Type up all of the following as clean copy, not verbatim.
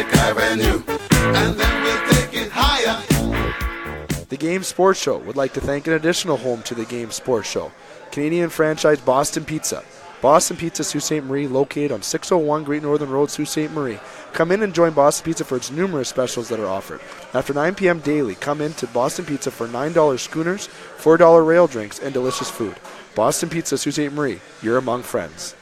Park Avenue, and then we'll take it higher. The Game Sports Show would like to thank an additional home to the Game Sports Show, Canadian franchise Boston Pizza. Boston Pizza, Sault Ste. Marie, located on 601 Great Northern Road, Sault Ste. Marie. Come in and join Boston Pizza for its numerous specials that are offered. After 9 p.m. daily, come in to Boston Pizza for $9 schooners, $4 rail drinks, and delicious food. Boston Pizza, Sault Ste. Marie, you're among friends.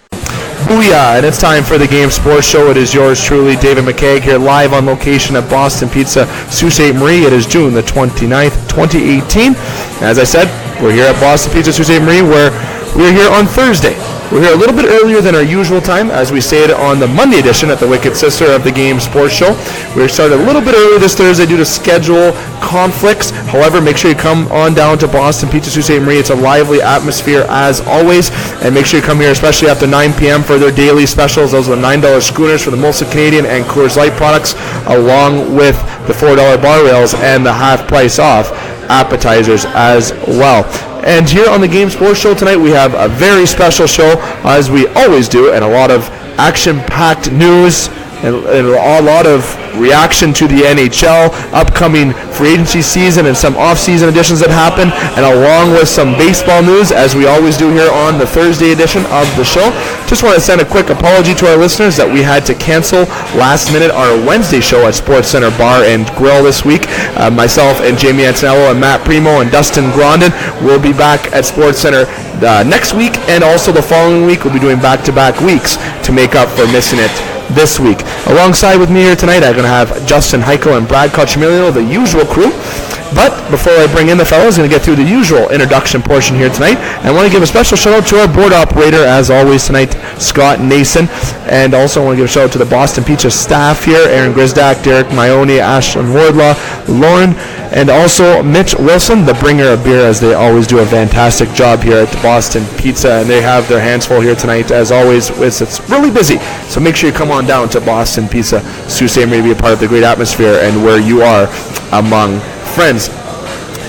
Booyah, and it's time for the Game Sports Show. It is yours truly, David McKeag, here live on location at Boston Pizza, Sault Ste. Marie. It is June the 29th, 2018. As I said, we're here at Boston Pizza, Sault Ste. Marie, where we're here on Thursday. We're here a little bit earlier than our usual time, as we stayed on the Monday edition at the Wicked Sister of the Game Sports Show. We started a little bit early this Thursday due to schedule conflicts. However, make sure you come on down to Boston Pizza, Sault Ste. Marie. It's a lively atmosphere as always. And make sure you come here, especially after 9 p.m. for their daily specials. Those are the $9 schooners for the Molson Canadian and Coors Light products, along with the $4 bar rails and the half price off appetizers as well. And here on the Game Sports Show tonight, we have a very special show, as we always do, and a lot of action-packed news and a lot of reaction to the NHL, upcoming free agency season and some off-season additions that happen, and along with some baseball news, as we always do here on the Thursday edition of the show. Just want to send a quick apology to our listeners that we had to cancel last minute our Wednesday show at Sports Center Bar and Grill this week. Myself and Jamie Antonello and Matt Primo and Dustin Grondin will be back at Sports Center next week, and also the following week we'll be doing back-to-back weeks to make up for missing it this week. Alongside with me here tonight, I'm going to have Justin Heichel and Brad Cochimilio, the usual crew. But before I bring in the fellows, I'm going to get through the usual introduction portion here tonight. And I want to give a special shout out to our board operator, as always tonight, Scott Nason. And also I want to give a shout out to the Boston Pizza staff here, Aaron Grisdak, Derek Maione, Ashlyn Wardlaw, Lauren, and also Mitch Wilson, the bringer of beer, as they always do a fantastic job here at Boston Pizza. And they have their hands full here tonight, as always. It's really busy. So make sure you come on down to Boston Pizza, Sault Ste. Marie, to be a part of the great atmosphere and where you are among friends.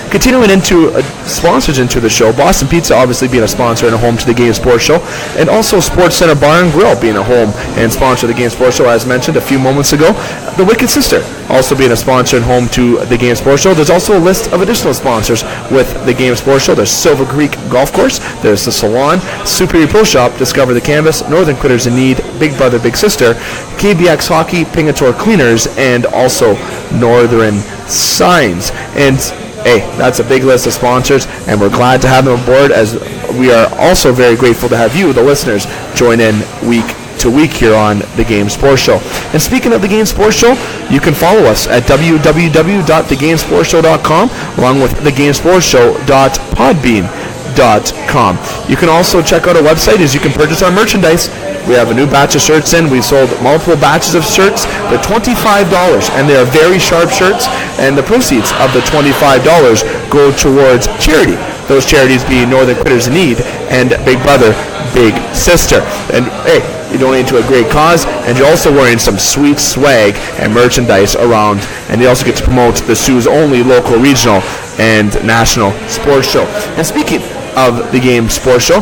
Continuing into sponsors into the show, Boston Pizza obviously being a sponsor and a home to the Game Sports Show, and also Sports Center Bar and Grill being a home and sponsor of the Game Sports Show, as mentioned a few moments ago. The Wicked Sister also being a sponsor and home to the Game Sports Show. There's also a list of additional sponsors with the Game Sports Show. There's Silver Creek Golf Course, there's the Salon, Superior Pro Shop, Discover the Canvas, Northern Critters in Need, Big Brother Big Sister, KBX Hockey, Pingator Cleaners, and also Northern Signs. And hey, that's a big list of sponsors, and we're glad to have them aboard, as we are also very grateful to have you, the listeners, join in week to week here on the Game Sports Show. And speaking of the Game Sports Show, you can follow us at www.thegamesportshow.com, along with thegamesportshow.podbean.com. You can also check out our website, as you can purchase our merchandise. We have a new batch of shirts in. We've sold multiple batches of shirts. They're $25, and they are very sharp shirts, and the proceeds of the $25 go towards charity. Those charities being Northern Critters in Need and Big Brother Big Sister. And hey, you donate to a great cause, and you're also wearing some sweet swag and merchandise around, and you also get to promote the Sioux's only local, regional, and national sports show. And speaking of the Game Sports Show,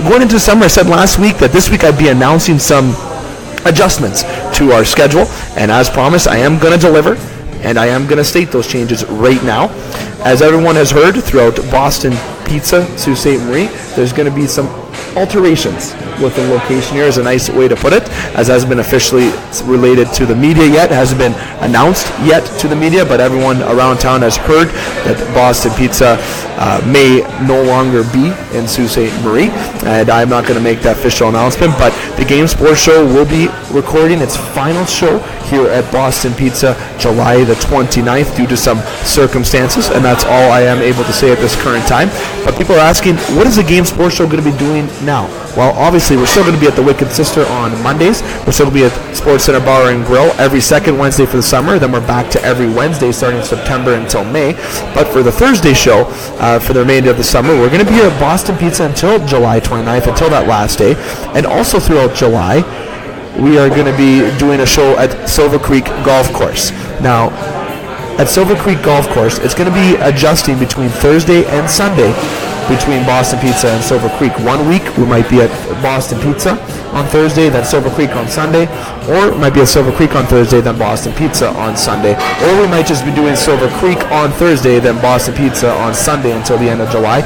going into summer, I said last week that this week I'd be announcing some adjustments to our schedule, and as promised, I am going to deliver, and I am going to state those changes right now. As everyone has heard throughout Boston Pizza, Sault Ste. Marie, there's going to be some alterations with the location here, is a nice way to put it, as hasn't been officially related to the media yet, hasn't been announced yet to the media, but everyone around town has heard that Boston Pizza may no longer be in Sault Ste. Marie, and I'm not going to make that official announcement, but the Game Sports Show will be recording its final show here at Boston Pizza July the 29th due to some circumstances, and that's all I am able to say at this current time. But people are asking, what is the Game Sports Show going to be doing now? Well, obviously, we're still going to be at the Wicked Sister on Mondays. We're still going to be at Sports Center Bar and Grill every second Wednesday for the summer. Then we're back to every Wednesday starting in September until May. But for the Thursday show, for the remainder of the summer, we're going to be at Boston Pizza until July 29th, until that last day. And also throughout July, we are going to be doing a show at Silver Creek Golf Course. Now, at Silver Creek Golf Course, it's going to be adjusting between Thursday and Sunday between Boston Pizza and Silver Creek. 1 week we might be at Boston Pizza on Thursday, then Silver Creek on Sunday. or it might be at Silver Creek on Thursday, then Boston Pizza on Sunday, or we might just be doing Silver Creek on Thursday, then Boston Pizza on Sunday until the end of July.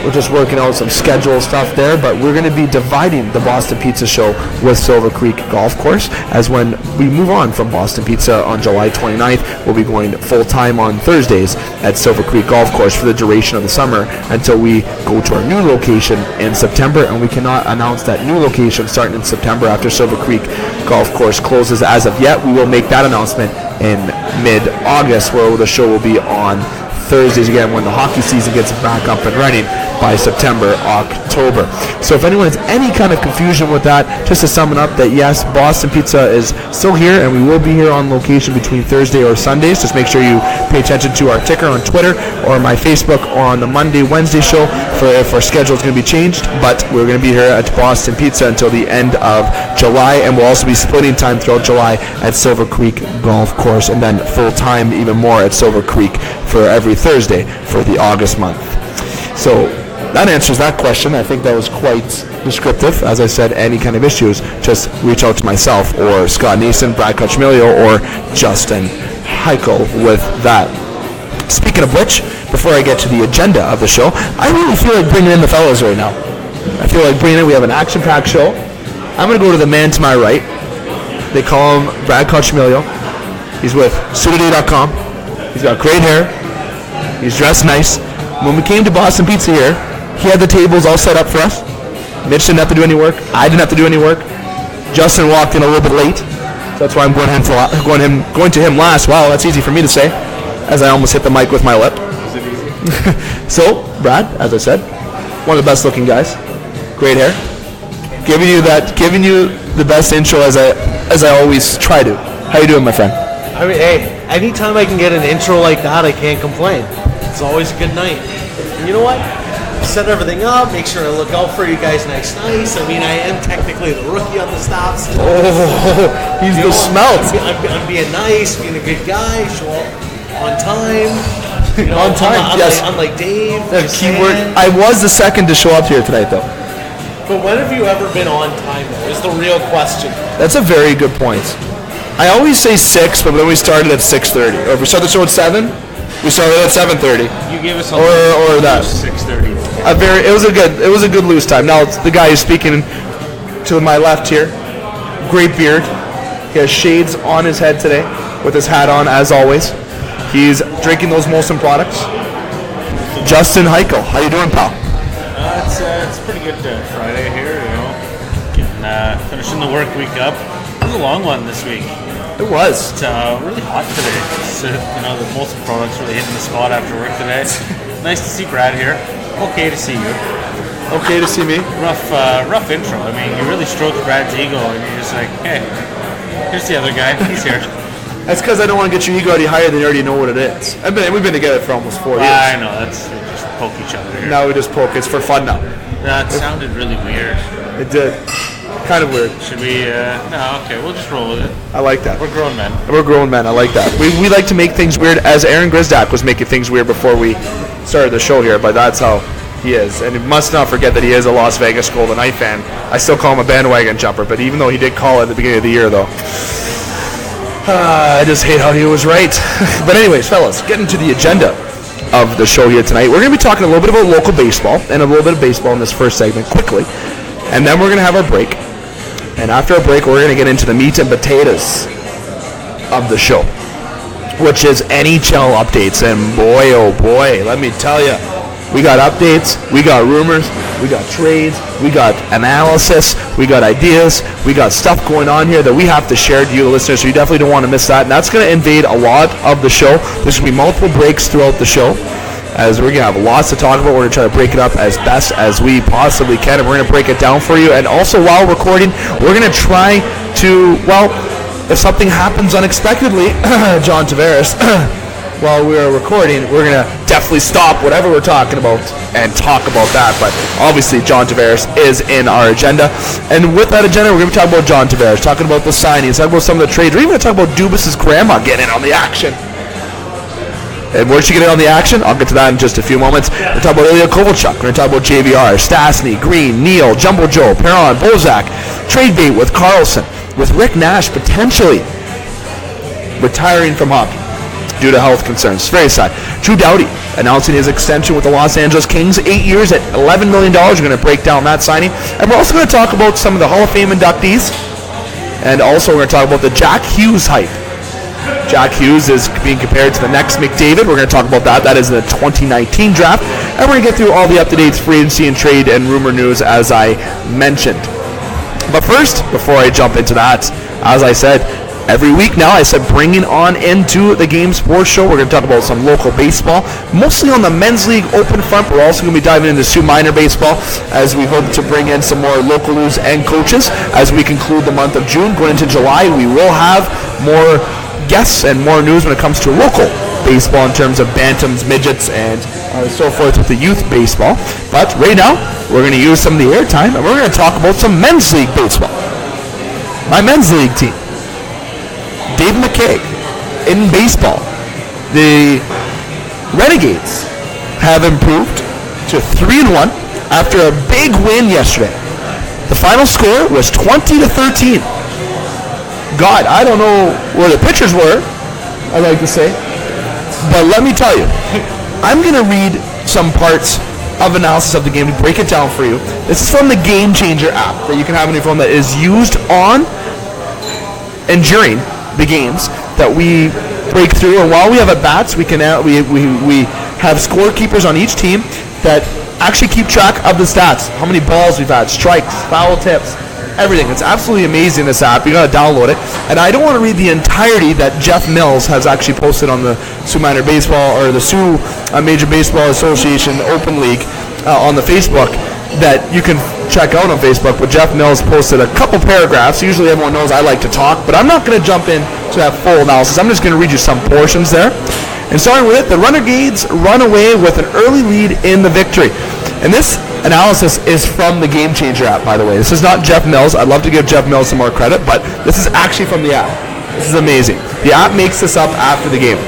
We're just working out some schedule stuff there, but we're going to be dividing the Boston Pizza show with Silver Creek Golf Course, as when we move on from Boston Pizza on July 29th, we'll be going full-time on Thursdays at Silver Creek Golf Course for the duration of the summer until we go to our new location in September, and we cannot announce that new location starting in September after Silver Creek Golf Course closes as of yet. We will make that announcement in mid-August, where the show will be on Thursdays again when the hockey season gets back up and running by September, October. So if anyone has any kind of confusion with that, just to sum it up, that yes, Boston Pizza is still here, and we will be here on location between Thursday or Sundays. Just make sure you pay attention to our ticker on Twitter or my Facebook on the Monday, Wednesday show for if our schedule is going to be changed. But we're going to be here at Boston Pizza until the end of July, and we'll also be splitting time throughout July at Silver Creek Golf Course, and then full time even more at Silver Creek for every Thursday for the August month. So that answers that question. I think that was quite descriptive. As I said, any kind of issues, just reach out to myself or Scott Nason, Brad Cochimilio, or Justin Heichel with that. Speaking of which, before I get to the agenda of the show, I really feel like bringing in the fellas right now. I feel like bringing in, we have an action-packed show. I'm going to go to the man to my right. They call him Brad Cochimilio. He's with Sudaday.com. He's got great hair. He's dressed nice. When we came to Boston Pizza here, he had the tables all set up for us. Mitch didn't have to do any work. I didn't have to do any work. Justin walked in a little bit late. So that's why I'm going to him last. Wow, that's easy for me to say, as I almost hit the mic with my lip. Is it easy? So, Brad, as I said, one of the best looking guys. Great hair. Giving you the best intro as I always try to. How you doing, my friend? I mean, hey, anytime I can get an intro like that, I can't complain. It's always a good night. And you know what? Set everything up, make sure I look out for you guys nice. I mean, I am technically the rookie on the staff. So He's the smelt. I'm being nice, being a good guy, show up on time. You know, On time, yes. Unlike Dave. just Keyword. saying. I was the second to show up here tonight, though. But when have you ever been on time, though, is the real question. That's a very good point. I always say 6, but then we started at 6:30. Or if we start the show at 7, we started at 7:30. You gave us Or that. 6:30. It was a good loose time. Now it's the guy who's speaking to my left here. Great beard. He has shades on his head today with his hat on as always. He's drinking those Molson products. Justin Heichel, how you doing, pal? It's a pretty good Friday here, you know. Getting, finishing the work week up. It was a long one this week. It was. It's really hot today. So, you know, the Molson products really hitting the spot after work today. Nice to see Brad here. Okay to see you. Okay to see me. Rough intro. I mean, you really stroked Brad's ego, and you're just like, hey, here's the other guy. He's here. That's because I don't want to get your ego any higher than you already know what it is. We've been together for almost 4 years. I know, we just poke each other here. Now we just poke. It's for fun now. That sounded really weird. It did. Kind of weird. Should we, no, okay, we'll just roll with it. I like that. We're grown men. We're grown men. I like that. We like to make things weird, as Aaron Grisdak was making things weird before we started the show here, but that's how he is. And you must not forget that he is a Las Vegas Golden Knight fan. I still call him a bandwagon jumper, but even though he did call it at the beginning of the year, though, I just hate how he was right. But anyways, fellas, getting to the agenda of the show here tonight, we're going to be talking a little bit about local baseball and a little bit of baseball in this first segment quickly. And then we're going to have our break. And after our break, we're going to get into the meat and potatoes of the show, which is NHL updates. And boy, oh boy, let me tell you, we got updates, we got rumors, we got trades, we got analysis, we got ideas, we got stuff going on here that we have to share to you, the listeners, so you definitely don't want to miss that. And that's going to invade a lot of the show. There's going to be multiple breaks throughout the show, as we're going to have lots to talk about. We're going to try to break it up as best as we possibly can, and we're going to break it down for you. And also, while recording, we're going to try to, well, if something happens unexpectedly, John Tavares, while we are recording, we're going to definitely stop whatever we're talking about and talk about that. But obviously, John Tavares is in our agenda. And with that agenda, we're going to talk about John Tavares, talking about the signings, talking about some of the trades. We're even going to talk about Dubas's grandma getting in on the action. And where'd she get in on the action? I'll get to that in just a few moments. We're going to talk about Ilya Kovalchuk. We're going to talk about JVR, Stastny, Green, Neal, Jumbo Joe, Perron, Bozak, trade bait with Carlson. with Rick Nash potentially retiring from hockey due to health concerns. It's very sad. Drew Doughty announcing his extension with the Los Angeles Kings, 8 years at $11 million. We're going to break down that signing. And we're also going to talk about some of the Hall of Fame inductees. And also we're going to talk about the Jack Hughes hype. Jack Hughes is being compared to the next McDavid. We're going to talk about that. That is in the 2019 draft. And we're going to get through all the up-to-date free agency and trade and rumor news as I mentioned. But first, before I jump into that, as I said, every week now, I said bringing on into the Game Sports Show, we're going to talk about some local baseball, mostly on the Men's League Open front. We're also going to be diving into Sioux Minor baseball as we hope to bring in some more local news and coaches as we conclude the month of June. Going into July, we will have more guests and more news when it comes to local baseball in terms of bantams, midgets, and so forth with the youth baseball. But right now, we're going to use some of the airtime and we're going to talk about some Men's League baseball. My Men's League team. Dave McKay in baseball. The Renegades have improved to 3-1 after a big win yesterday. The final score was 20-13. God, I don't know where the pitchers were, I like to say, but let me tell you, I'm going to read some parts of analysis of the game to break it down for you. This is from the Game Changer app that you can have on your phone that is used on and during the games that we break through. And while we have at bats, we can we have scorekeepers on each team that actually keep track of the stats, how many balls we've had, strikes, foul tips, everything. It's absolutely amazing, this app. You got to download it. And I don't want to read the entirety that Jeff Mills has actually posted on the Sioux Minor Baseball or the Sioux Major Baseball Association Open League on the Facebook that you can check out on Facebook. But Jeff Mills posted a couple paragraphs. Usually everyone knows I like to talk, but I'm not going to jump into that full analysis. I'm just going to read you some portions there. And starting with it, the Renegades run away with an early lead in the victory. And this analysis is from the Game Changer app, by the way. This is not Jeff Mills. I'd love to give Jeff Mills some more credit, but this is actually from the app. This is amazing. The app makes this up after the game.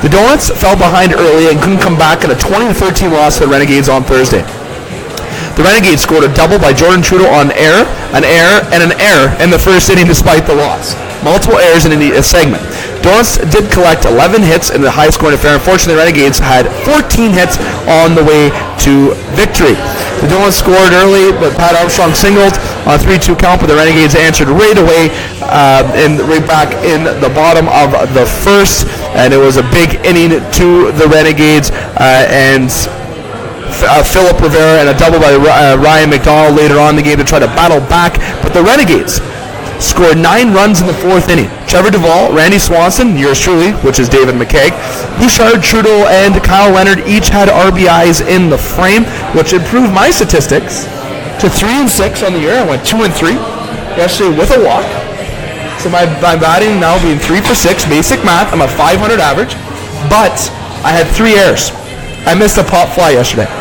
The Donuts fell behind early and couldn't come back in a 20-13 loss to the Renegades on Thursday. The Renegades scored a double by Jordan Trudeau on an error, and an error in the first inning despite the loss. Multiple errors in a segment. Donuts did collect 11 hits in the high-scoring affair. Unfortunately, the Renegades had 14 hits on the way to victory. The Donuts scored early, but Pat Armstrong singled on a 3-2 count, but the Renegades answered right away right back in the bottom of the first, and it was a big inning to the Renegades, and Philip Rivera and a double by Ryan McDonald later on in the game to try to battle back, but the Renegades scored 9 runs in the 4th inning. Trevor Duvall, Randy Swanson, yours truly, which is David McKay, Bouchard, Trudeau, and Kyle Leonard each had RBIs in the frame, which improved my statistics to 3-6 on the year. I went 2-3 yesterday with a walk. So my batting now being 3 for 6, basic math. I'm a 500 average, but I had 3 errors. I missed a pop fly yesterday.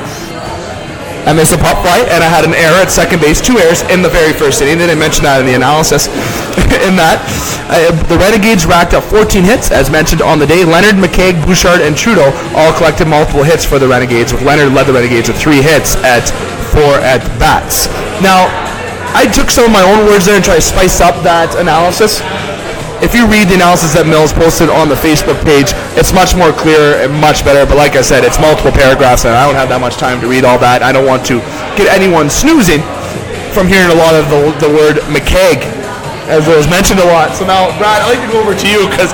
And I had an error at second base, 2 errors in the very first inning. They didn't mention that in the analysis. In that, the Renegades racked up 14 hits, as mentioned on the day. Leonard, McKay, Bouchard, and Trudeau all collected multiple hits for the Renegades, with Leonard led the Renegades with 3 hits at 4 at-bats. Now, I took some of my own words there and tried to spice up that analysis. If you read the analysis that Mills posted on the Facebook page, it's much more clear and much better. But like I said, it's multiple paragraphs, and I don't have that much time to read all that. I don't want to get anyone snoozing from hearing a lot of the word McKay, as it was mentioned a lot. So now, Brad, I'd like to go over to you because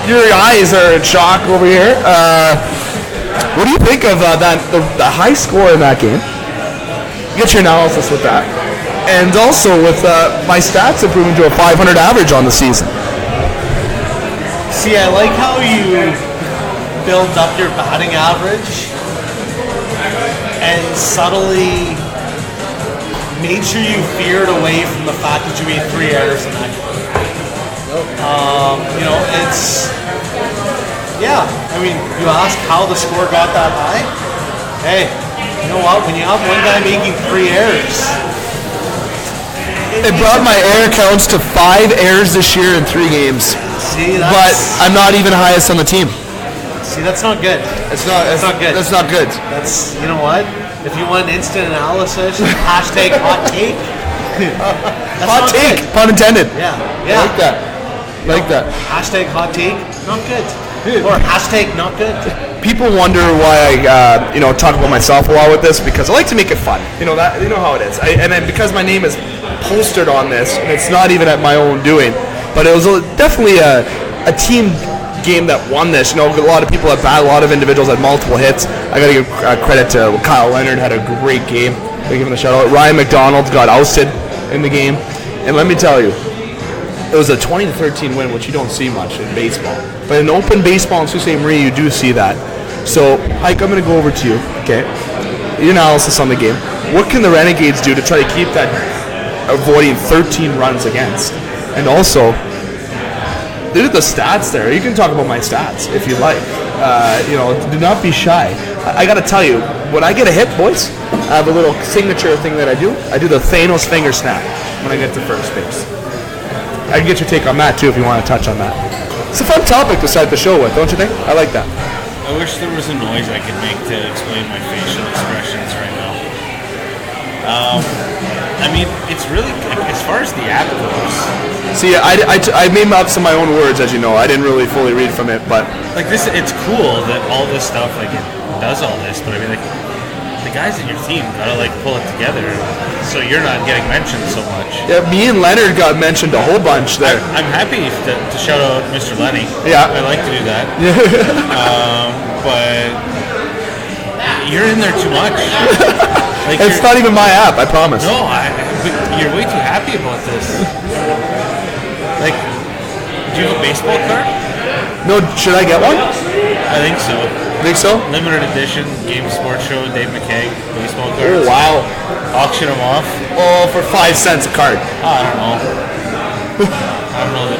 your eyes are in shock over here. What do you think of the high score in that game? Get your analysis with that. And also with my stats improving to a 500 average on the season. See, I like how you build up your batting average and subtly made sure you veered away from the fact that you made 3 errors in that game. It's... Yeah, I mean, you ask how the score got that high? Hey, you know what? When you have one guy making 3 errors... It brought my error counts to 5 errors this year in 3 games. See, but I'm not even highest on the team. See, that's not good. It's not good. That's not good. That's, you know what? If you want instant analysis, hashtag hot take, Hot take, pun intended. Yeah. I like that. Like that. Hashtag hot take, not good. Or hashtag not good. People wonder why I, talk about myself a lot with this, because I like to make it fun. You know how it is. And then because my name is posted on this, and it's not even at my own doing, but it was definitely a team game that won this. A lot of people had a lot of individuals had multiple hits. I got to give credit to Kyle Leonard, had a great game. I give him a shout out. Ryan McDonald got ousted in the game, and let me tell you, it was a 20-13 win, which you don't see much in baseball. But in open baseball in Sault Ste. Marie, you do see that. So, Ike, I'm going to go over to you, okay? Your analysis on the game. What can the Renegades do to try to keep that avoiding 13 runs against? And also, look at the stats there. You can talk about my stats if you like. Do not be shy. I got to tell you, when I get a hit, boys, I have a little signature thing that I do. I do the Thanos finger snap when I get to first base. I can get your take on that, too, if you want to touch on that. It's a fun topic to start the show with, don't you think? I like that. I wish there was a noise I could make to explain my facial expressions right now. It's really, as far as the app goes. See, I made up some of my own words, as you know. I didn't really fully read from it, but... It's cool that all this stuff, it does all this, but the guys in your team gotta, pull it together so you're not getting mentioned so much. Yeah, me and Leonard got mentioned a whole bunch there. I'm happy to shout out Mr. Lenny. Yeah. I like to do that. But you're in there too much. It's not even my app, I promise. No, but you're way too happy about this. Do you have a baseball card? No, should I get one? I think so. Think so? Limited edition Game Sports Show, Dave McKay, baseball cards. Oh, wow. Auction them off. Oh, for 5 cents a card. I don't know. I don't know if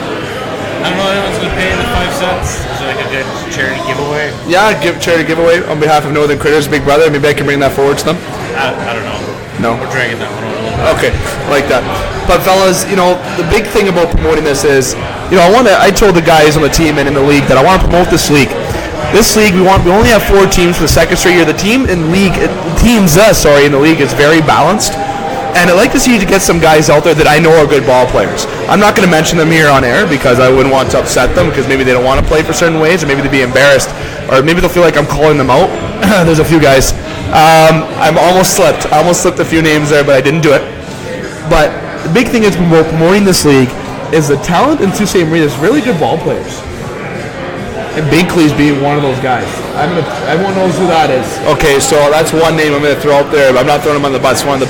anyone's going to pay the 5 cents. Is it a good charity giveaway? Yeah, charity giveaway on behalf of Northern Critters, Big Brother. Maybe I can bring that forward to them. I don't know. No? We're dragging that one on a little bit. Okay, I like that. But fellas, the big thing about promoting this is, I told the guys on the team and in the league that I want to promote this league. This league, we only have 4 teams for the second straight year. The teams in the league is very balanced. And I'd like to see you to get some guys out there that I know are good ball players. I'm not going to mention them here on air because I wouldn't want to upset them, because maybe they don't want to play for certain ways, or maybe they'd be embarrassed, or maybe they'll feel like I'm calling them out. There's a few guys. I almost slipped a few names there, but I didn't do it. But the big thing is promoting this league is the talent in Sault Ste. Marie. There's really good ball players. And Binkley's being one of those guys. Everyone knows who that is. Okay, so that's one name I'm going to throw out there, but I'm not throwing him on the bus. One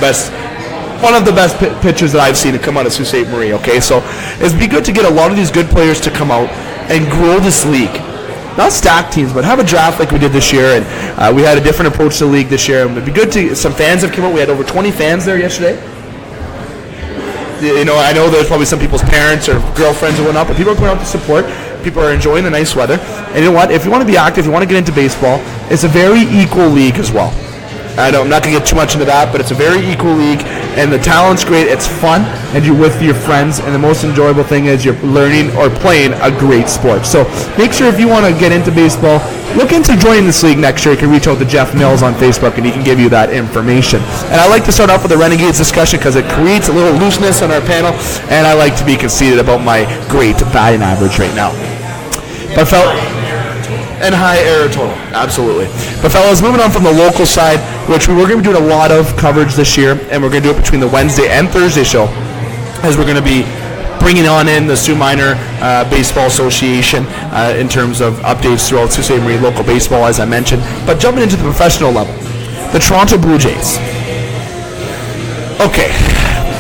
of the best pitchers that I've seen to come out of Sault Ste. Marie. Okay, so it'd be good to get a lot of these good players to come out and grow this league. Not stack teams, but have a draft like we did this year, and we had a different approach to the league this year. And it'd be good to some fans have come out. We had over 20 fans there yesterday. I know there's probably some people's parents or girlfriends or whatnot, but people are coming out to support. People are enjoying the nice weather. And you know what? If you want to be active, you want to get into baseball, it's a very equal league as well. I'm not going to get too much into that, but it's a very equal league, and the talent's great. It's fun, and you're with your friends, and the most enjoyable thing is you're learning or playing a great sport. So make sure if you want to get into baseball, look into joining this league next year. You can reach out to Jeff Mills on Facebook, and he can give you that information. And I like to start off with the Renegades discussion because it creates a little looseness on our panel, and I like to be conceited about my great batting average right now. But and high error total, absolutely. But fellas, moving on from the local side, which we're going to be doing a lot of coverage this year, and we're going to do it between the Wednesday and Thursday show, as we're going to be bringing on in the Sioux Minor Baseball Association in terms of updates throughout Sault Ste. Marie local baseball, as I mentioned. But jumping into the professional level, the Toronto Blue Jays. Okay,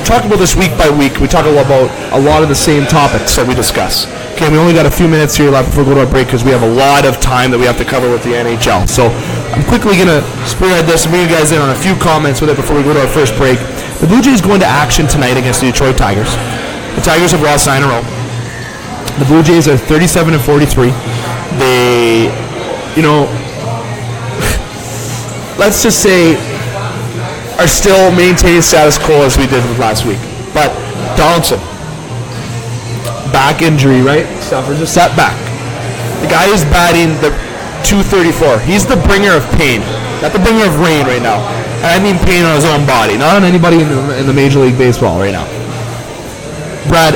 talk about this week by week. We talk about a lot of the same topics that we discuss. Okay, we only got a few minutes here left before we go to our break because we have a lot of time that we have to cover with the NHL. So I'm quickly going to spearhead this and bring you guys in on a few comments with it before we go to our first break. The Blue Jays go into action tonight against the Detroit Tigers. The Tigers have lost 9 in a row. The Blue Jays are 37-43. They, let's just say, are still maintaining status quo as we did with last week. But Donaldson, back injury, right? Suffers a setback. The guy is batting the .234. He's the bringer of pain, not the bringer of rain right now. And I mean pain on his own body, not on anybody in the Major League Baseball right now. Brad,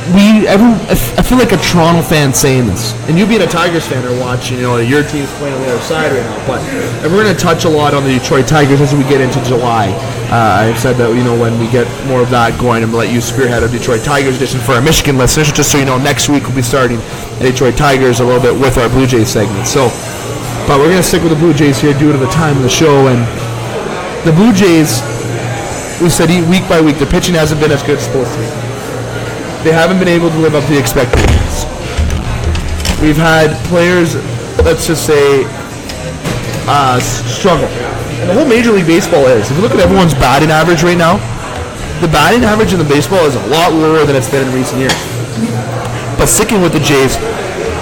I feel like a Toronto fan saying this, and you being a Tigers fan are watching, your team's playing on the other side right now, but we're going to touch a lot on the Detroit Tigers as we get into July. I've said that, when we get more of that going, I'm going to let you spearhead a Detroit Tigers edition for our Michigan listeners, just so you know, next week we'll be starting the Detroit Tigers a little bit with our Blue Jays segment. But we're going to stick with the Blue Jays here due to the time of the show, and the Blue Jays, we said week by week, their pitching hasn't been as good as it's supposed to be. They haven't been able to live up to the expectations. We've had players, let's just say, struggle. And the whole Major League Baseball is. If you look at everyone's batting average right now, the batting average in the baseball is a lot lower than it's been in recent years. But sticking with the Jays,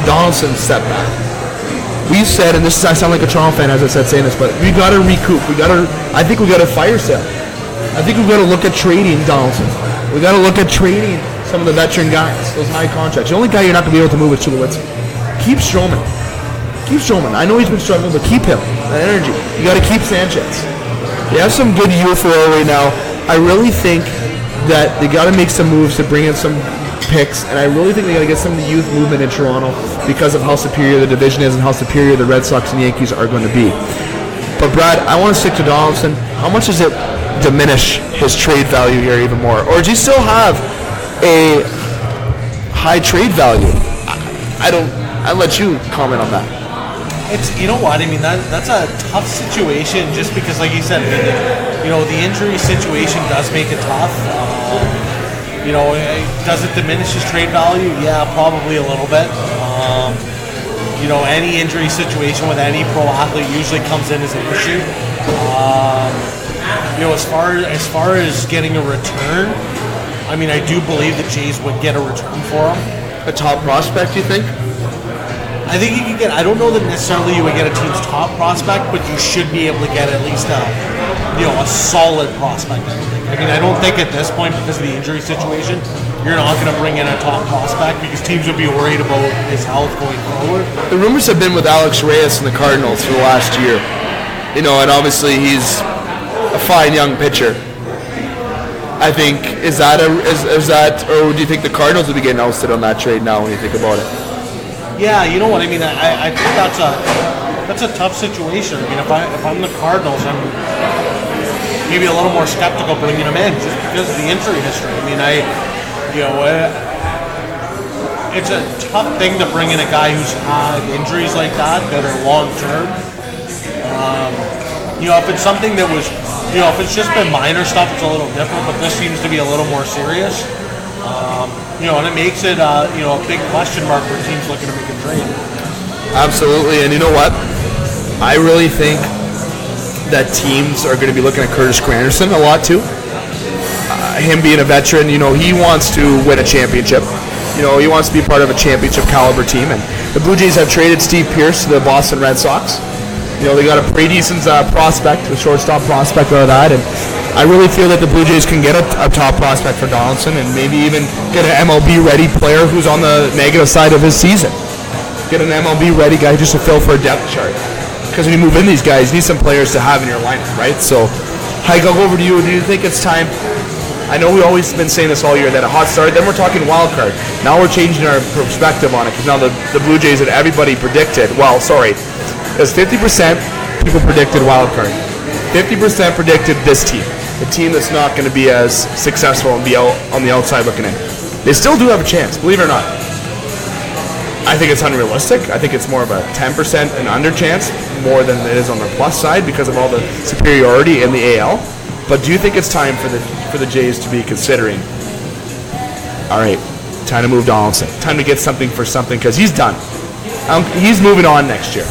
Donaldson stepped back. We said, and I sound like a Toronto fan as I said saying this, but we got to recoup. I think we got to fire sale. I think we've got to look at trading Donaldson. We got to look at trading some of the veteran guys, those high contracts. The only guy you're not going to be able to move is Tulowitzki. Keep Stroman. I know he's been struggling, but keep him. That energy. You got to keep Sanchez. They have some good youth right now. I really think that they got to make some moves to bring in some picks, and I really think they got to get some of the youth movement in Toronto because of how superior the division is and how superior the Red Sox and Yankees are going to be. But Brad, I want to stick to Donaldson. How much does it diminish his trade value here even more? Or do you still have a high trade value? I'll let you comment on that. It's, you know what, I mean, that's a tough situation just because, like you said, the injury situation does make it tough. Does it diminish his trade value? Yeah, probably a little bit. Any injury situation with any pro athlete usually comes in as an issue. As far as getting a return, I mean, I do believe the Jays would get a return for him. A top prospect, you think? I think you could get. I don't know that necessarily you would get a team's top prospect, but you should be able to get at least a solid prospect. I don't think at this point, because of the injury situation, you're not going to bring in a top prospect because teams would be worried about his health going forward. The rumors have been with Alex Reyes and the Cardinals for the last year. And obviously he's a fine young pitcher. I think is that or do you think the Cardinals will be getting ousted on that trade now when you think about it? Yeah, you know what I mean. I think that's a tough situation. I mean, if I'm the Cardinals, I'm maybe a little more skeptical bringing him in just because of the injury history. I mean, it's a tough thing to bring in a guy who's had injuries like that are long term. If it's something that was, if it's just been minor stuff, it's a little different. But this seems to be a little more serious. And it makes it, a big question mark for teams looking to make a trade. Absolutely, and you know what? I really think that teams are going to be looking at Curtis Granderson a lot too. Him being a veteran, he wants to win a championship. He wants to be part of a championship caliber team, and the Blue Jays have traded Steve Pearce to the Boston Red Sox. They got a pretty decent prospect, a shortstop prospect out of that, and I really feel that the Blue Jays can get a top prospect for Donaldson and maybe even get an MLB-ready player who's on the negative side of his season. Get an MLB-ready guy just to fill for a depth chart. Because when you move in these guys, you need some players to have in your lineup, right? So, Heike, I'll go over to you. Do you think it's time? I know we've always been saying this all year, that a hot start, then we're talking wild card. Now we're changing our perspective on it because now the Blue Jays that everybody predicted, it was 50% people predicted wild card. 50% predicted this team. The team that's not going to be as successful and be out on the outside looking in. They still do have a chance, believe it or not. I think it's unrealistic. I think it's more of a 10% and under chance more than it is on the plus side because of all the superiority in the AL. But do you think it's time for the Jays to be considering, all right, time to move Donaldson, time to get something for something because he's done. He's moving on next year.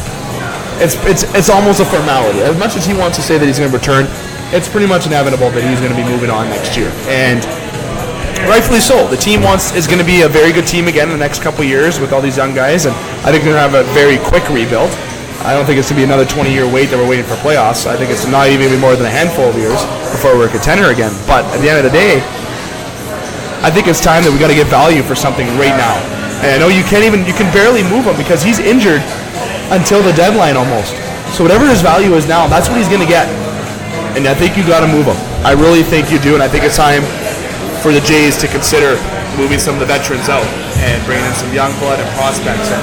It's almost a formality. As much as he wants to say that he's going to return, it's pretty much inevitable that he's going to be moving on next year. And rightfully so. The team is going to be a very good team again in the next couple years with all these young guys, and I think they're going to have a very quick rebuild. I don't think it's going to be another 20-year wait that we're waiting for playoffs. I think it's not even more than a handful of years before we're a contender again. But at the end of the day, I think it's time that we got to get value for something right now. And I know you can barely move him because he's injured until the deadline almost. So whatever his value is now, that's what he's going to get. And I think you got to move him. I really think you do, and I think it's time for the Jays to consider moving some of the veterans out and bringing in some young blood and prospects and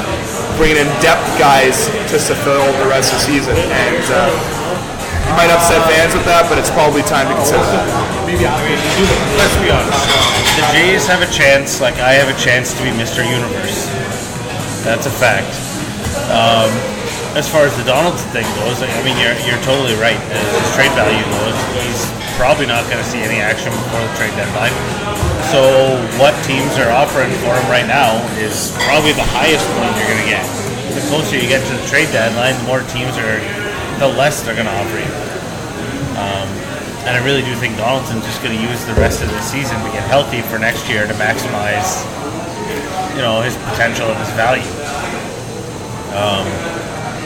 bringing in depth guys to fulfill the rest of the season. And you might upset fans with that, but it's probably time to consider that. Let's be honest. The Jays have a chance, like I have a chance to be Mr. Universe. That's a fact. As far as the Donaldson thing goes, I mean, you're totally right. As his trade value goes, he's probably not going to see any action before the trade deadline. So what teams are offering for him right now is probably the highest one you're going to get. The closer you get to the trade deadline, the more teams the less they're going to offer you. And I really do think Donaldson's just going to use the rest of the season to get healthy for next year to maximize, his potential and his value.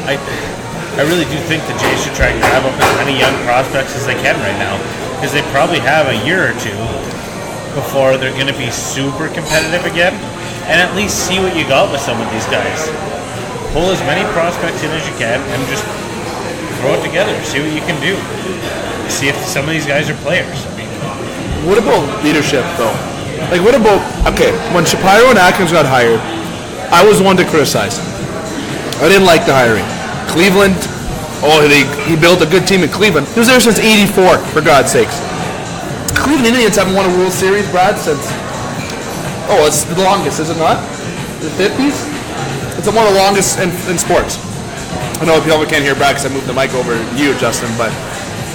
I really do think the Jays should try and grab up as many young prospects as they can right now, because they probably have a year or two before they're going to be super competitive again, and at least see what you got with some of these guys. Pull as many prospects in as you can and just throw it together. See what you can do. See if some of these guys are players. What about leadership, though? Like, what about, when Shapiro and Atkins got hired, I was one to criticize. I didn't like the hiring. Cleveland, he built a good team in Cleveland. He was there since '84, for God's sakes. Cleveland Indians haven't won a World Series, Brad, since, it's the longest, is it not? The 50s? It's one of the longest in sports. I know people can't hear Brad because I moved the mic over to you, Justin, but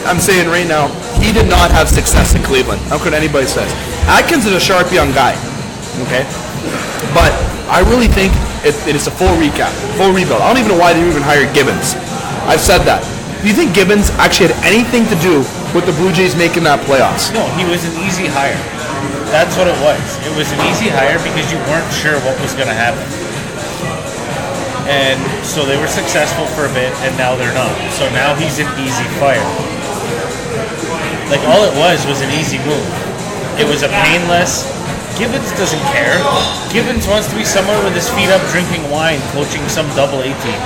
I'm saying right now, he did not have success in Cleveland. How could anybody say? Atkins is a sharp young guy, okay? But I really think it is a full recap, full rebuild. I don't even know why they even hired Gibbons. I've said that. Do you think Gibbons actually had anything to do with the Blue Jays making that playoffs? No, he was an easy hire. That's what it was. It was an easy hire because you weren't sure what was going to happen. And so they were successful for a bit, and now they're not. So now he's an easy fire. Like, all it was an easy move. It was a painless... Gibbons doesn't care. Gibbons wants to be somewhere with his feet up drinking wine, coaching some AA team.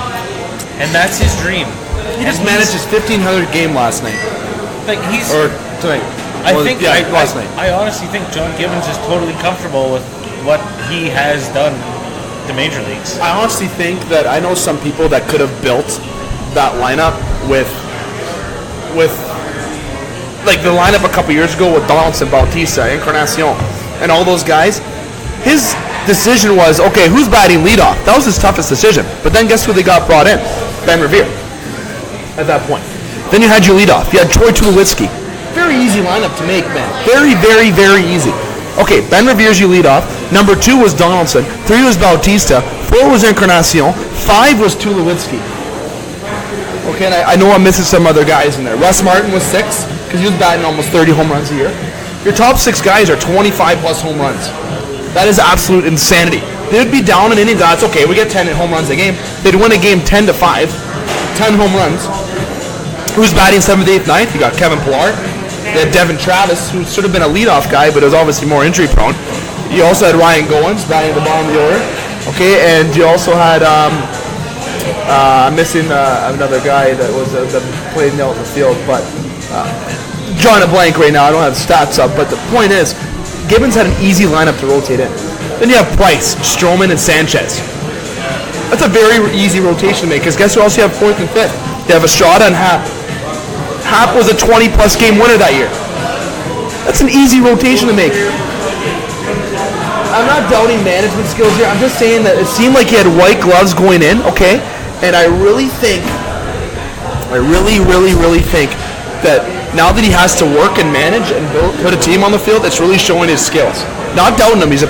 And that's his dream. He just managed his 1,500th game last night. Like, he's... Or tonight. Last night. I honestly think John Gibbons is totally comfortable with what he has done to major leagues. I honestly think that I know some people that could have built that lineup with like the lineup a couple years ago with Donaldson, Bautista, Encarnacion, and all those guys. His decision was, okay, who's batting leadoff? That was his toughest decision. But then guess who they got brought in? Ben Revere. At that point. Then you had your leadoff. You had Troy Tulowitzki. Very easy lineup to make, man. Very, very, very easy. Okay, Ben Revere's your leadoff. Number 2 was Donaldson. 3 was Bautista. 4 was Encarnacion. 5 was Tulowitzki. Okay, and I know I'm missing some other guys in there. Russ Martin was 6, because he was batting almost 30 home runs a year. Your top 6 guys are 25-plus home runs. That is absolute insanity. They would be down in innings. That's okay, we get 10 home runs a game. They'd win a game 10-5. 10 home runs. Who's batting 7th, 8th, 9th? You got Kevin Pillar. They had Devin Travis, who should have been a leadoff guy, but was obviously more injury prone. You also had Ryan Goins batting at the bottom of the order. Okay, and you also had I'm missing another guy that played out in the field, but drawing a blank right now. I don't have stats up, but the point is, Gibbons had an easy lineup to rotate in. Then you have Price, Stroman, and Sanchez. That's a very easy rotation to make, because guess who else you have 4th and 5th? You have Estrada and Happ. Happ was a 20-plus game winner that year. That's an easy rotation to make. I'm not doubting management skills here. I'm just saying that it seemed like he had white gloves going in, okay? And I really think that now that he has to work and manage and put a team on the field, it's really showing his skills. Not doubting him. He's a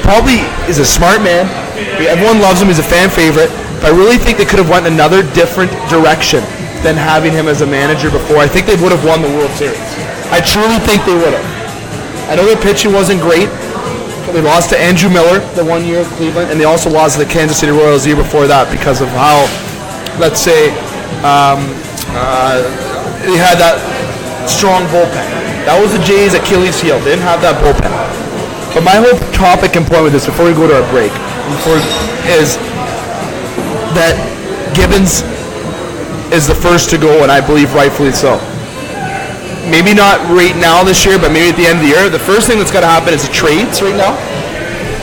smart man. Everyone loves him. He's a fan favorite. But I really think they could have went another different direction than having him as a manager before. I think they would have won the World Series. I truly think they would have. I know their pitching wasn't great. They lost to Andrew Miller the 1 year at Cleveland, and they also lost to the Kansas City Royals the year before that because of how, let's say, they had that strong bullpen. That was the Jays' Achilles heel. They didn't have that bullpen. But my whole topic and point with this, before we go to our break, is that Gibbons is the first to go, and I believe rightfully so. Maybe not right now this year, but maybe at the end of the year. The first thing that's got to happen is trades right now.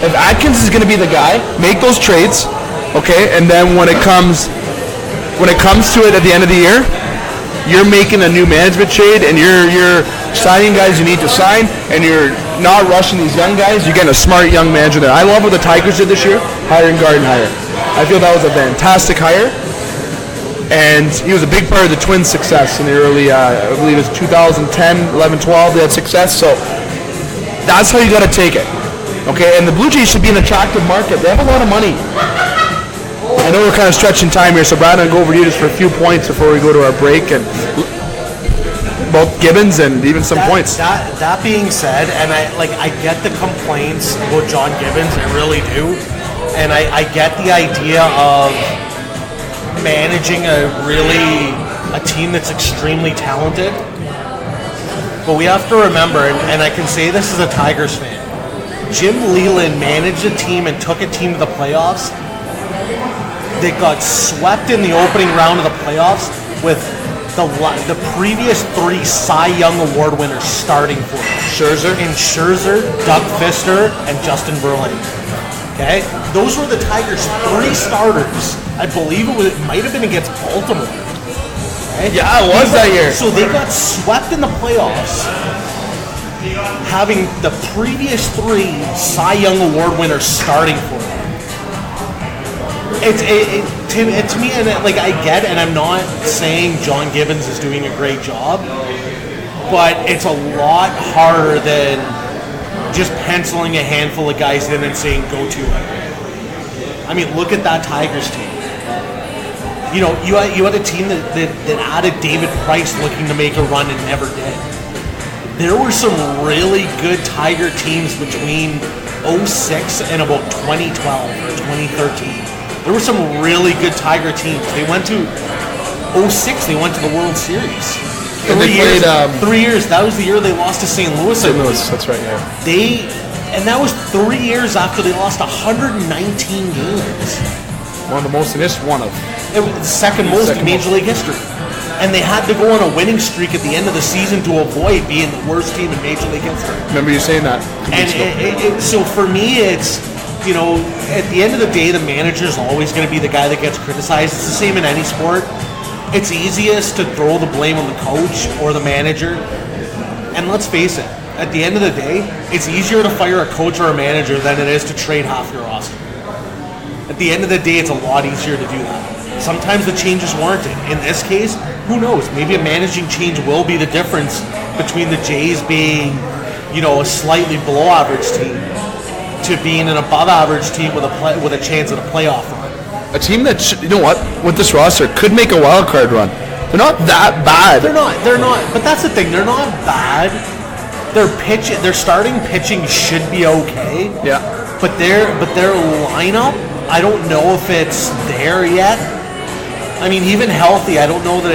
If Atkins is going to be the guy, make those trades, okay? And then when it comes to it at the end of the year, you're making a new management trade, and you're signing guys you need to sign, and you're not rushing these young guys. You're getting a smart young manager there. I love what the Tigers did this year, hiring Gardenhire. I feel that was a fantastic hire, and he was a big part of the Twins' success in the early, I believe it was 2010, 11, 12, they had success, so that's how you got to take it. Okay, and the Blue Jays should be an attractive market. They have a lot of money. I know we're kind of stretching time here, so Brad, I'm going to go over to you just for a few points before we go to our break, and both Gibbons and even some points. That being said, and I get the complaints about John Gibbons, I really do, and I get the idea of managing a team that's extremely talented, but we have to remember, and I can say this as a Tigers fan, Jim Leyland managed a team and took a team to the playoffs. They got swept in the opening round of the playoffs with the previous 3 Cy Young Award winners starting for them. Scherzer, Doug Fister, and Justin Verlander. Okay? Those were the Tigers' 3 starters. I believe it might have been against Baltimore. Okay? Yeah, it was that year. So they got swept in the playoffs, having the previous 3 Cy Young Award winners starting for them. To me, and I get, and I'm not saying John Gibbons is doing a great job, but it's a lot harder than just penciling a handful of guys in and saying go to it. I mean, look at that Tigers team. You know, you had a team that added David Price looking to make a run and never did. There were some really good Tiger teams between 06 and about 2012 or 2013. There were some really good Tiger teams. They went to 06. They went to the World Series. 3 years. 3 years. That was the year they lost to St. Louis. St. Louis. That's right. Yeah. And that was 3 years after they lost 119 games. One of the most in history. It was the second most in Major League history. And they had to go on a winning streak at the end of the season to avoid being the worst team in Major League history. Remember you saying that. And so for me, it's, you know, at the end of the day, the manager is always going to be the guy that gets criticized. It's the same in any sport. It's easiest to throw the blame on the coach or the manager. And let's face it, at the end of the day, it's easier to fire a coach or a manager than it is to trade half your roster. At the end of the day, it's a lot easier to do that. Sometimes the change is warranted. In this case, who knows? Maybe a managing change will be the difference between the Jays being, you know, a slightly below average team to being an above average team with a chance at a playoff run. A team that, you know what, with this roster, could make a wild card run. They're not that bad. They're not. But that's the thing. They're not bad. Their starting pitching should be okay. Yeah. But their lineup, I don't know if it's there yet. I mean, even healthy, I don't know that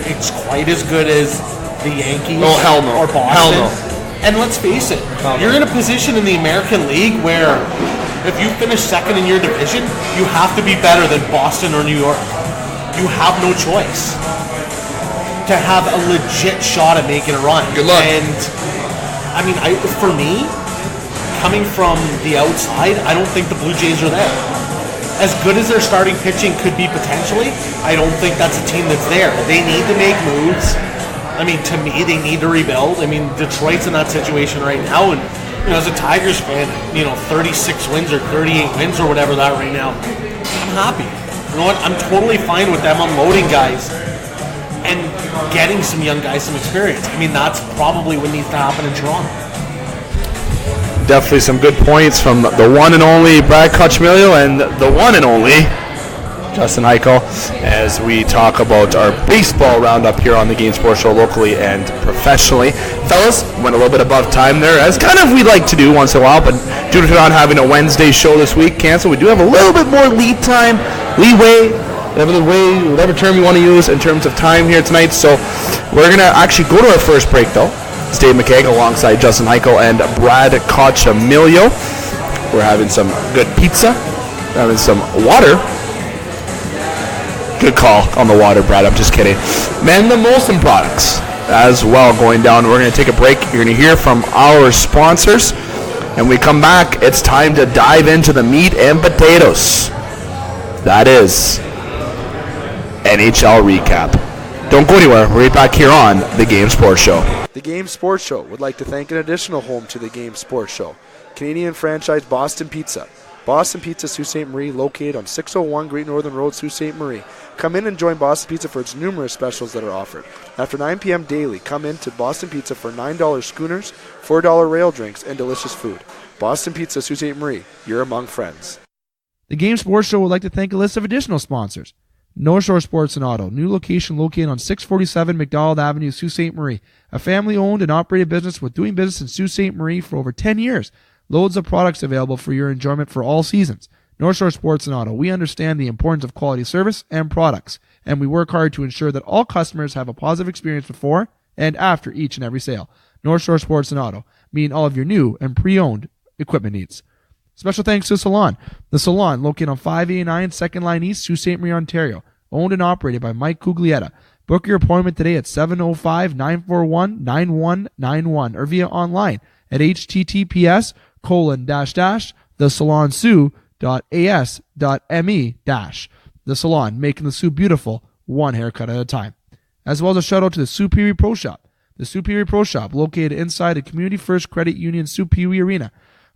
it's quite as good as the Yankees. Oh, hell no. Or Boston. Hell no. And let's face it, you're in a position in the American League where if you finish second in your division, you have to be better than Boston or New York. You have no choice to have a legit shot at making a run. Good luck. And I mean, for me, coming from the outside, I don't think the Blue Jays are there. As good as their starting pitching could be potentially, I don't think that's a team that's there. They need to make moves. I mean, to me, they need to rebuild. I mean, Detroit's in that situation right now, and you know, as a Tigers fan, you know, 36 wins or 38 wins or whatever that right now, I'm happy. You know what? I'm totally fine with them unloading guys and getting some young guys some experience. I mean, that's probably what needs to happen in Toronto. Definitely some good points from the one and only Brad Kochmilio and the one and only Justin Heichel as we talk about our baseball roundup here on the Game Sports Show locally and professionally. Fellas, went a little bit above time there, as kind of we like to do once in a while, but due to not having a Wednesday show this week canceled, we do have a little bit more leeway, whatever term you want to use in terms of time here tonight. So we're going to actually go to our first break though. It's Dave McKeag alongside Justin Heichel and Brad Kochmilio. We're having some good pizza, having some water, Good call on the water, Brad. I'm just kidding. Men the Molson products as well going down. We're going to take a break. You're going to hear from our sponsors. And we come back, it's time to dive into the meat and potatoes. That is NHL recap. Don't go anywhere. We're right back here on The Game Sports Show. The Game Sports Show would like to thank an additional home to the Game Sports Show, Canadian franchise Boston Pizza. Boston Pizza, Sault Ste. Marie, located on 601 Great Northern Road, Sault Ste. Marie. Come in and join Boston Pizza for its numerous specials that are offered. After 9 p.m. daily, come in to Boston Pizza for $9 schooners, $4 rail drinks, and delicious food. Boston Pizza, Sault Ste. Marie, you're among friends. The Game Sports Show would like to thank a list of additional sponsors. North Shore Sports and Auto, new location located on 647 McDonald Avenue, Sault Ste. Marie. A family-owned and operated business with doing business in Sault Ste. Marie for over 10 years. Loads of products available for your enjoyment for all seasons. North Shore Sports and Auto, we understand the importance of quality service and products, and we work hard to ensure that all customers have a positive experience before and after each and every sale. North Shore Sports and Auto, meeting all of your new and pre-owned equipment needs. Special thanks to Salon. The Salon, located on 589 2nd Line East, Sault Ste. Marie, Ontario. Owned and operated by Mike Cuglietta. Book your appointment today at 705-941-9191 or via online at https://thesalonsioux.as.me-. The Salon, making the Sioux beautiful, one haircut at a time. As well as a shout out to the Superior Pro Shop. The Superior Pro Shop, located inside the Community First Credit Union Superior Arena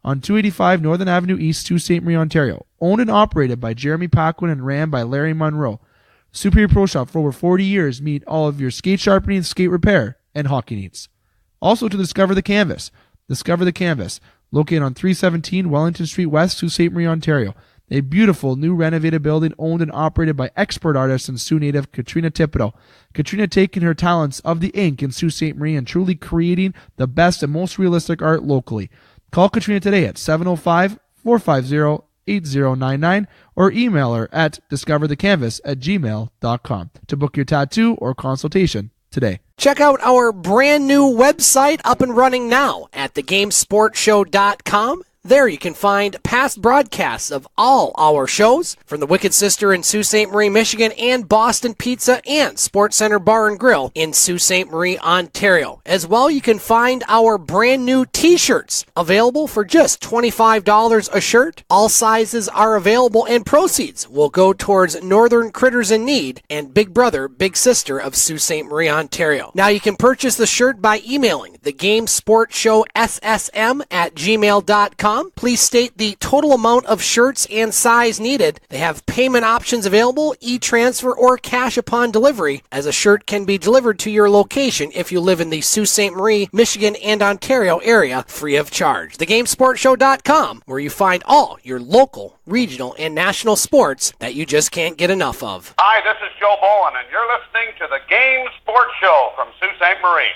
on 285 Northern Avenue East, Sault Ste. Marie, Ontario. Owned and operated by Jeremy Paquin and ran by Larry Monroe. Superior Pro Shop, for over 40 years, meet all of your skate sharpening, skate repair, and hockey needs. Also to Discover the Canvas. Discover the Canvas, located on 317 Wellington Street West, Sault Ste. Marie, Ontario. A beautiful, new renovated building owned and operated by expert artist and Sioux native Katrina Thibodeau. Katrina taking her talents of the ink in Sault Ste. Marie and truly creating the best and most realistic art locally. Call Katrina today at 705-450-8099 or email her at discoverthecanvas@gmail.com to book your tattoo or consultation today. Check out our brand new website up and running now at thegamesportshow.com. There you can find past broadcasts of all our shows from the Wicked Sister in Sault Ste. Marie, Michigan, and Boston Pizza and Sports Center Bar and Grill in Sault Ste. Marie, Ontario. As well, you can find our brand new t-shirts available for just $25 a shirt. All sizes are available and proceeds will go towards Northern Critters in Need and Big Brother, Big Sister of Sault Ste. Marie, Ontario. Now you can purchase the shirt by emailing thegamesportshowssm@gmail.com. Please state the total amount of shirts and size needed. They have payment options available, e-transfer, or cash upon delivery, as a shirt can be delivered to your location if you live in the Sault Ste. Marie, Michigan, and Ontario area free of charge. TheGameSportShow.com, where you find all your local, regional, and national sports that you just can't get enough of. Hi, this is Joe Bowen, and you're listening to the Game Sports Show from Sault Ste. Marie.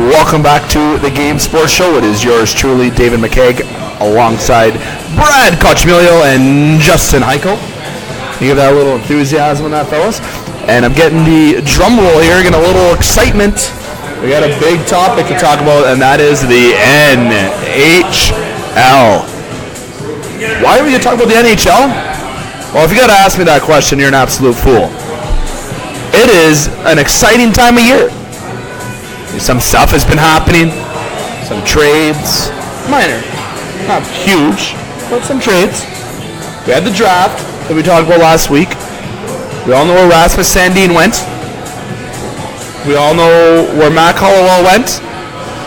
Welcome back to The Game Sports Show. It is yours truly, David McKeag, alongside Brad Cochmilio and Justin Heiko. You give that a little enthusiasm on that, fellas. And I'm getting the drum roll here, getting a little excitement. We got a big topic to talk about, and that is the NHL. Why are we going to talk about the NHL? Well, if you got to ask me that question, you're an absolute fool. It is an exciting time of year. Some stuff has been happening, some trades, minor, not huge, but some trades. We had the draft that we talked about last week. We all know where Rasmus Sandin went. We all know where Matt Hollowell went.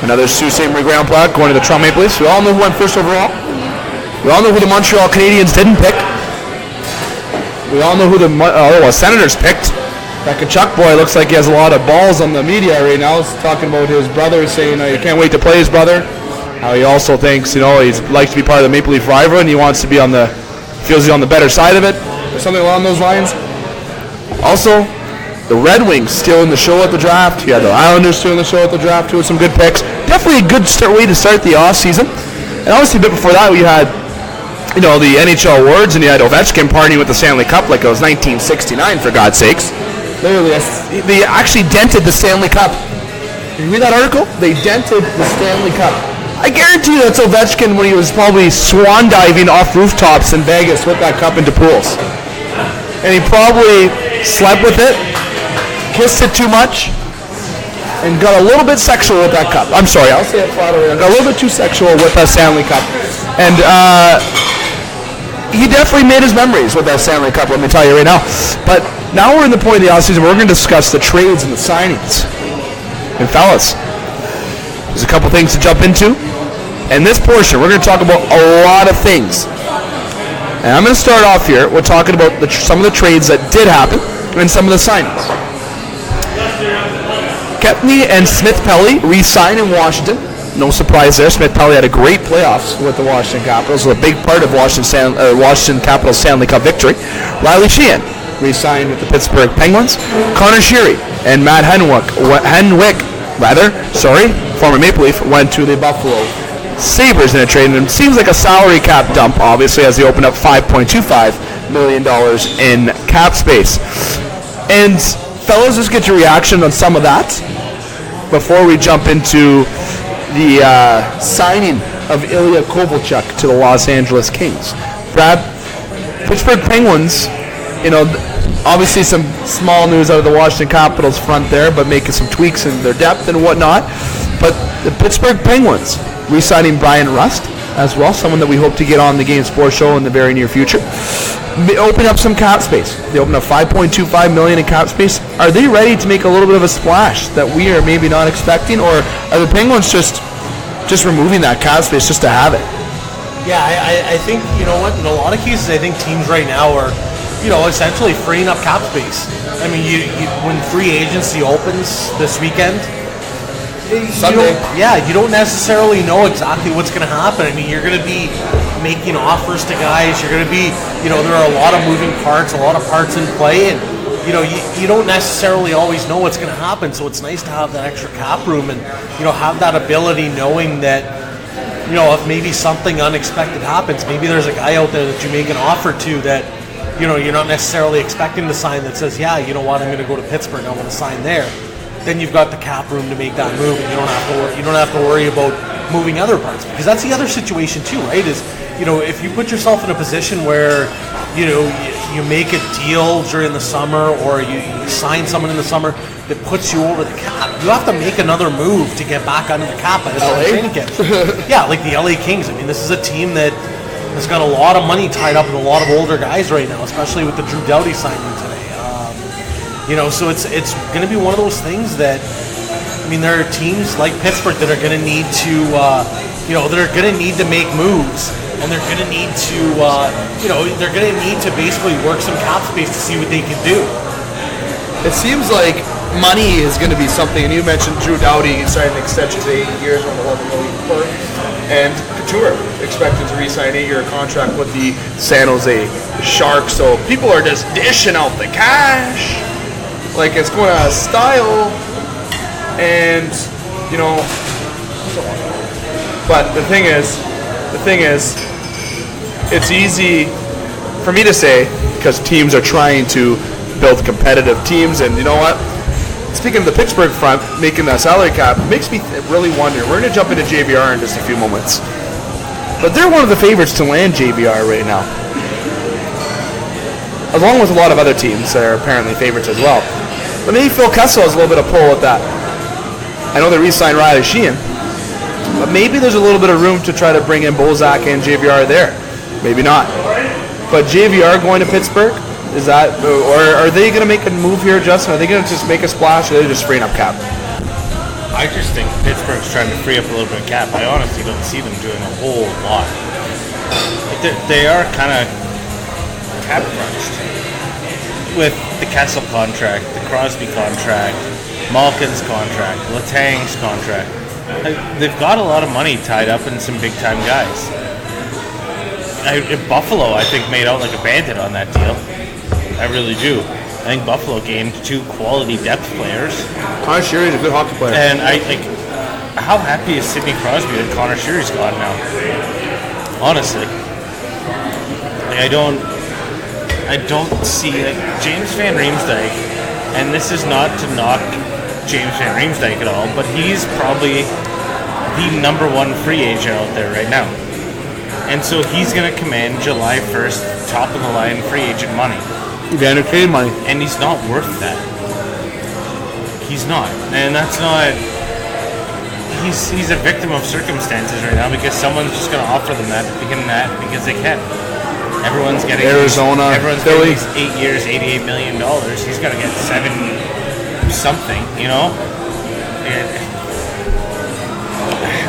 Another Sault Ste. Marie Grand Plaque going to the Toronto Maple Leafs. We all know who went first overall. We all know who the Montreal Canadiens didn't pick. We all know who the Senators picked. That Kachuk boy looks like he has a lot of balls on the media right now. He's talking about his brother, saying he can't wait to play his brother. How he also thinks, he likes to be part of the Maple Leaf rivalry and he wants to be feels he's on the better side of it, or something along those lines. Also, the Red Wings still in the show at the draft. You had the Islanders still in the show at the draft too with some good picks. Definitely a good way to start the off season. And obviously a bit before that we had the NHL awards, and you had Ovechkin partying with the Stanley Cup like it was 1969, for God's sakes. Literally, they actually dented the Stanley Cup. Did you read that article? They dented the Stanley Cup. I guarantee you that's Ovechkin when he was probably swan diving off rooftops in Vegas with that cup into pools. And he probably slept with it, kissed it too much, and got a little bit sexual with that cup. I'm sorry, I'll say it flat away. I got a little bit too sexual with that Stanley Cup. And he definitely made his memories with that Stanley Cup, let me tell you right now. But now we're in the point of the offseason where we're going to discuss the trades and the signings. And fellas, there's a couple things to jump into. In this portion, we're going to talk about a lot of things. And I'm going to start off here with talking about some of the trades that did happen and some of the signings. Kepney and Smith-Pelly re-signed in Washington. No surprise there. Smith-Pelly had a great playoffs with the Washington Capitals, a big part of Washington Capitals Stanley Cup victory. Riley Sheehan re-signed with the Pittsburgh Penguins. Connor Sheary and Matt Henwick, former Maple Leaf, went to the Buffalo Sabres in a trade, and it seems like a salary cap dump, obviously, as they opened up $5.25 million in cap space. And fellas, let's get your reaction on some of that before we jump into the signing of Ilya Kovalchuk to the Los Angeles Kings. Brad, Pittsburgh Penguins, obviously some small news out of the Washington Capitals front there, but making some tweaks in their depth and whatnot. But the Pittsburgh Penguins re-signing Brian Rust as well, someone that we hope to get on the Game Sports Show in the very near future. Open up some cap space. They opened up $5.25 million in cap space. Are they ready to make a little bit of a splash that we are maybe not expecting, or are the Penguins just removing that cap space just to have it? Yeah, I think, you know what, in a lot of cases, I think teams right now are, essentially freeing up cap space. I mean, you when free agency opens this weekend, Sunday. You don't necessarily know exactly what's going to happen. I mean, you're going to be making offers to guys. You're going to be, there are a lot of moving parts, a lot of parts in play, and you don't necessarily always know what's going to happen. So it's nice to have that extra cap room and have that ability, knowing that if maybe something unexpected happens, maybe there's a guy out there that you make an offer to that you're not necessarily expecting to sign, that says, yeah, you know what, I'm going to go to Pittsburgh, I want to sign there. Then you've got the cap room to make that move, and you don't have to worry about moving other parts, because that's the other situation too, right? Is if you put yourself in a position where you make a deal during the summer, or you sign someone in the summer that puts you over the cap, you have to make another move to get back under the cap at the training camp. Yeah, like the LA Kings. I mean, this is a team that has got a lot of money tied up in a lot of older guys right now, especially with the Drew Doughty signing today. So it's going to be one of those things that, there are teams like Pittsburgh that are going to need to, make moves, and they're going to need to, they're going to need to basically work some cap space to see what they can do. It seems like money is going to be something, and you mentioned Drew Doughty signed an extension to 8 years on $11 million per, and Couture expected to re-sign an 8-year contract with the San Jose Sharks. So people are just dishing out the cash like it's going out of style, and but the thing is, it's easy for me to say because teams are trying to build competitive teams, and you know what? Speaking of the Pittsburgh front, making that salary cap makes me really wonder. We're going to jump into JVR in just a few moments, but they're one of the favorites to land JVR right now, along with a lot of other teams that are apparently favorites as well. But maybe Phil Kessel has a little bit of pull with that. I know they re-signed Riley Sheehan, but maybe there's a little bit of room to try to bring in Bozak and JVR there. Maybe not. But JVR going to Pittsburgh, is that, or are they going to make a move here, Justin? Are they going to just make a splash, or are they just freeing up cap? I just think Pittsburgh's trying to free up a little bit of cap. I honestly don't see them doing a whole lot. They are kind of cap crunched with the Kessel contract, the Crosby contract, Malkin's contract, Letang's contract. They've got a lot of money tied up in some big-time guys. Buffalo, I think, made out like a bandit on that deal. I really do. I think Buffalo gained 2 quality depth players. Connor Sheary's a good hockey player. And how happy is Sidney Crosby that Connor Sheary's gone now? Honestly. I don't see James Van Riemsdyk, and this is not to knock James Van Riemsdyk at all, but he's probably the number 1 free agent out there right now. And so he's going to command July 1st top of the line free agent money. Evander Kane money. And he's not worth that. He's not. And that's not... He's a victim of circumstances right now because someone's just going to offer him that because they can. Everyone's getting Arizona, everyone's Philly. getting 8 years, $88 million. He's got to get 7 something, you know?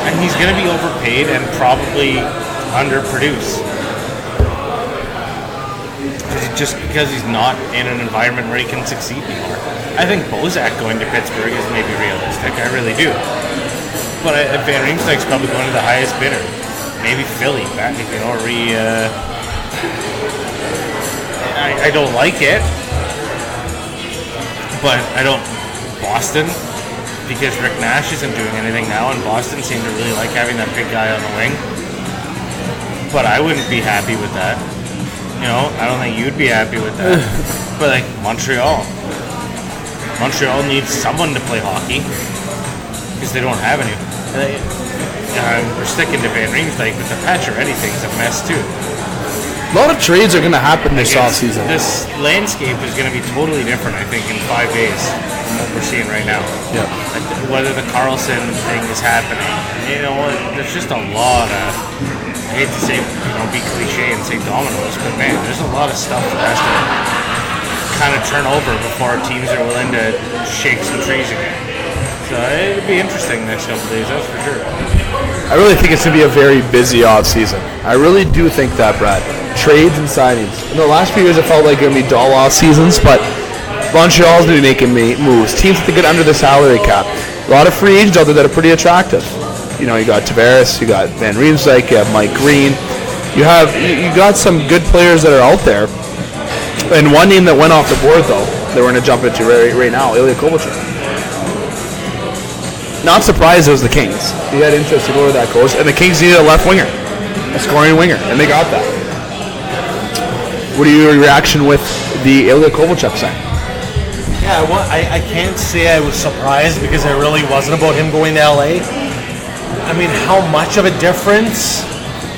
And he's going to be overpaid and probably underproduce. Just because he's not in an environment where he can succeed anymore. I think Bozak going to Pittsburgh is maybe realistic. I really do. But Van Riemsdyk's probably going to the highest bidder. Maybe Philly, back, you know, I don't like it, but I don't. Boston, because Rick Nash isn't doing anything now, and Boston seemed to really like having that big guy on the wing. But I wouldn't be happy with that. You know, I don't think you'd be happy with that. But like Montreal needs someone to play hockey because they don't have any. We're sticking to Van Riemsdyk, but the Pacioretty thing's a mess too. A lot of trades are going to happen this offseason. This landscape is going to be totally different, I think, in 5 days from what we're seeing right now. Yeah. Like whether the Carlson thing is happening, you know, there's just a lot of, I hate to say, you know, be cliche and say dominoes, but man, there's a lot of stuff that has to kind of turn over before teams are willing to shake some trees again. So it'll be interesting the next couple of days, that's for sure. I really think it's going to be a very busy offseason. I really do think that, Brad. Trades and signings. In the last few years, it felt like it would be dull off seasons, but Montreal's going to be making moves. Teams have to get under the salary cap. A lot of free agents out there that are pretty attractive. You know, you got Tavares, you got Van Riemsdyk, you have Mike Green. You got some good players that are out there. And one name that went off the board, though, that we're going to jump into right now, Ilya Kovalchuk. Not surprised it was the Kings. He had interest to go to that coast, and the Kings needed a left winger, a scoring winger, and they got that. What are your reaction with the Ilya Kovalchuk sign? Yeah, well, I can't say I was surprised because it really wasn't about him going to LA. I mean, how much of a difference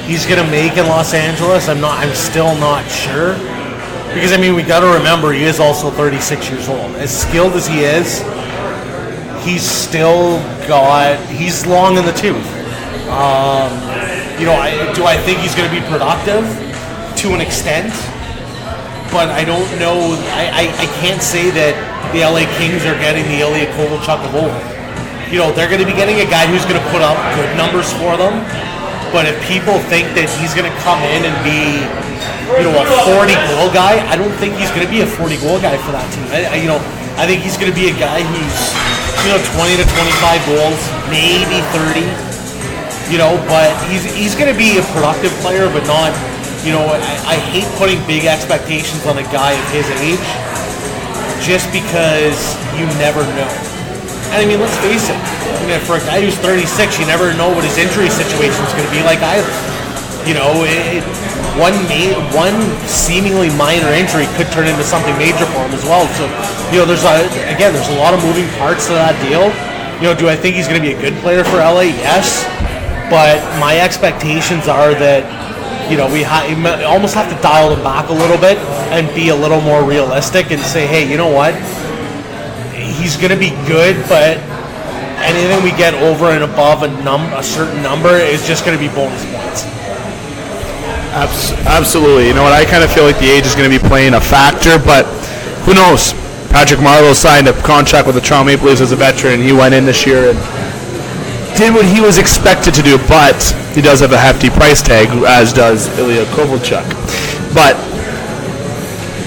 he's going to make in Los Angeles, I'm still not sure. Because, I mean, we got to remember he is also 36 years old. As skilled as he is, he's long in the tooth. You know, do I think he's going to be productive to an extent? But I don't know. I can't say that the LA Kings are getting the Ilya Kovalchuk of old. You know, they're going to be getting a guy who's going to put up good numbers for them. But if people think that he's going to come in and be, you know, a 40-goal guy, I don't think he's going to be a 40-goal guy for that team. I think he's going to be a guy who's, you know, 20 to 25 goals, maybe 30. You know, but he's going to be a productive player, but not, you know, I hate putting big expectations on a guy of his age just because you never know. And I mean, let's face it, you know, for a guy who's 36, you never know what his injury situation is going to be like either. You know, one seemingly minor injury could turn into something major for him as well. So, you know, there's a lot of moving parts to that deal. You know, do I think he's going to be a good player for LA? Yes. But my expectations are that, you know, we almost have to dial them back a little bit and be a little more realistic and say, hey, you know what? He's going to be good, but anything we get over and above a certain number is just going to be bonus points. Absolutely. You know what? I kind of feel like the age is going to be playing a factor, but who knows? Patrick Marleau signed a contract with the Toronto Maple Leafs as a veteran. He went in this year and did what he was expected to do, but he does have a hefty price tag, as does Ilya Kovalchuk. But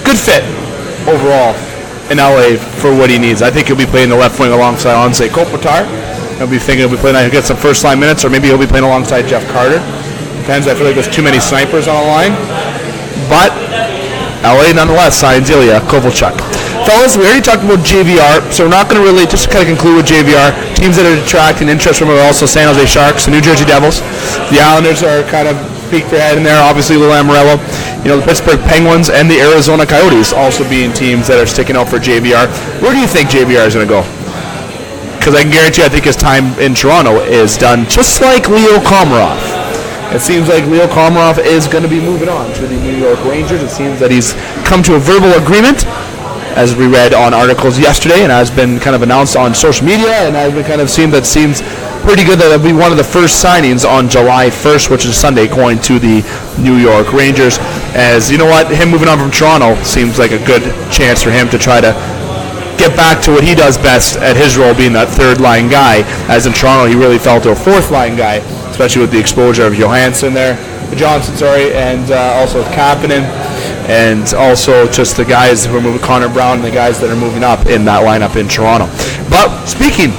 good fit overall in LA for what he needs. I think he'll be playing the left wing alongside Anze Kopitar. He'll be playing. He'll get some first line minutes, or maybe he'll be playing alongside Jeff Carter. Depends. I feel like there's too many snipers on the line. But LA nonetheless signs Ilya Kovalchuk. Fellas, we already talked about JVR, so we're not going to really just kind of conclude with JVR. Teams that are attracting interest from are also San Jose Sharks, the New Jersey Devils. The Islanders are kind of peeked their head in there. Obviously, Lou Lamoriello. You know, the Pittsburgh Penguins and the Arizona Coyotes also being teams that are sticking out for JVR. Where do you think JVR is going to go? Because I can guarantee you, I think his time in Toronto is done just like Leo Komarov. It seems like Leo Komarov is going to be moving on to the New York Rangers. It seems that he's come to a verbal agreement, as we read on articles yesterday, and has been kind of announced on social media, and has been kind of seen that seems pretty good that it'll be one of the first signings on July 1st, which is Sunday, going to the New York Rangers. As you know what, him moving on from Toronto seems like a good chance for him to try to get back to what he does best at his role, being that third line guy. As in Toronto, he really fell to a fourth line guy, especially with the exposure of Johnson, and also Kapanen, and also just the guys who are moving, Connor Brown, and the guys that are moving up in that lineup in Toronto. But speaking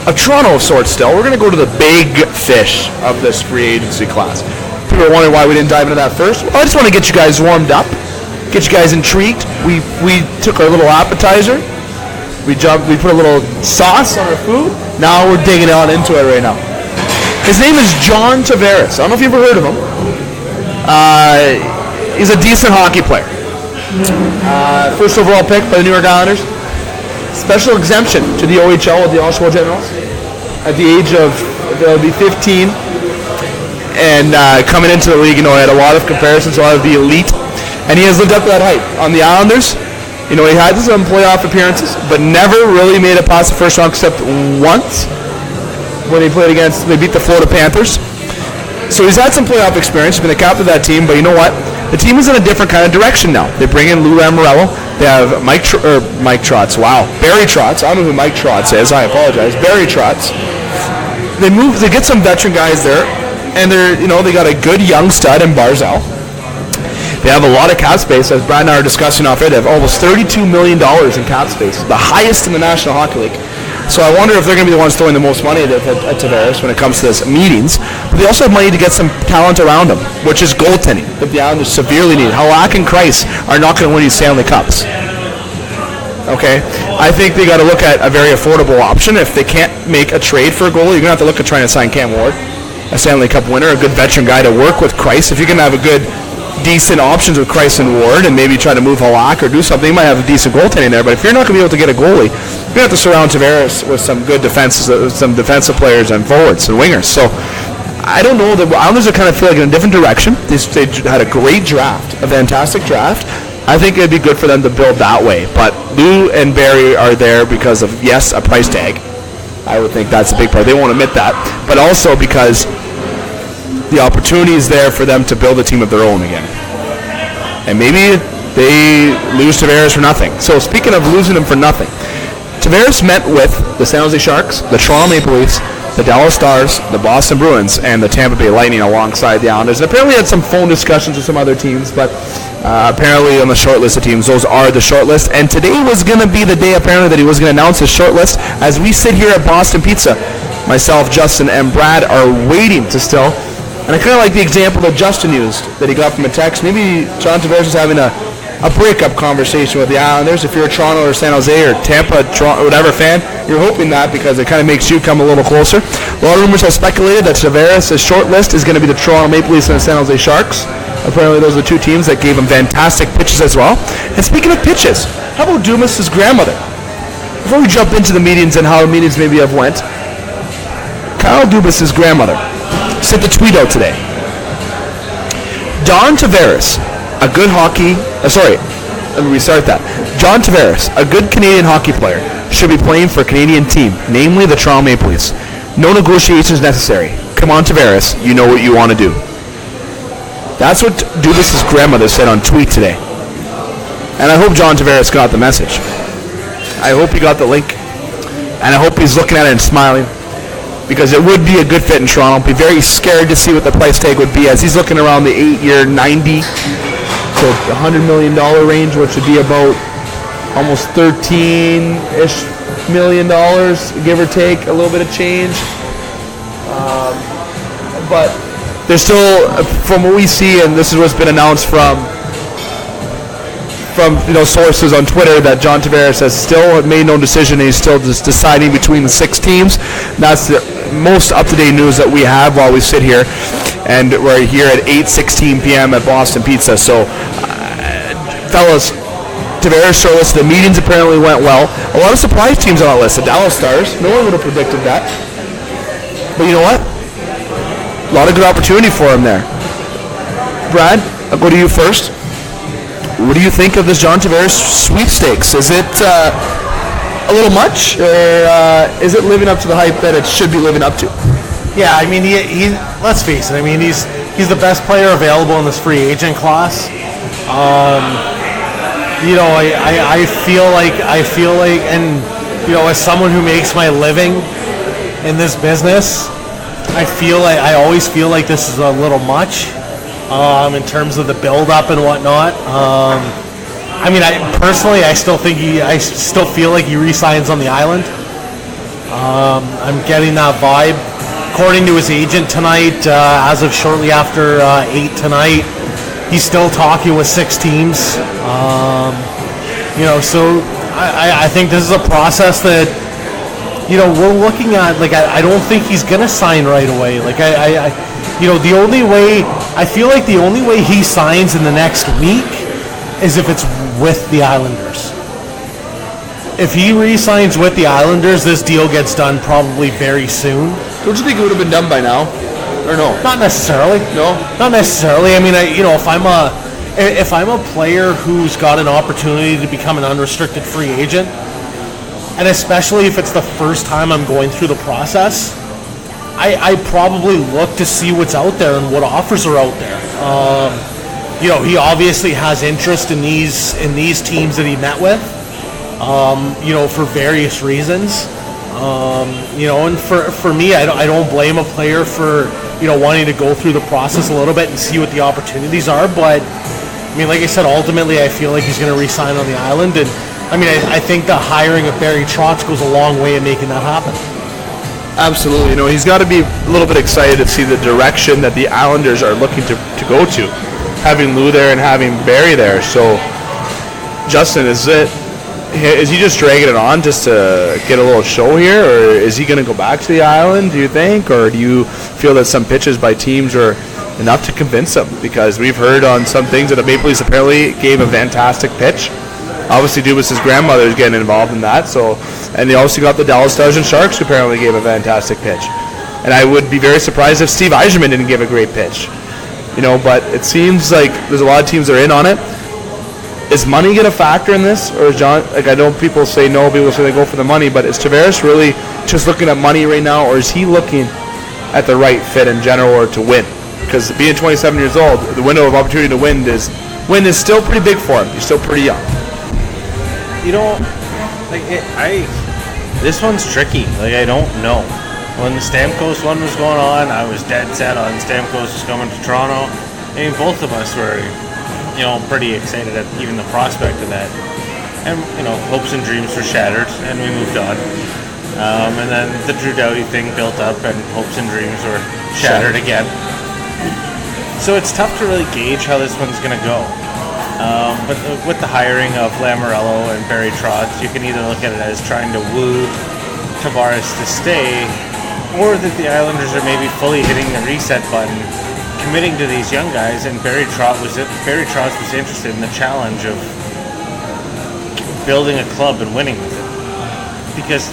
of Toronto of sorts still, we're going to go to the big fish of this free agency class. People are wondering why we didn't dive into that first. Well, I just want to get you guys warmed up, get you guys intrigued. We took our little appetizer. We put a little sauce on our food. Now we're digging on into it right now. His name is John Tavares. I don't know if you've ever heard of him. He's a decent hockey player. First overall pick by the New York Islanders. Special exemption to the OHL with the Oshawa Generals at the age of, they'll be 15. And coming into the league, he had a lot of comparisons, a lot of the elite. And he has lived up to that height. On the Islanders, he had some playoff appearances, but never really made it past the first round except once when they beat the Florida Panthers. So he's had some playoff experience. He's been the captain of that team, but you know what? The team is in a different kind of direction now. They bring in Lou Lamoriello. They have Mike Trotz. Wow. Barry Trotz. I don't know who Mike Trotz is. I apologize. Barry Trotz. They get some veteran guys there, and they got a good young stud in Barzal. They have a lot of cap space, as Brad and I are discussing off air. They have almost $32 million in cap space, the highest in the National Hockey League. So I wonder if they're going to be the ones throwing the most money at Tavares when it comes to this meetings. But they also have money to get some talent around them, which is goaltending that the Islanders severely need. Halak and Kreis are not going to win these Stanley Cups. Okay? I think they got to look at a very affordable option. If they can't make a trade for a goalie, you're going to have to look at trying to sign Cam Ward, a Stanley Cup winner, a good veteran guy to work with Kreis. If you're going to have a good, decent options with Kreis and Ward and maybe try to move Halak or do something, you might have a decent goaltending there. But if you're not going to be able to get a goalie, you're going to have to surround Tavares with some good some defensive players and forwards and wingers. So I don't know. The Islanders are kind of feeling in a different direction. They had a great draft, a fantastic draft. I think it'd be good for them to build that way. But Lou and Barry are there because of, yes, a price tag. I would think that's a big part. They won't admit that. But also because the opportunity is there for them to build a team of their own again. And maybe they lose Tavares for nothing. So speaking of losing him for nothing, Tavares met with the San Jose Sharks, the Toronto Maple Leafs, the Dallas Stars, the Boston Bruins, and the Tampa Bay Lightning alongside the Islanders. And apparently had some phone discussions with some other teams, but apparently on the short list of teams, those are the short list. And today was going to be the day apparently that he was going to announce his short list. As we sit here at Boston Pizza, myself, Justin, and Brad are waiting to still. And I kind of like the example that Justin used that he got from a text. Maybe John Tavares is having a breakup conversation with the Islanders. If you're a Toronto or San Jose or Tampa, Toronto, whatever fan, you're hoping that because it kind of makes you come a little closer. A lot of rumors have speculated that Tavares' short list is going to be the Toronto Maple Leafs and the San Jose Sharks. Apparently those are the two teams that gave him fantastic pitches as well. And speaking of pitches, how about Dumas' grandmother? Before we jump into the meetings and how the meetings maybe have went, Kyle Dubas' grandmother sent a tweet out today. John Tavares, a good let me restart that. John Tavares, a good Canadian hockey player, should be playing for a Canadian team, namely the Toronto Maple Leafs. No negotiations necessary. Come on, Tavares, you know what you want to do. That's what Dubas' grandmother said on tweet today. And I hope John Tavares got the message. I hope he got the link. And I hope he's looking at it and smiling. Because it would be a good fit in Toronto. Be very scared to see what the price tag would be as he's looking around the 8-year, $90 to $100 million range, which would be about almost $13-ish million, give or take, a little bit of change. But there's still, from what we see, and this is what's been announced from sources on Twitter, that John Tavares has still made no decision and he's still just deciding between the 6 teams. That's the most up-to-date news that we have while we sit here, and we're here at 8:16 p.m. at Boston Pizza. So, fellas, Tavares showed us the meetings apparently went well. A lot of surprise teams on our list. The Dallas Stars, no one would have predicted that. But you know what? A lot of good opportunity for him there. Brad, I'll go to you first. what do you think of this John Tavares sweepstakes? Is it a little much, or is it living up to the hype that it should be living up to? Yeah, I mean, he let's face it. I mean, he's the best player available in this free agent class. You know, I feel like, and you know, as someone who makes my living in this business, I always feel like this is a little much in terms of the build-up and whatnot. I mean, I still feel like he re-signs on the island. I'm getting that vibe. According to his agent tonight, as of shortly after 8 tonight, he's still talking with 6 teams. You know, so I think this is a process that, you know, we're looking at. Like, I don't think he's gonna sign right away. Like, you know, I feel like the only way he signs in the next week is if it's with the Islanders. If he re-signs with the Islanders, this deal gets done probably very soon. Don't you think it would have been done by now, or no? Not necessarily. No, not necessarily. I mean, you know, if I'm a player who's got an opportunity to become an unrestricted free agent, and especially if it's the first time I'm going through the process, I probably look to see what's out there and what offers are out there. You know, he obviously has interest in these teams that he met with. You know, for various reasons. You know, and for me, I don't blame a player for, you know, wanting to go through the process a little bit and see what the opportunities are. But I mean, like I said, ultimately, I feel like he's going to re-sign on the island, and I mean, I think the hiring of Barry Trotz goes a long way in making that happen. Absolutely. You know, he's got to be a little bit excited to see the direction that the Islanders are looking to go to, having Lou there and having Barry there. So, Justin, is he just dragging it on just to get a little show here, or is he going to go back to the island, do you think? Or do you feel that some pitches by teams are enough to convince him? Because we've heard on some things that the Maple Leafs apparently gave a fantastic pitch. Obviously, Dubas' grandmother is getting involved in that. So, and they also got the Dallas Stars and Sharks, who apparently gave a fantastic pitch. And I would be very surprised if Steve Yzerman didn't give a great pitch. You know, but it seems like there's a lot of teams that are in on it. Is money going to factor in this, or is John? Like, I know people say no, people say they go for the money, but is Tavares really just looking at money right now, or is he looking at the right fit in general, or to win? Because being 27 years old, the window of opportunity to win is still pretty big for him. He's still pretty young. You know, like this one's tricky. Like, I don't know. When the Stamkos one was going on, I was dead set on Stamkos was coming to Toronto. I mean, both of us were, you know, pretty excited at even the prospect of that. And, you know, hopes and dreams were shattered, and we moved on. And then the Drew Doughty thing built up, and hopes and dreams were shattered again. So it's tough to really gauge how this one's going to go. But with the hiring of Lamoriello and Barry Trotz, you can either look at it as trying to woo Tavares to stay, or that the Islanders are maybe fully hitting the reset button, committing to these young guys, and Barry Trotz was interested in the challenge of building a club and winning with it. Because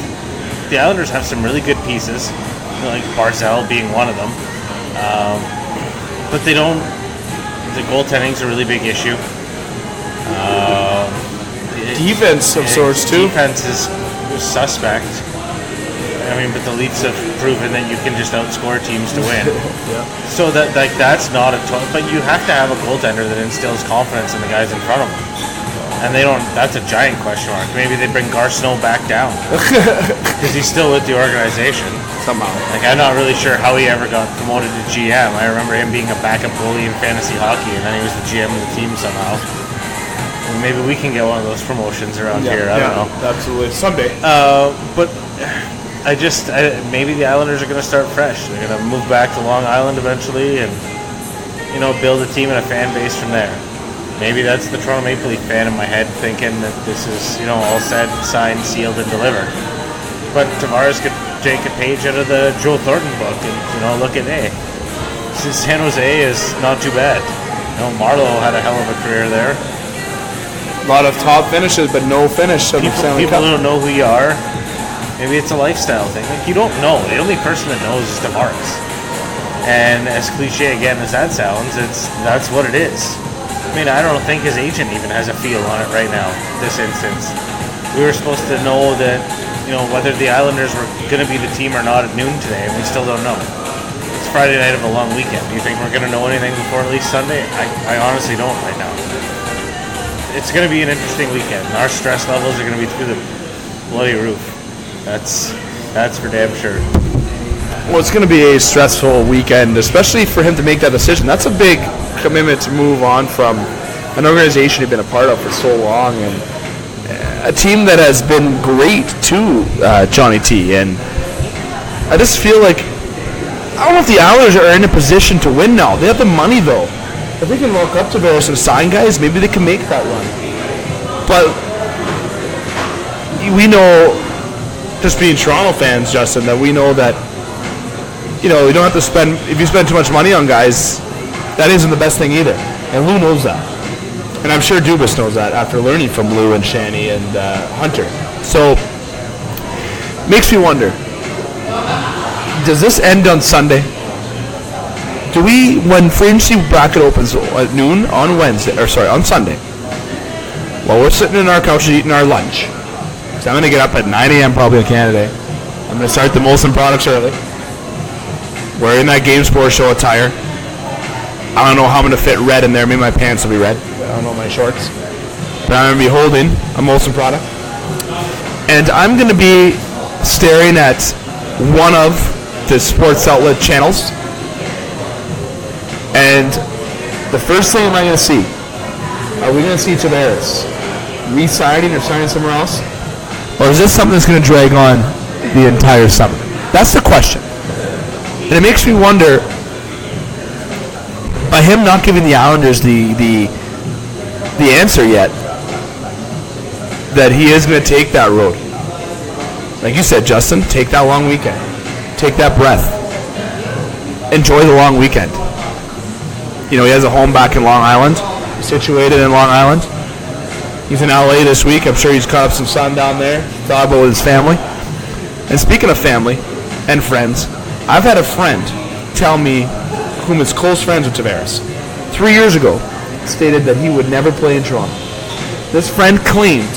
the Islanders have some really good pieces, like Barzal being one of them, but they don't. The goaltending's a really big issue. Defense of sorts too. Defense is suspect. I mean, but the Leafs have proven that you can just outscore teams to win. Yeah. So that's not a but you have to have a goaltender that instills confidence in the guys in front of them. And they don't. That's a giant question mark. Maybe they bring Gar Snow back down because he's still with the organization somehow. Like, I'm not really sure how he ever got promoted to GM. I remember him being a backup goalie in fantasy hockey, and then he was the GM of the team somehow. And maybe we can get one of those promotions around here. I don't know. Absolutely, someday. But maybe the Islanders are going to start fresh. They're going to move back to Long Island eventually, and build a team and a fan base from there. Maybe that's the Toronto Maple Leaf fan in my head thinking that this is, all said, signed, sealed, and delivered. But Tavares could take a page out of the Joe Thornton book and, look at, hey, San Jose is not too bad. Marleau had a hell of a career there. A lot of top finishes, but no finish. People don't know who you are. Maybe it's a lifestyle thing. Like, you don't know. The only person that knows is Tavares. And as cliche again as that sounds, that's what it is. I mean, I don't think his agent even has a feel on it right now, this instance. We were supposed to know that, whether the Islanders were going to be the team or not at noon today, and we still don't know. It's Friday night of a long weekend. Do you think we're going to know anything before at least Sunday? I honestly don't right now. It's going to be an interesting weekend. Our stress levels are going to be through the bloody roof. That's for damn sure. Well, it's going to be a stressful weekend, especially for him to make that decision. That's a big commitment to move on from an organization he'd been a part of for so long, and a team that has been great to Johnny T. And I just feel like, I don't know if the Islanders are in a position to win now. They have the money, though. If they can look up to Tavares and sign guys, maybe they can make that run. But we know, just being Toronto fans, Justin, that we know that, you don't have to spend, if you spend too much money on guys, that isn't the best thing either. And Lou knows that. And I'm sure Dubas knows that after learning from Lou and Shanny and Hunter. So, makes me wonder, does this end on Sunday? Do we, when free agency bracket opens at noon on Sunday, while we're sitting in our couches eating our lunch, so I'm going to get up at 9 a.m. probably on Canada Day. I'm going to start the Molson products early. Wearing that Game Sports Show attire. I don't know how I'm going to fit red in there. Maybe my pants will be red. I don't know my shorts. But I'm going to be holding a Molson product. And I'm going to be staring at one of the sports outlet channels. And the first thing am I going to see? Are we going to see Tavares re-signing or signing somewhere else? Or is this something that's going to drag on the entire summer? That's the question. And it makes me wonder, by him not giving the Islanders the answer yet, that he is going to take that road. Like you said, Justin, take that long weekend. Take that breath. Enjoy the long weekend. He has a home back in Long Island, situated in Long Island. He's in LA this week. I'm sure he's caught up some sun down there. Thought about his family. And speaking of family and friends, I've had a friend tell me, whom is close friends with Tavares, 3 years ago, stated that he would never play in Toronto. This friend claimed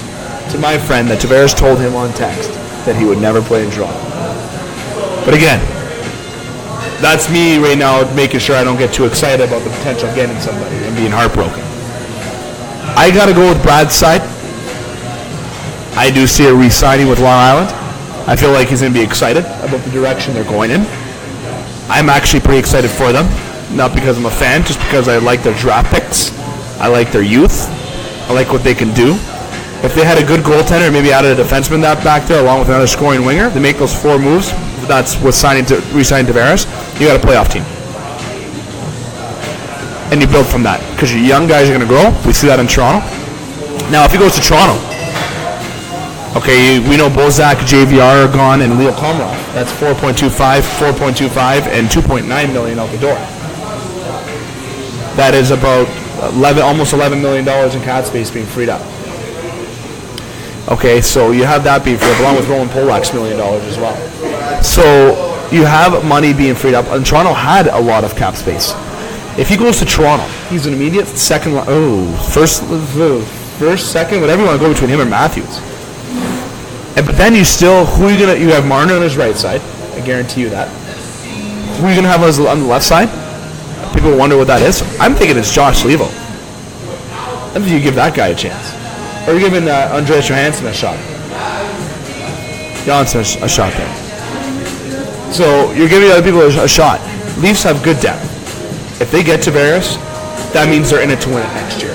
to my friend that Tavares told him on text that he would never play in Toronto. But again, that's me right now making sure I don't get too excited about the potential of getting somebody and being heartbroken. I got to go with Brad's side. I do see a re-signing with Long Island. I feel like he's going to be excited about the direction they're going in. I'm actually pretty excited for them. Not because I'm a fan, just because I like their draft picks. I like their youth. I like what they can do. If they had a good goaltender, maybe added a defenseman that back there along with another scoring winger, they make those 4 moves. That's with re-signing Tavares. You got a playoff team. And you build from that. Because your young guys are going to grow. We see that in Toronto. Now, if he goes to Toronto, okay, we know Bozak, JVR are gone, and Leo Komarov. That's 4.25, and $2.9 million out the door. That is about almost $11 million in cap space being freed up. Okay, so you have that being freed up, along with Roman Polak's $1 million as well. So you have money being freed up, and Toronto had a lot of cap space. If he goes to Toronto, he's an immediate first, second, whatever you want to go between him and Matthews. But then you have Marner on his right side. I guarantee you that. Who are you going to have on the left side? People wonder what that is. I'm thinking it's Josh Levo. I think you give that guy a chance. Or you're giving Andreas Johansson a shot. Johansson a shot there. So you're giving other people a shot. Leafs have good depth. If they get Tavares, that means they're in it to win it next year.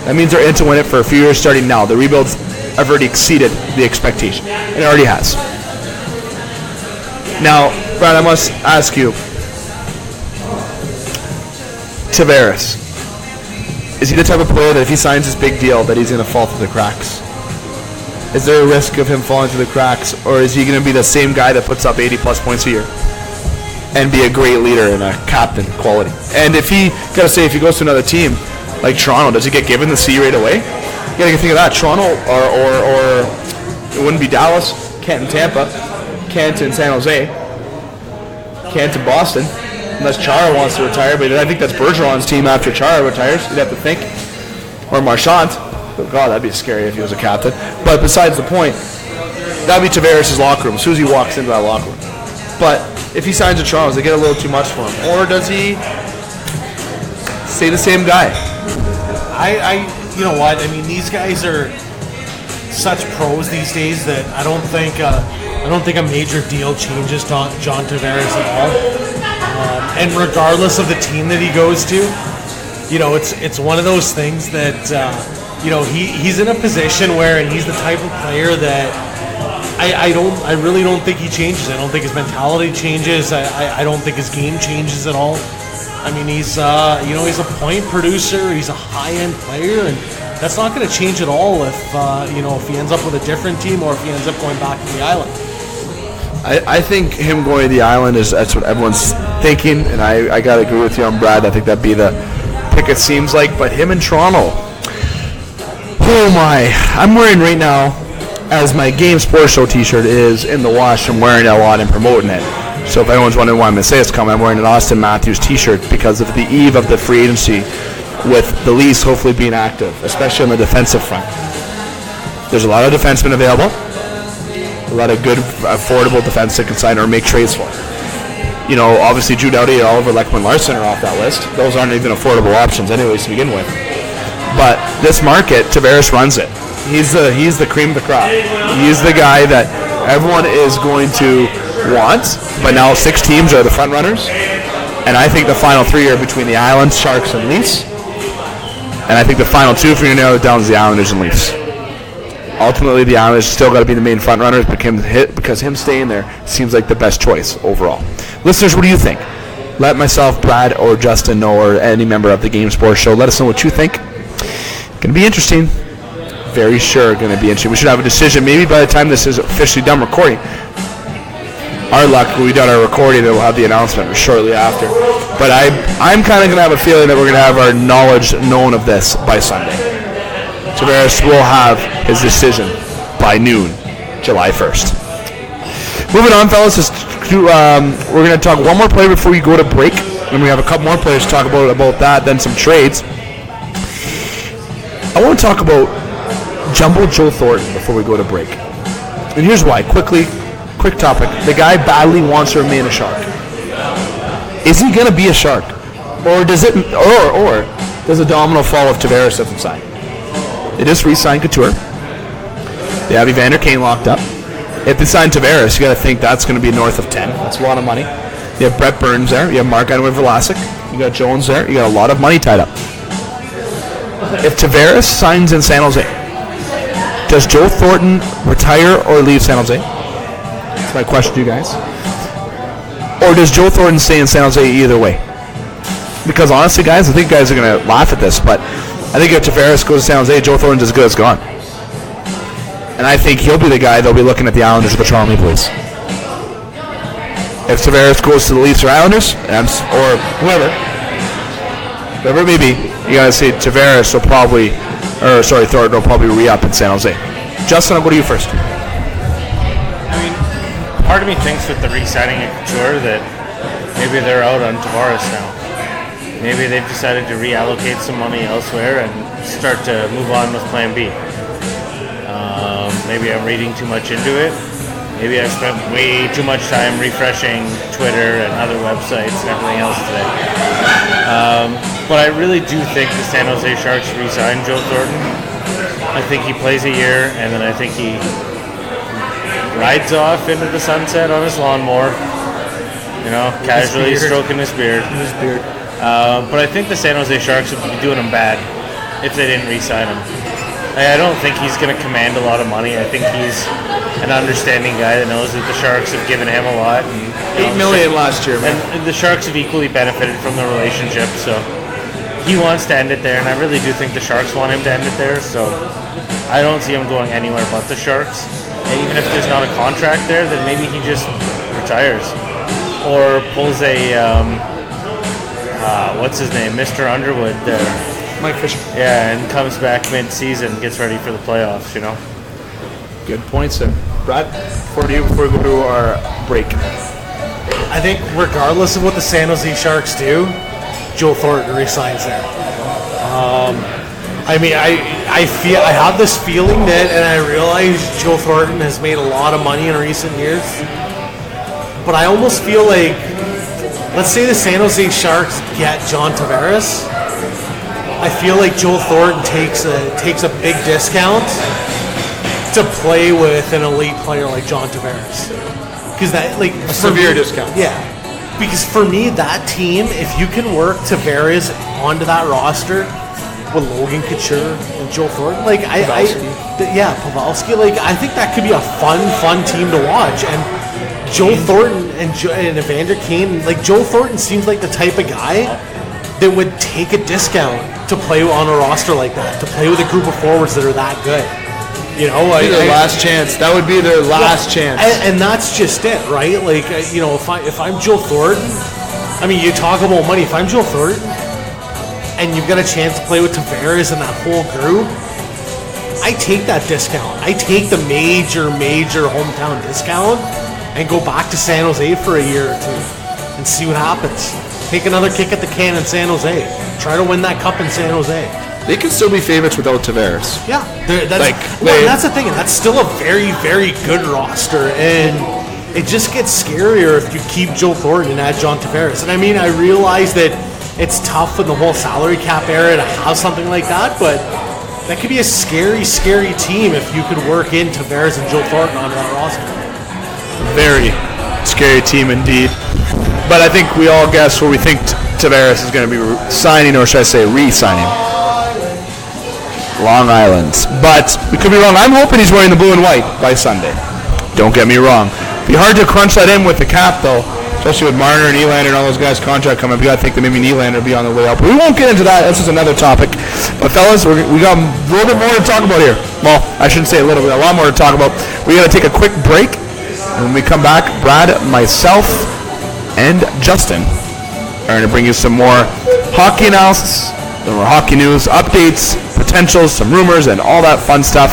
That means they're in it to win it for a few years starting now. The rebuilds have already exceeded the expectation. And it already has. Now, Brad, I must ask you, Tavares, is he the type of player that if he signs this big deal that he's going to fall through the cracks? Is there a risk of him falling through the cracks, or is he going to be the same guy that puts up 80-plus points a year and be a great leader and a captain quality? And if he goes to another team like Toronto, does he get given the C right away? You got to think of that. Toronto, or it wouldn't be Dallas, Kent and Tampa, Kent and San Jose, Kent and Boston. unless Chara wants to retire. But I think that's Bergeron's team after Chara retires. You'd have to think, or Marchand. Oh God, that'd be scary if he was a captain. But besides the point, that'd be Tavares' locker room as soon as he walks into that locker room. But if he signs with Toronto, does it get a little too much for him, or does he stay the same guy? You know what? I mean, these guys are such pros these days that I don't think a major deal changes John Tavares at all. And regardless of the team that he goes to, you know, it's one of those things that you know, he's in a position where, and he's the type of player that I really don't think he changes. I don't think his mentality changes. I don't think his game changes at all. I mean, he's he's a point producer. He's a high-end player, and that's not going to change at all if he ends up with a different team or if he ends up going back to the island. I think him going to the island that's what everyone's thinking, and I got to agree with you on Brad. I think that'd be the pick it seems like. But him in Toronto, oh my! I'm wearing right now, as my Game Sports Show T-shirt is in the wash. I'm wearing it a lot and promoting it. So if anyone's wondering why I'm going to say it's coming, I'm wearing an Austin Matthews T-shirt because of the eve of the free agency, with the Leafs hopefully being active, especially on the defensive front. There's a lot of defensemen available, a lot of good, affordable defense that can sign or make trades for. You know, obviously Drew Doughty and Oliver Ekman-Larsson are off that list. Those aren't even affordable options anyways to begin with. But this market, Tavares runs it. He's the cream of the crop. He's the guy that everyone is going to want, but now 6 teams are the front runners, and I think the final 3 are between the Islanders, Sharks, and Leafs, and I think the final 2, if you're going to narrow it down, is the Islanders and Leafs. Ultimately, the Islanders still got to be the main front runners, because him staying there seems like the best choice overall. Listeners, what do you think? Let myself, Brad, or Justin know, or any member of the Game Sports Show, let us know what you think. Going to be interesting. Very sure going to be interesting. We should have a decision maybe by the time this is officially done recording. Our luck, we done our recording, and we'll have the announcement shortly after. But I'm kind of going to have a feeling that we're going to have our knowledge known of this by Sunday. Tavares will have his decision by noon, July 1st. Moving on, fellas, we're going to talk one more player before we go to break, and we have a couple more players to talk about that, then some trades. I want to talk about Jumbo Joe Thornton before we go to break. And here's why. Quick topic. The guy badly wants to remain a Shark. Is he going to be a Shark? Or does a domino fall if Tavares doesn't sign? They just re-signed Couture. They have Evander Kane locked up. If they sign Tavares, you got to think that's going to be north of 10. That's a lot of money. You have Brett Burns there. You have Marc-Andre Vlasic. You got Jones there. You got a lot of money tied up. If Tavares signs in San Jose, does Joe Thornton retire or leave San Jose? That's my question to you guys. Or does Joe Thornton stay in San Jose either way? Because honestly, guys, I think guys are going to laugh at this, but I think if Tavares goes to San Jose, Joe Thornton's as good as gone. And I think he'll be the guy they'll be looking at the Islanders or the Toronto Maple Leafs. If Tavares goes to the Leafs or Islanders, or whoever it may be, you got to see Tavares will probably, Thornton will probably re-up in San Jose. Justin, I'll go to you first. I mean, part of me thinks with the re-signing of Couture that maybe they're out on Tavares now. Maybe they've decided to reallocate some money elsewhere and start to move on with Plan B. Maybe I'm reading too much into it. Maybe I've spent way too much time refreshing Twitter and other websites and everything else today. But I really do think the San Jose Sharks re-sign Joe Thornton. I think he plays a year, and then I think he rides off into the sunset on his lawnmower, casually stroking his beard. But I think the San Jose Sharks would be doing him bad if they didn't re-sign him. I don't think he's going to command a lot of money. I think he's an understanding guy that knows that the Sharks have given him a lot. And, $8 million last year, man. And the Sharks have equally benefited from the relationship, so he wants to end it there, and I really do think the Sharks want him to end it there, so I don't see him going anywhere but the Sharks. And even if there's not a contract there, then maybe he just retires. Or pulls a, what's his name, Mr. Underwood there. Mike Fisher. Yeah, and comes back mid-season, gets ready for the playoffs, Good points there. Brad, before we go to our break. I I think regardless of what the San Jose Sharks do, Joe Thornton resigns there. I mean, I have this feeling that, and I realize Joe Thornton has made a lot of money in recent years, but I almost feel like, let's say the San Jose Sharks get John Tavares, I feel like Joe Thornton takes a big discount to play with an elite player like John Tavares, because that, like, a severe discount. Yeah, because for me, that team, if you can work Tavares onto that roster with Logan Couture and Joe Thornton, like Pavelski, like, I think that could be a fun team to watch. And Joe Thornton and Evander Kane, like, Joe Thornton seems like the type of guy that would take a discount to play on a roster like that, to play with a group of forwards that are that good. You know, their last chance. That would be their last chance. And that's just it, right? Like, you know, if I'm Joe Thornton, I mean, you talk about money. If I'm Joe Thornton, and you've got a chance to play with Tavares and that whole group, I take that discount. I take the major hometown discount and go back to San Jose for a year or two and see what happens. Take another kick at the can in San Jose. Try to win that cup in San Jose. They can still be favorites without Tavares. Yeah, that's the thing. That's still a very, very good roster, and it just gets scarier if you keep Joe Thornton and add John Tavares. And I mean, I realize that it's tough in the whole salary cap era to have something like that, but that could be a scary, scary team if you could work in Tavares and Joe Thornton onto that roster. Very scary team indeed. But I think we all guess where we think Tavares is going to be signing, or should I say re-signing. Long Island. But we could be wrong. I'm hoping he's wearing the blue and white by Sunday. Don't get me wrong. It'd be hard to crunch that in with the cap, though. Especially with Marner and Nylander and all those guys' contract coming up. You got to think that maybe Nylander will be on the way out. But we won't get into that. This is another topic. But fellas, we got a little bit more to talk about here. Well, I shouldn't say a little bit. A lot more to talk about. We got to take a quick break. And when we come back, Brad, myself, and Justin are going to bring you some more hockey analysis, some more hockey news, updates, potentials, some rumors, and all that fun stuff.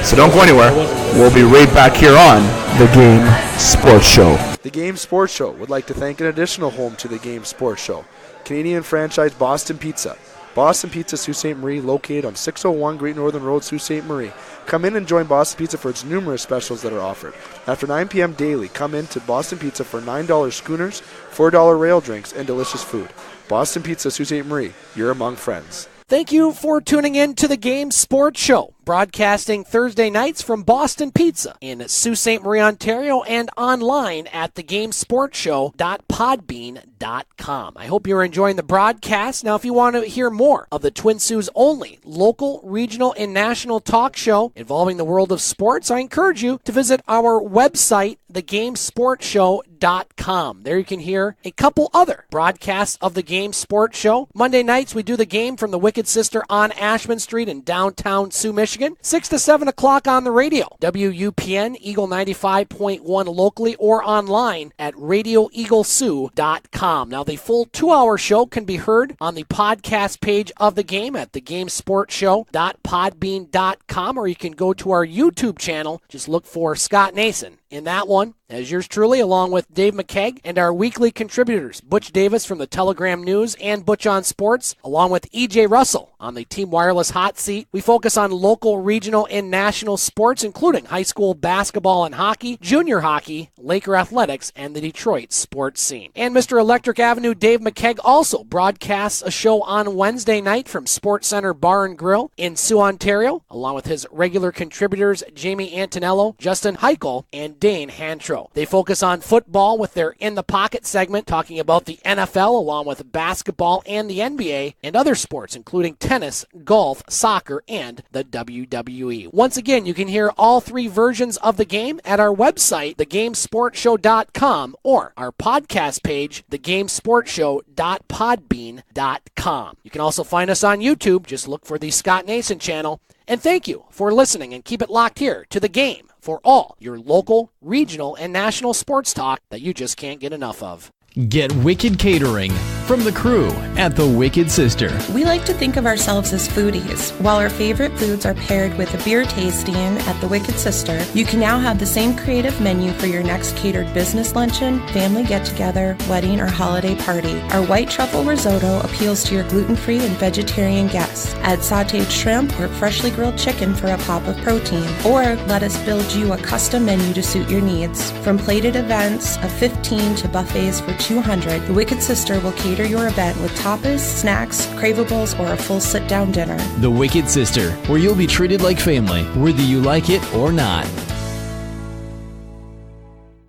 So don't go anywhere. We'll be right back here on The Game Sports Show. The Game Sports Show would like to thank an additional home to the Game Sports Show, Canadian franchise Boston Pizza. Boston Pizza, Sault Ste. Marie, located on 601 Great Northern Road, Sault Ste. Marie. Come in and join Boston Pizza for its numerous specials that are offered. After 9 p.m. daily, come in to Boston Pizza for $9 schooners, $4 rail drinks, and delicious food. Boston Pizza, Sault Ste. Marie, you're among friends. Thank you for tuning in to the Game Sports Show, broadcasting Thursday nights from Boston Pizza in Sault Ste. Marie, Ontario, and online at thegamesportshow.podbean.com. I hope you're enjoying the broadcast. Now, if you want to hear more of the Twin Sault's only local, regional, and national talk show involving the world of sports, I encourage you to visit our website, thegamesportshow.com. There you can hear a couple other broadcasts of the Game Sports Show. Monday nights, we do the game from the Wicked Sister on Ashman Street in downtown Sault, Michigan, 6 to 7 o'clock on the radio. WUPN, Eagle 95.1 locally, or online at radioeaglesioux.com. Now, the full 2-hour show can be heard on the podcast page of the game at thegamesportshow.podbean.com, or you can go to our YouTube channel. Just look for Scott Nason in that one, as yours truly, along with Dave McKeag and our weekly contributors, Butch Davis from the Telegram News and Butch on Sports, along with EJ Russell on the Team Wireless Hot Seat. We focus on local, regional, and national sports, including high school basketball and hockey, junior hockey, Laker athletics, and the Detroit sports scene. And Mr. Electric Avenue Dave McKeag also broadcasts a show on Wednesday night from Sports Center Bar and Grill in Sault, Ontario, along with his regular contributors Jamie Antonello, Justin Heichel, and Dane Hantro. They focus on football with their In the Pocket segment, talking about the NFL along with basketball and the NBA, and other sports including tennis, golf, soccer, and the WWE. Once again, you can hear all three versions of the game at our website, thegamesportshow.com, or our podcast page, thegamesportshow.podbean.com. You can also find us on YouTube. Just look for the Scott Nason channel. And thank you for listening, and keep it locked here to The Game for all your local, regional, and national sports talk that you just can't get enough of. Get Wicked Catering from the crew at the Wicked Sister. We like to think of ourselves as foodies. While our favorite foods are paired with a beer tasting at the Wicked Sister, you can now have the same creative menu for your next catered business luncheon, family get-together, wedding, or holiday party. Our white truffle risotto appeals to your gluten-free and vegetarian guests. Add sautéed shrimp or freshly grilled chicken for a pop of protein. Or let us build you a custom menu to suit your needs. From plated events of 15 to buffets for 200, the Wicked Sister will cater your event with tapas, snacks, cravables, or a full sit-down dinner. The Wicked Sister, where you'll be treated like family, whether you like it or not.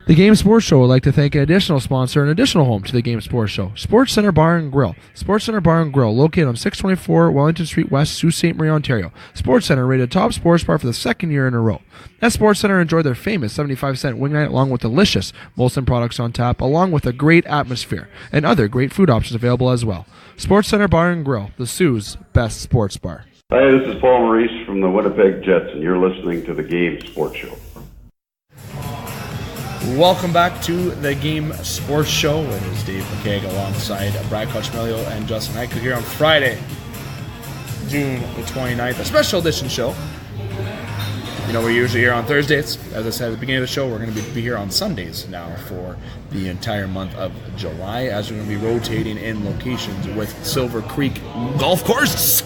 The Game Sports Show would like to thank an additional sponsor and additional home to the Game Sports Show, Sports Center Bar and Grill. Sports Center Bar and Grill, located on 624 Wellington Street West, Sault Ste. Marie, Ontario. Sports Center rated top sports bar for the second year in a row. At Sports Center, enjoy their famous 75-cent wing night along with delicious Molson products on tap, along with a great atmosphere and other great food options available as well. Sports Center Bar and Grill, the Sioux's best sports bar. Hi, this is Paul Maurice from the Winnipeg Jets, and you're listening to the Game Sports Show. Welcome back to the Game Sports Show. It is Dave McKeag alongside Brad Kochmelio and Justin Eichel here on Friday, June the 29th, a special edition show. You know, we're usually here on Thursdays. As I said at the beginning of the show, we're going to be here on Sundays now for the entire month of July, as we're going to be rotating in locations with Silver Creek Golf Course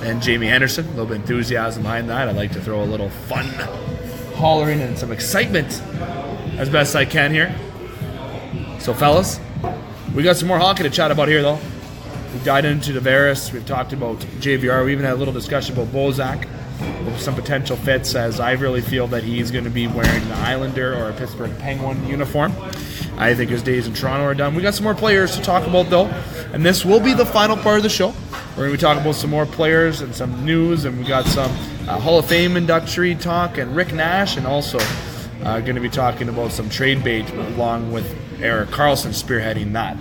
and Jamie Henderson. A little bit of enthusiasm behind that. I like to throw a little fun hollering and some excitement as best I can here. So, fellas, we got some more hockey to chat about here, though. We've dived into Tavares. We've talked about JVR. We even had a little discussion about Bozak with some potential fits, as I really feel that he's going to be wearing an Islander or a Pittsburgh Penguin uniform. I think his days in Toronto are done. We got some more players to talk about, though, and this will be the final part of the show. We're going to be talking about some more players and some news, and we got some Hall of Fame inductee talk and Rick Nash, and also going to be talking about some trade bait along with Erik Karlsson spearheading that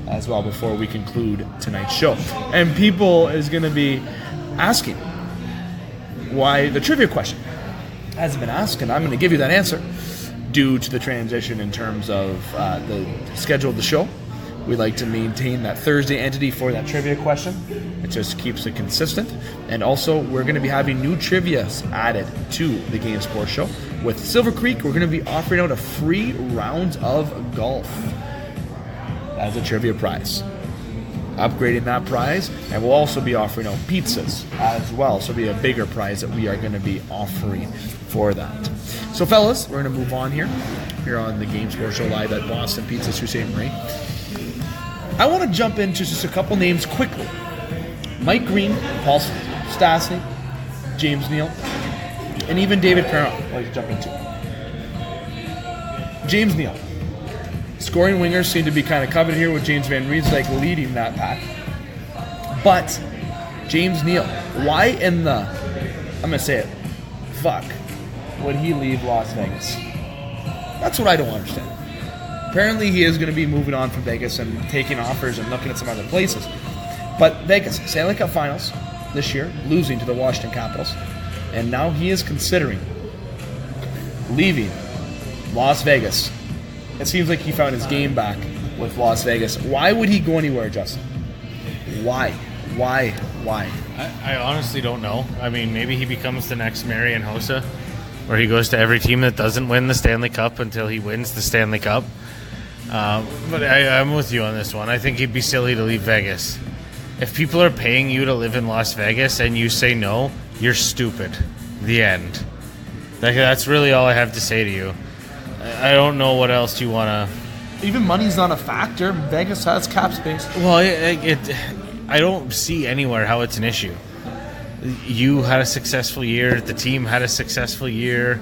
as well before we conclude tonight's show. And people is going to be asking why the trivia question hasn't been asked, and I'm going to give you that answer due to the transition in terms of the schedule of the show. We like to maintain that Thursday entity for that trivia question. It just keeps it consistent. And also, we're going to be having new trivia added to the Game Sports Show. With Silver Creek, we're going to be offering out a free round of golf as a trivia prize. Upgrading that prize, and we'll also be offering out pizzas as well. So it'll be a bigger prize that we are going to be offering for that. So, fellas, we're going to move on here on the Game Sports Show live at Boston Pizza, Sault Ste. Marie. I want to jump into just a couple names quickly. Mike Green, Paul Stastny, James Neal, and even David Perron I'd like to jump into. James Neal. Scoring wingers seem to be kind of coveted here with James Van Riemsdyk leading that pack. But James Neal, why in the, I'm going to say it, fuck, would he leave Las Vegas? That's what I don't understand. Apparently he is going to be moving on from Vegas and taking offers and looking at some other places. But Vegas, Stanley Cup Finals this year, losing to the Washington Capitals. And now he is considering leaving Las Vegas. It seems like he found his game back with Las Vegas. Why would he go anywhere, Justin? Why? I honestly don't know. I mean, maybe he becomes the next Marian Hossa, where he goes to every team that doesn't win the Stanley Cup until he wins the Stanley Cup. But I'm with you on this one. I think it'd be silly to leave Vegas. If people are paying you to live in Las Vegas and you say no, you're stupid. The end. That's really all I have to say to you. I don't know what else you want to... Even money's not a factor. Vegas has cap space. Well, I don't see anywhere how it's an issue. You had a successful year. The team had a successful year.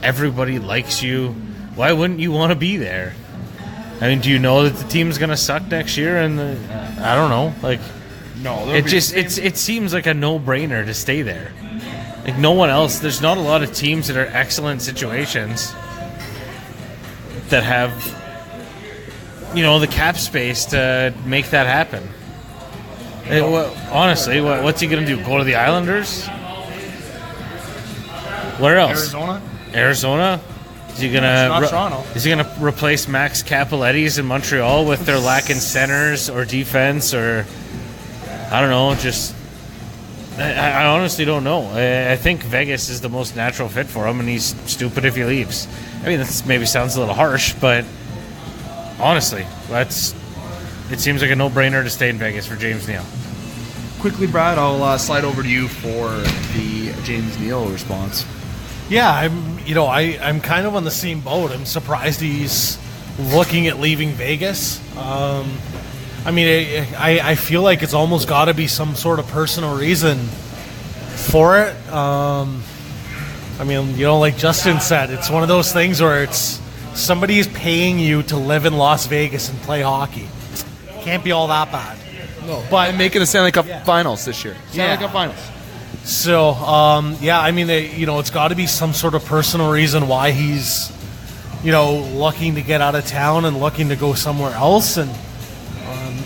Everybody likes you. Why wouldn't you want to be there? I mean, do you know that the team's going to suck next year? And I don't know. No, it seems like a no-brainer to stay there. Like, no one else. There's not a lot of teams that are excellent situations that have, the cap space to make that happen. Honestly, what's he going to do? Go to the Islanders? Where else? Arizona? Is he gonna Not Toronto. Is he gonna replace Max Capiletti's in Montreal with their lacking centers or defense, or I don't know? Just I honestly don't know. I think Vegas is the most natural fit for him, and he's stupid if he leaves. I mean, that maybe sounds a little harsh, but honestly, it seems like a no-brainer to stay in Vegas for James Neal. Quickly, Brad, I'll slide over to you for the James Neal response. Yeah, I'm kind of on the same boat. I'm surprised he's looking at leaving Vegas. I mean, I feel like it's almost got to be some sort of personal reason for it. I mean, like Justin said, it's one of those things where it's somebody is paying you to live in Las Vegas and play hockey. Can't be all that bad. No, but I'm making the Stanley Cup Finals this year. Stanley Cup Finals. So, I mean, it's got to be some sort of personal reason why he's, looking to get out of town and looking to go somewhere else. And,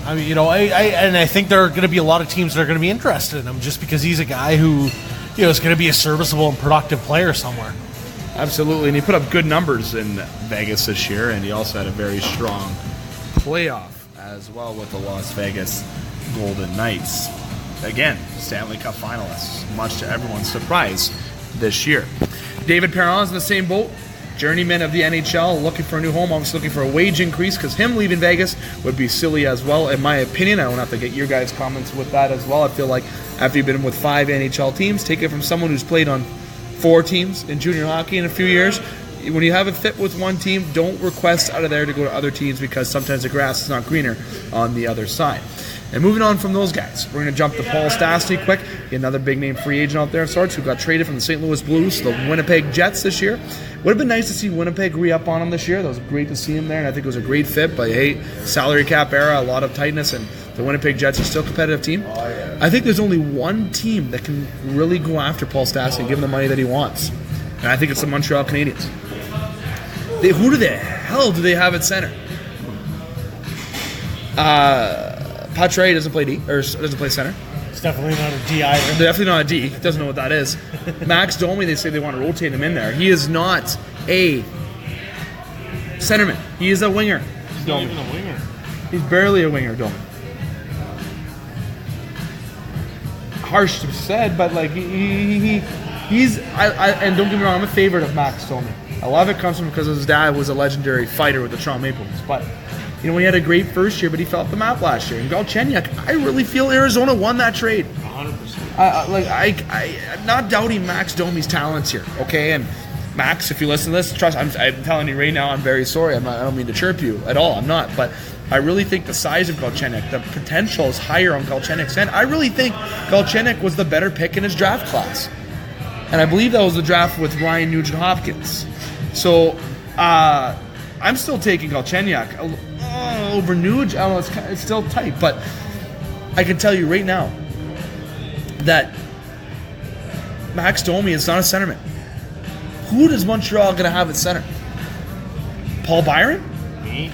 I mean, I think there are going to be a lot of teams that are going to be interested in him just because he's a guy who, is going to be a serviceable and productive player somewhere. Absolutely, and he put up good numbers in Vegas this year, and he also had a very strong playoff as well with the Las Vegas Golden Knights. Again, Stanley Cup finalists, much to everyone's surprise this year. David Perron's in the same boat. Journeyman of the NHL, looking for a new home. Obviously looking for a wage increase because him leaving Vegas would be silly as well, in my opinion. I don't have to get your guys' comments with that as well. I feel like after you've been with 5 NHL teams, take it from someone who's played on 4 teams in junior hockey in a few years. When you have a fit with one team, don't request out of there to go to other teams because sometimes the grass is not greener on the other side. And moving on from those guys, we're going to jump to Paul Stastny quick, another big-name free agent out there of sorts who got traded from the St. Louis Blues to the Winnipeg Jets this year. Would have been nice to see Winnipeg re-up on him this year. That was great to see him there, and I think it was a great fit. But, hey, salary cap era, a lot of tightness, and the Winnipeg Jets are still a competitive team. I think there's only one team that can really go after Paul Stastny and give him the money that he wants, and I think it's the Montreal Canadiens. Who the hell do they have at center? Patre doesn't play D, or doesn't play center. It's definitely not a D either. Definitely not a D. He doesn't know what that is. Max Domi, they say they want to rotate him in there. He is not a centerman. He is a winger. He's not even a winger. He's barely a winger, Domi. Harsh to be said, but like he's. And don't get me wrong, I'm a favorite of Max Domi. A lot of it comes from because his dad was a legendary fighter with the Toronto Maple Leafs, but. He had a great first year, but he fell off the map last year. And Galchenyuk, I really feel Arizona won that trade. 100%. I'm not doubting Max Domi's talents here, okay? And Max, if you listen to this, trust, I'm telling you right now, I'm very sorry. I don't mean to chirp you at all. I'm not. But I really think the size of Galchenyuk, the potential is higher on Galchenyuk's end. I really think Galchenyuk was the better pick in his draft class. And I believe that was the draft with Ryan Nugent-Hopkins. So, I'm still taking Galchenyuk over Nuge. I don't know, it's still tight, but I can tell you right now that Max Domi is not a centerman. Who does Montreal going to have at center? Paul Byron? Me.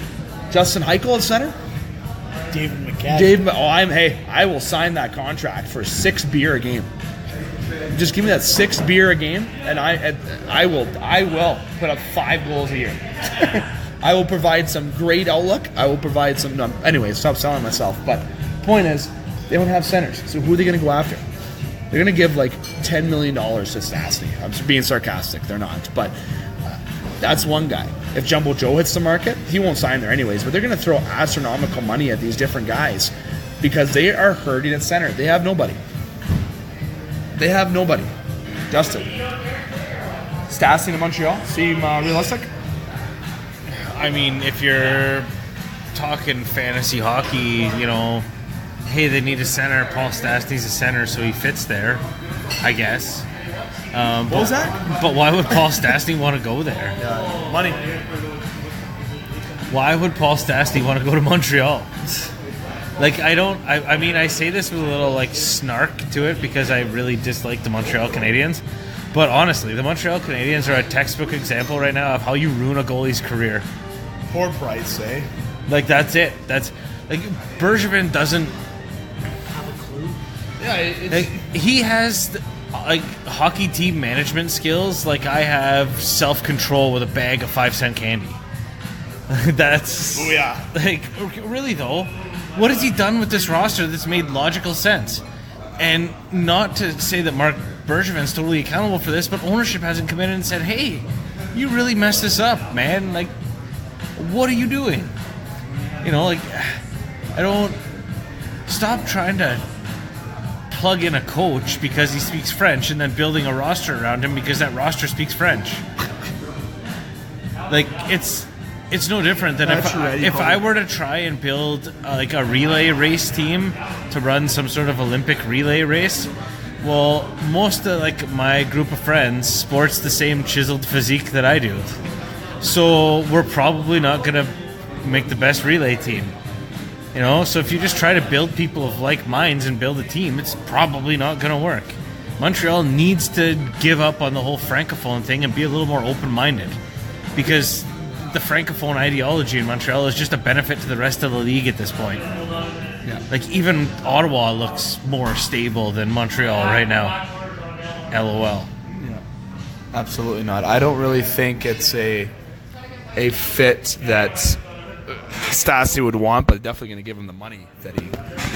Justin Heichel at center? David McKay. I will sign that contract for 6 beer a game. Just give me that 6 beer a game, and I will put up 5 goals a year. I will provide some great outlook. I will provide some. Anyway, stop selling myself. But point is, they don't have centers. So who are they going to go after? They're going to give like $10 million to Stastny. I'm being sarcastic. They're not. But that's one guy. If Jumbo Joe hits the market, he won't sign there anyways. But they're going to throw astronomical money at these different guys because they are hurting at center. They have nobody. Justin. Stastny to Montreal seem realistic? I mean, if you're talking fantasy hockey, hey, they need a center. Paul Stastny's a center, so he fits there, I guess. What was that? But why would Paul Stastny want to go there? Money. Why would Paul Stastny want to go to Montreal? I say this with a little snark to it because I really dislike the Montreal Canadiens. But honestly, the Montreal Canadiens are a textbook example right now of how you ruin a goalie's career. Poor Price, eh? That's it. That's Bergevin doesn't have a clue. Yeah, he has like hockey team management skills like I have self-control with a bag of 5-cent candy. That's like, really though, what has he done with this roster that's made logical sense? And not to say that Mark Bergevin's totally accountable for this, but ownership hasn't come in and said, hey, you really messed this up, man. Like, what are you doing? You know, like, I don't... Stop trying to plug in a coach because he speaks French and then building a roster around him because that roster speaks French. Like, it's no different than if I were to try and build like a relay race team to run some sort of Olympic relay race. Well, most of like my group of friends sports the same chiseled physique that I do, so we're probably not going to make the best relay team. You know, so if you just try to build people of like minds and build a team, it's probably not going to work. Montreal needs to give up on the whole Francophone thing and be a little more open-minded, because the Francophone ideology in Montreal is just a benefit to the rest of the league at this point. Yeah. Like, even Ottawa looks more stable than Montreal right now. LOL. Yeah. Absolutely not. I don't really think it's a fit that Stastny would want, but definitely going to give him the money that he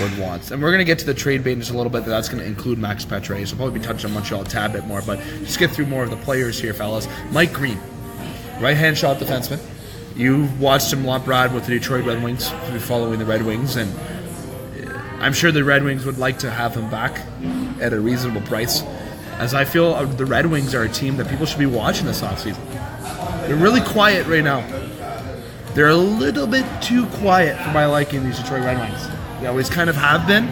would want. And we're going to get to the trade bait in just a little bit. That's going to include Max Patre. So we'll probably be touching on Montreal a tad bit more, but just get through more of the players here, fellas. Mike Green, right-hand shot defenseman. You watched him lump ride with the Detroit Red Wings, following the Red Wings, and I'm sure the Red Wings would like to have him back at a reasonable price, as I feel the Red Wings are a team that people should be watching this offseason. They're really quiet right now. They're a little bit too quiet for my liking, these Detroit Red Wings. They always kind of have been.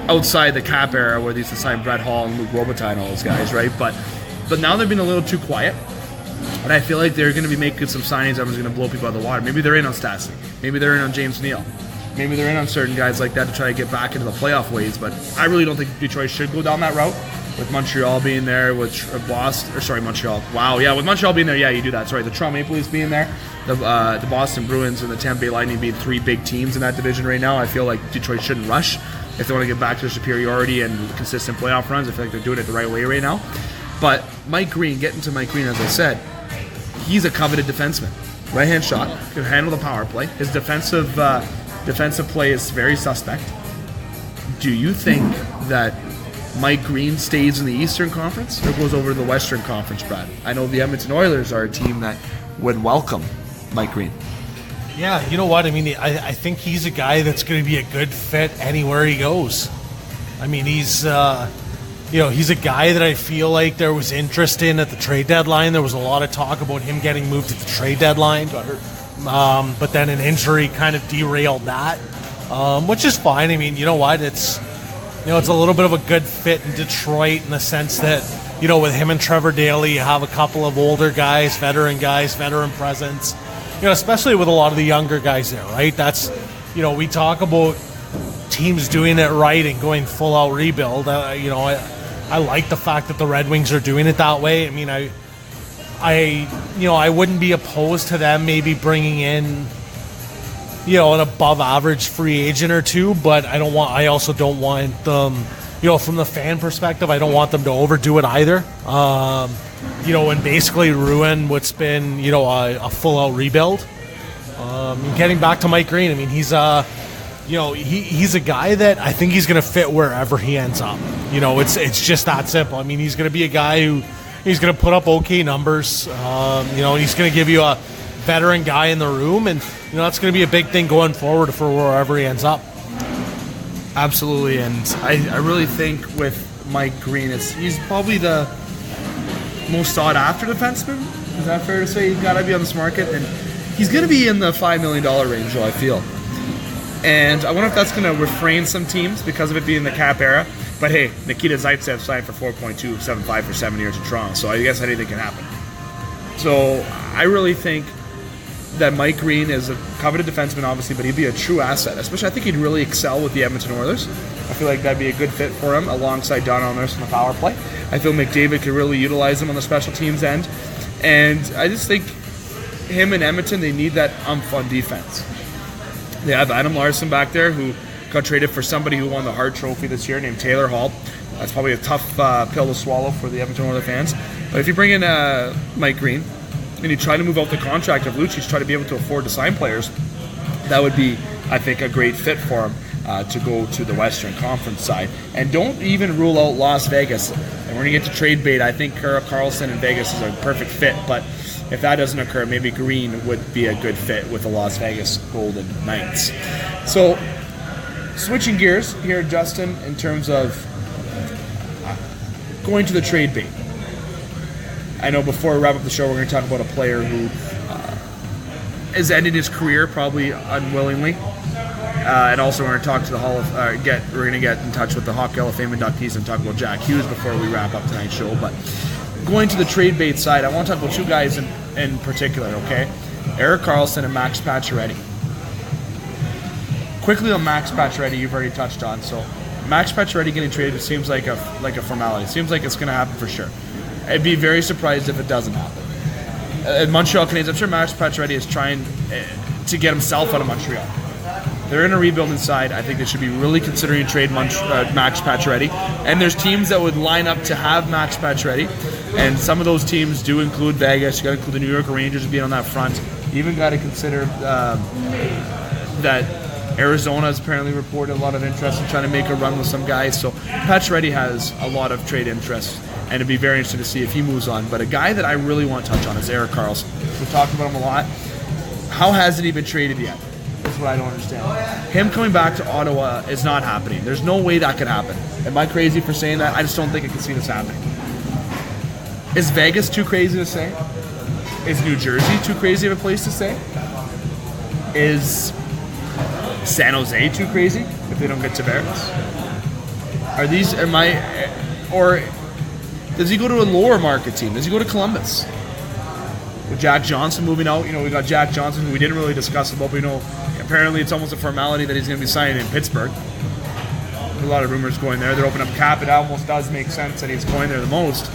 Outside the cap era where they used to sign Brett Hall and Luc Robitaille and all those guys, right? But now they've been a little too quiet. And I feel like they're going to be making some signings that was going to blow people out of the water. Maybe they're in on Stastny. Maybe they're in on James Neal. Maybe they're in on certain guys like that to try to get back into the playoff ways. But I really don't think Detroit should go down that route. With Montreal being there, with Montreal. Wow, yeah, with Montreal being there, yeah, you do that. Sorry, the Toronto Maple Leafs being there, the Boston Bruins and the Tampa Bay Lightning being three big teams in that division right now. I feel like Detroit shouldn't rush if they want to get back to their superiority and consistent playoff runs. I feel like they're doing it the right way right now. But Mike Green, getting to Mike Green, as I said, he's a coveted defenseman. Right-hand shot, can handle the power play. His defensive play is very suspect. Do you think that Mike Green stays in the Eastern Conference or goes over to the Western Conference, Brad? I know the Edmonton Oilers are a team that would welcome Mike Green. Yeah, you know what? I mean, I think he's a guy that's going to be a good fit anywhere he goes. I mean, he's he's a guy that I feel like there was interest in at the trade deadline. There was a lot of talk about him getting moved at the trade deadline. But then an injury kind of derailed that, which is fine. I mean, you know what? It's a little bit of a good fit in Detroit in the sense that, with him and Trevor Daley, you have a couple of older guys, veteran presence, especially with a lot of the younger guys there, right? That's, we talk about teams doing it right and going full out rebuild. I like the fact that the Red Wings are doing it that way. I mean, I wouldn't be opposed to them maybe bringing in, an above average free agent or two, but I also don't want them, from the fan perspective, I don't want them to overdo it either. And basically ruin what's been, a full out rebuild. Getting back to Mike Green, I mean, he's he's a guy that I think he's going to fit wherever he ends up. It's just that simple. I mean, he's going to be a guy who he's going to put up okay numbers. He's going to give you a veteran guy in the room, and that's going to be a big thing going forward for wherever he ends up. Absolutely, and I really think with Mike Green, he's probably the most sought after defenseman. Is that fair to say? He's got to be on this market, and he's going to be in the $5 million range, though, I feel. And I wonder if that's going to refrain some teams because of it being the cap era. But hey, Nikita Zaitsev signed for $4.275 for 7 years in Toronto, so I guess anything can happen. So I really think that Mike Green is a coveted defenseman, obviously, but he'd be a true asset. Especially, I think he'd really excel with the Edmonton Oilers. I feel like that'd be a good fit for him alongside Donnell Nurse on the power play. I feel McDavid could really utilize him on the special teams end. And I just think him and Edmonton, they need that umph on defense. They have Adam Larson back there who got traded for somebody who won the Hart Trophy this year named Taylor Hall. That's probably a tough pill to swallow for the Edmonton Oilers fans. But if you bring in Mike Green and you try to move out the contract of Lucic, try to be able to afford to sign players, that would be, I think, a great fit for him to go to the Western Conference side. And don't even rule out Las Vegas. And we're going to get to trade bait. I think Karlsson in Vegas is a perfect fit, but if that doesn't occur, maybe Green would be a good fit with the Las Vegas Golden Knights. So, switching gears here, Justin, in terms of going to the trade bait. I know before we wrap up the show, we're going to talk about a player who has ended his career probably unwillingly. And also we're going to talk to the we're going to get in touch with the Hockey Hall of Fame inductees and talk about Jack Hughes before we wrap up tonight's show. But going to the trade bait side, I want to talk about two guys in particular, okay? Erik Karlsson and Max Pacioretty. Quickly on Max Pacioretty, you've already touched on. So Max Pacioretty getting traded seems like a formality. It seems like it's going to happen for sure. I'd be very surprised if it doesn't happen. Montreal Canadiens, I'm sure Max Pacioretty is trying to get himself out of Montreal. They're in a rebuilding side. I think they should be really considering trade Max Pacioretty. And there's teams that would line up to have Max Pacioretty. And some of those teams do include Vegas. You got to include the New York Rangers being on that front. You even got to consider that Arizona has apparently reported a lot of interest in trying to make a run with some guys. So Pacioretty has a lot of trade interest. And it'd be very interesting to see if he moves on. But a guy that I really want to touch on is Erik Karlsson. We've talked about him a lot. How hasn't he been traded yet? That's what I don't understand. Him coming back to Ottawa is not happening. There's no way that could happen. Am I crazy for saying that? I just don't think I can see this happening. Is Vegas too crazy to say? Is New Jersey too crazy of a place to say? Is San Jose too crazy if they don't get Tavares? Or does he go to a lower market team? Does he go to Columbus? With Jack Johnson moving out, we got Jack Johnson, who we didn't really discuss about, but apparently it's almost a formality that he's going to be signing in Pittsburgh. A lot of rumors going there. They're opening up cap. It almost does make sense that he's going there the most.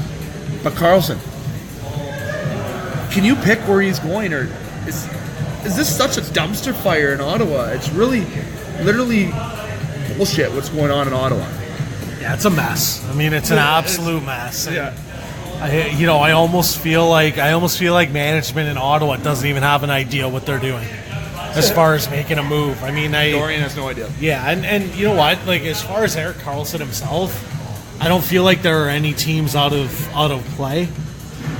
But Karlsson, can you pick where he's going, or is this such a dumpster fire in Ottawa? It's really, literally bullshit what's going on in Ottawa. Yeah, it's a mess. I mean, it's an absolute mess. Yeah. I almost feel like management in Ottawa doesn't even have an idea what they're doing as far as making a move. I mean, Dorian has no idea. Yeah, and you know what? Like, as far as Erik Karlsson himself, I don't feel like there are any teams out of play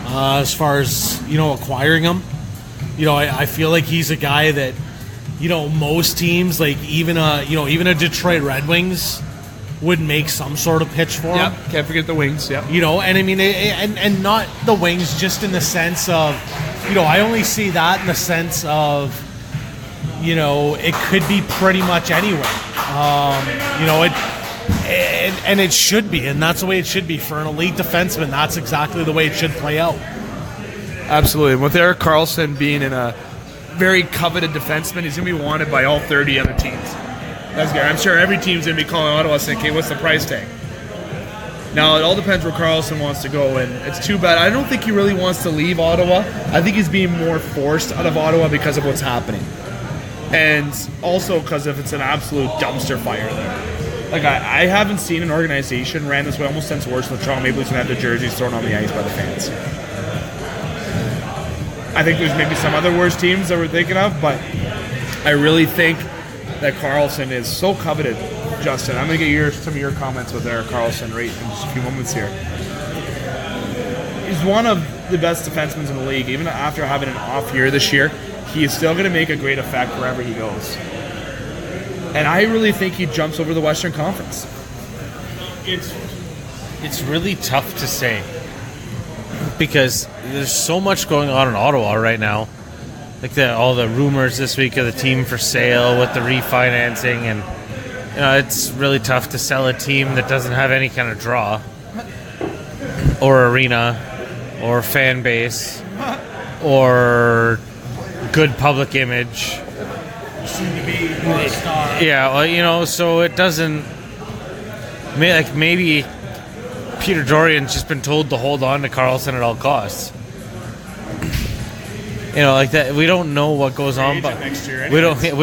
as far as acquiring him. I feel like he's a guy that most teams, like even a Detroit Red Wings, would make some sort of pitch for him. Yeah, can't forget the Wings. Yeah, and I mean, and not the Wings, just in the sense of, I only see that in the sense of, it could be pretty much anywhere. And it should be, and that's the way it should be for an elite defenseman. That's exactly the way it should play out. Absolutely. With Erik Karlsson being in a very coveted defenseman, he's going to be wanted by all 30 other teams. That's good. I'm sure every team's going to be calling Ottawa saying, okay, what's the price tag? Now, it all depends where Karlsson wants to go, and it's too bad. I don't think he really wants to leave Ottawa. I think he's being more forced out of Ottawa because of what's happening. And also because if it's an absolute dumpster fire there. Like, I haven't seen an organization ran this way almost since worse than the Toronto Maple Leafs and had their jerseys thrown on the ice by the fans. I think there's maybe some other worse teams that we're thinking of, but I really think that Karlsson is so coveted. Justin, I'm going to get some of your comments with Erik Karlsson right in just a few moments here. He's one of the best defensemen in the league. Even after having an off year this year, he is still going to make a great effect wherever he goes. And I really think he jumps over the Western Conference. It's really tough to say because there's so much going on in Ottawa right now. Like all the rumors this week of the team for sale with the refinancing, and it's really tough to sell a team that doesn't have any kind of draw or arena or fan base or good public image. Yeah, well, so it doesn't. Maybe Peter Dorian's just been told to hold on to Karlsson at all costs. Like that. We don't know what goes on. We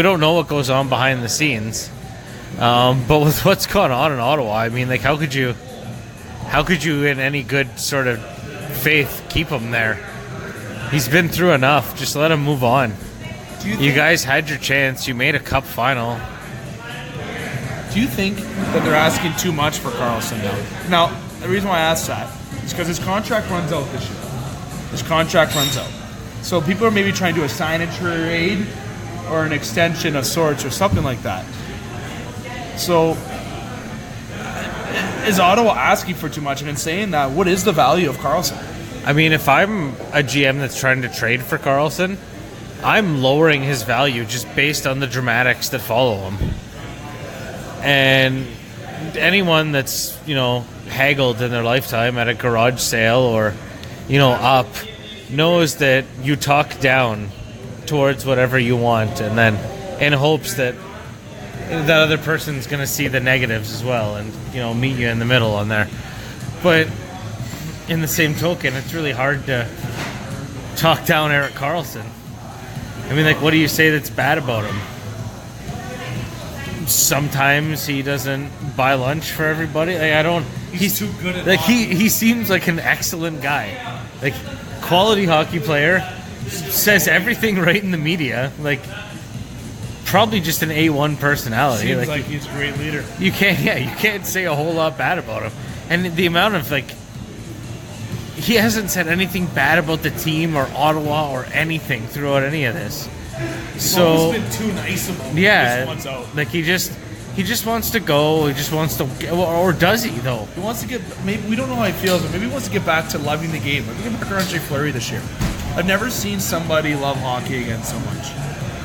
don't know what goes on behind the scenes. But with what's going on in Ottawa, I mean, how could you how could you, in any good sort of faith, keep him there? He's been through enough. Just let him move on. You guys had your chance. You made a cup final. Do you think that they're asking too much for Karlsson now? Now, the reason why I asked that is because his contract runs out this year. His contract runs out. So people are maybe trying to do a sign and trade or an extension of sorts or something like that. So is Ottawa asking for too much? And in saying that, what is the value of Karlsson? I mean, if I'm a GM that's trying to trade for Karlsson, I'm lowering his value just based on the dramatics that follow him. And anyone that's, haggled in their lifetime at a garage sale or, up, knows that you talk down towards whatever you want, and then in hopes that that other person's going to see the negatives as well and, meet you in the middle on there. But in the same token, it's really hard to talk down Erik Karlsson. I mean, what do you say that's bad about him? Sometimes he doesn't buy lunch for everybody. He's too good at hockey. He seems like an excellent guy. Quality hockey player, says everything right in the media. Probably just an A1 personality. Seems like he's a great leader. You can't say a whole lot bad about him. And the amount of he hasn't said anything bad about the team or Ottawa or anything throughout any of this. So he's been too nice of him. Yeah, he just wants out. He just wants to go. He just wants to, or does he though? He wants to get. Maybe we don't know how he feels, but maybe he wants to get back to loving the game. Look at Marc-Andre Fleury this year. I've never seen somebody love hockey again so much.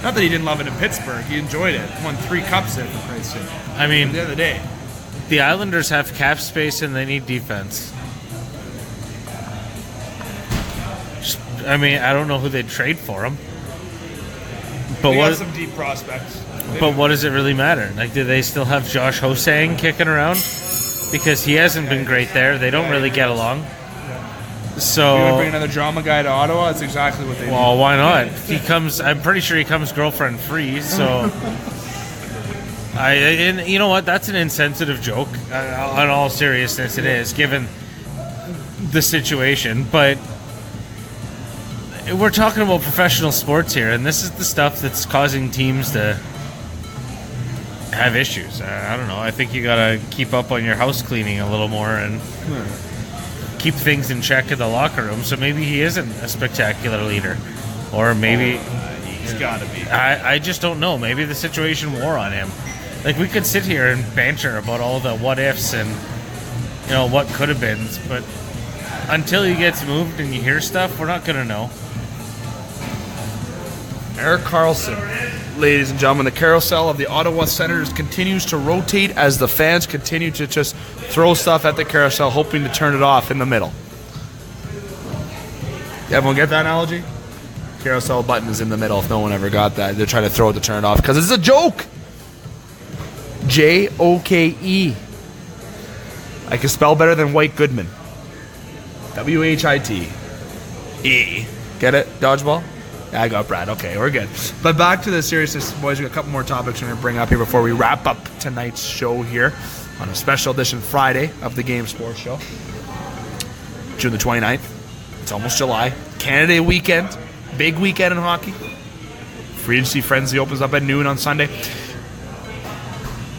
Not that he didn't love it in Pittsburgh. He enjoyed it. Won 3 cups there, for Christ's sake. I mean, at the end of the day, the Islanders have cap space and they need defense. I mean, I don't know who they'd trade for him. But they got some deep prospects. But what does it really matter? Do they still have Josh Ho-Sang kicking around? Because he hasn't been great there. They don't really get along. So you want to bring another drama guy to Ottawa? That's exactly what they do. Well, why not? I'm pretty sure he comes girlfriend free. So, and you know what? That's an insensitive joke. On all seriousness, it is, given the situation. But we're talking about professional sports here, and this is the stuff that's causing teams to have issues. I don't know. I think you got to keep up on your house cleaning a little more and keep things in check in the locker room. So maybe he isn't a spectacular leader, or maybe he's got to be. I just don't know. Maybe the situation wore on him. We could sit here and banter about all the what ifs and what could have been, but until he gets moved and you hear stuff, we're not gonna know. Erik Karlsson, ladies and gentlemen, the carousel of the Ottawa Senators continues to rotate as the fans continue to just throw stuff at the carousel, hoping to turn it off in the middle. Everyone get that analogy? Carousel button is in the middle if no one ever got that. They're trying to throw it to turn it off because it's a joke. Joke. I can spell better than White Goodman. WHITE. Get it? Dodgeball? I got Brad. Okay, we're good. But back to the seriousness, boys. We got a couple more topics we're going to bring up here before we wrap up tonight's show here on a special edition Friday of the Game Sports Show. June the 29th. It's almost July. Canada Day weekend. Big weekend in hockey. Free agency frenzy opens up at noon on Sunday.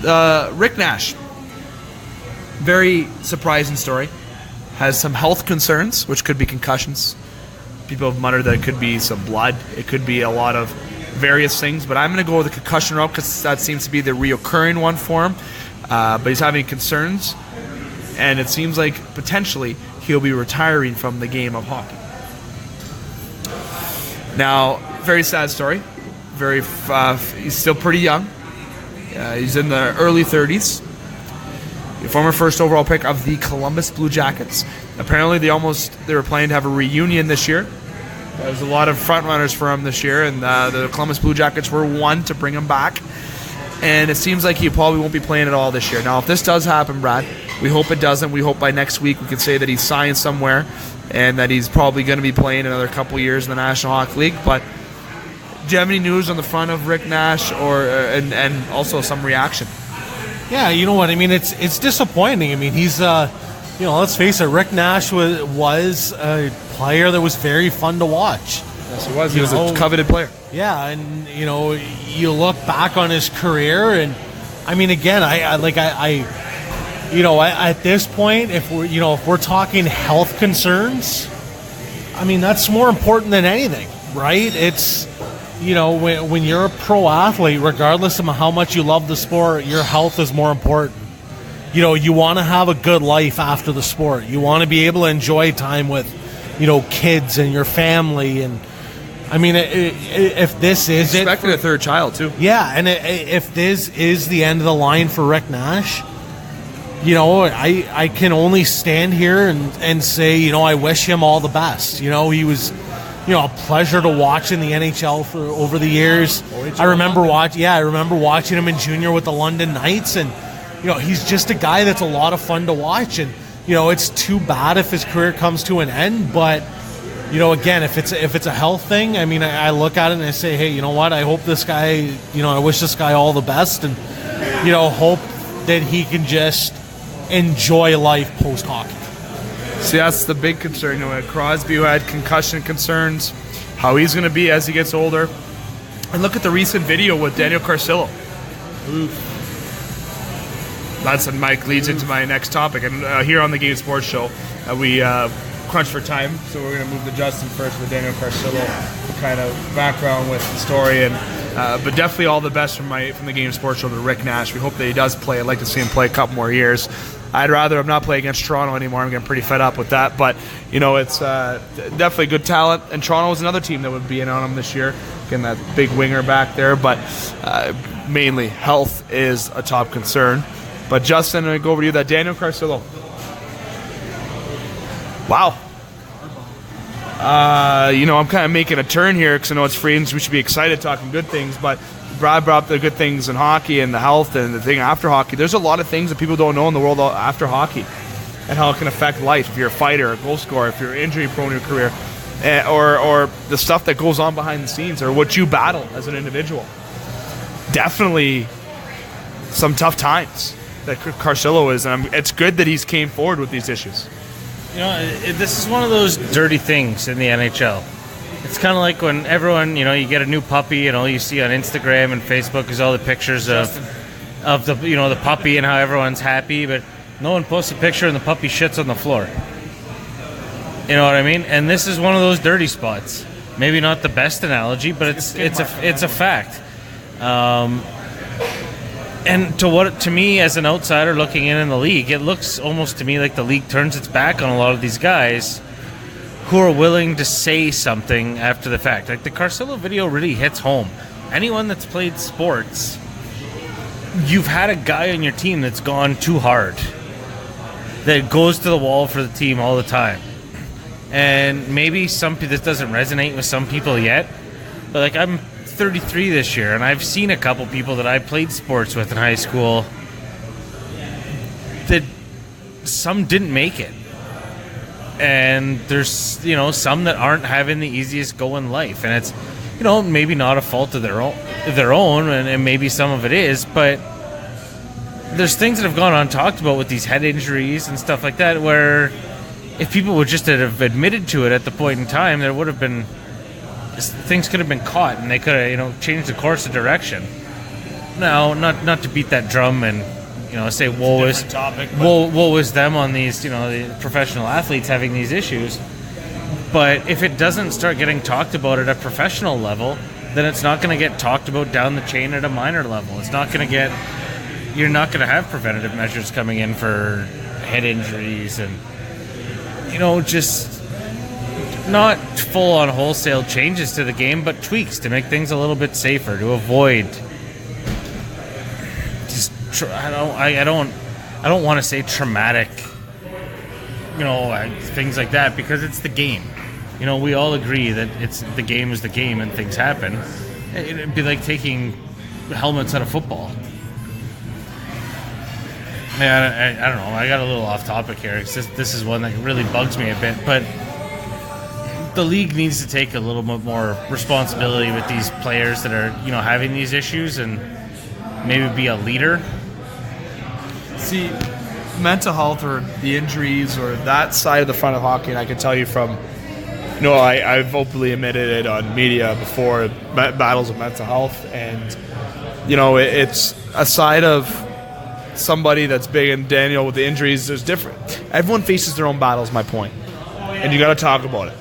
Rick Nash. Very surprising story. Has some health concerns, which could be concussions. People have muttered that it could be some blood. It could be a lot of various things. But I'm going to go with the concussion route because that seems to be the reoccurring one for him. But he's having concerns. And it seems like potentially he'll be retiring from the game of hockey. Now, very sad story. He's still pretty young. He's in the early 30s. The former first overall pick of the Columbus Blue Jackets. Apparently they were planning to have a reunion this year. There's a lot of front runners for him this year, and the Columbus Blue Jackets were one to bring him back. And it seems like he probably won't be playing at all this year. Now, if this does happen, Brad, we hope it doesn't. We hope by next week we can say that he's signed somewhere and that he's probably going to be playing another couple years in the National Hockey League. But do you have any news on the front of Rick Nash and also some reaction? Yeah, you know what I mean. It's disappointing. I mean, he's let's face it, Rick Nash was a player that was very fun to watch. Yes, he was. He was a coveted player. Yeah, and you look back on his career, and I mean, again, at this point, if we're talking health concerns, I mean, that's more important than anything, right? It's when you're a pro athlete, regardless of how much you love the sport, your health is more important. You want to have a good life after the sport. You want to be able to enjoy time with, kids and your family. And I mean, if this is expecting a third child too. Yeah, and if this is the end of the line for Rick Nash, I can only stand here and say, I wish him all the best. He was, a pleasure to watch in the NHL over the years. I remember watching him in junior with the London Knights, and he's just a guy that's a lot of fun to watch. And it's too bad if his career comes to an end, but again, if it's a health thing, I mean, I look at it and I say, hey, you know what? I hope this guy, I wish this guy all the best, and hope that he can just enjoy life post hockey. See, that's the big concern. Crosby, who had concussion concerns, how he's going to be as he gets older. And look at the recent video with Daniel Carcillo. That's what Mike leads into my next topic. And here on the Game Sports Show, we crunch for time, so we're going to move to Justin first with Daniel Carcillo, kind of background with the story. And but definitely all the best from the Game Sports Show to Rick Nash. We hope that he does play. I'd like to see him play a couple more years. I'd rather him not play against Toronto anymore. I'm getting pretty fed up with that. But, it's definitely good talent. And Toronto was another team that would be in on him this year. Getting that big winger back there. But mainly health is a top concern. But, Justin, I'm going to go over to you. That Daniel Carcillo. Wow. I'm kind of making a turn here because I know it's free and we should be excited talking good things. But Brad brought up the good things in hockey and the health and the thing after hockey. There's a lot of things that people don't know in the world after hockey and how it can affect life. If you're a fighter, a goal scorer, if you're injury prone in your career, or the stuff that goes on behind the scenes, or what you battle as an individual. Definitely some tough times that Carcillo is, and it's good that he's came forward with these issues. This is one of those dirty things in the NHL. It's kind of like when everyone, you get a new puppy and all you see on Instagram and Facebook is all the pictures of the, the puppy and how everyone's happy, but no one posts a picture and the puppy shits on the floor. You know what I mean? And this is one of those dirty spots. Maybe not the best analogy, but it's a fact. And to me, as an outsider looking in the league, it looks almost to me like the league turns its back on a lot of these guys who are willing to say something after the fact. Like the Carcillo video really hits home. Anyone that's played sports, you've had a guy on your team that's gone too hard, that goes to the wall for the team all the time. And maybe this doesn't resonate with some people yet, but like I'm 33 this year, and I've seen a couple people that I played sports with in high school that some didn't make it. And there's, some that aren't having the easiest go in life. And it's, maybe not a fault of their own, and maybe some of it is, but there's things that have gone untalked about with these head injuries and stuff like that, where if people would just have admitted to it at the point in time, there would have been, things could have been caught and they could have, changed the course of direction. Now, not to beat that drum and, say woe is them on these, the professional athletes having these issues. But if it doesn't start getting talked about at a professional level, then it's not going to get talked about down the chain at a minor level. It's not going to you're not going to have preventative measures coming in for head injuries and, just not full-on wholesale changes to the game, but tweaks to make things a little bit safer, to avoid I don't want to say traumatic, things like that, because it's the game. We all agree that the game is the game and things happen. It'd be like taking helmets out of football. I don't know. I got a little off topic here. This is one that really bugs me a bit, but the league needs to take a little bit more responsibility with these players that are, having these issues, and maybe be a leader. See, mental health or the injuries or that side of the front of hockey, and I can tell you from, I've openly admitted it on media before, battles of mental health, and it's a side of somebody that's big, and Daniel with the injuries, there's different. Everyone faces their own battles, my point, and you got to talk about it.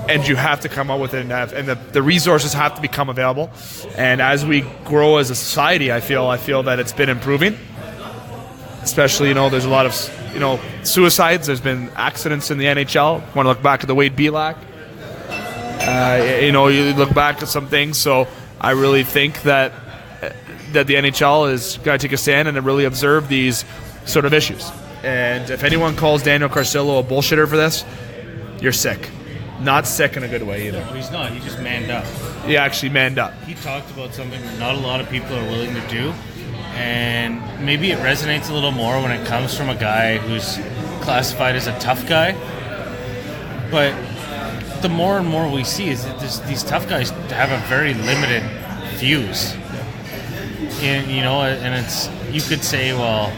And you have to come up with it, and the resources have to become available. And as we grow as a society, I feel that it's been improving. Especially, there's a lot of, suicides. There's been accidents in the NHL. Want to look back at the Wade Belak. You look back at some things. So I really think that the NHL is going to take a stand and to really observe these sort of issues. And if anyone calls Daniel Carcillo a bullshitter for this, you're sick. Not sick in a good way either. Well, he's not. He just manned up. He actually manned up. He talked about something that not a lot of people are willing to do, and maybe it resonates a little more when it comes from a guy who's classified as a tough guy. But the more and more we see is that these tough guys have a very limited fuse. And, and it's, you could say, well,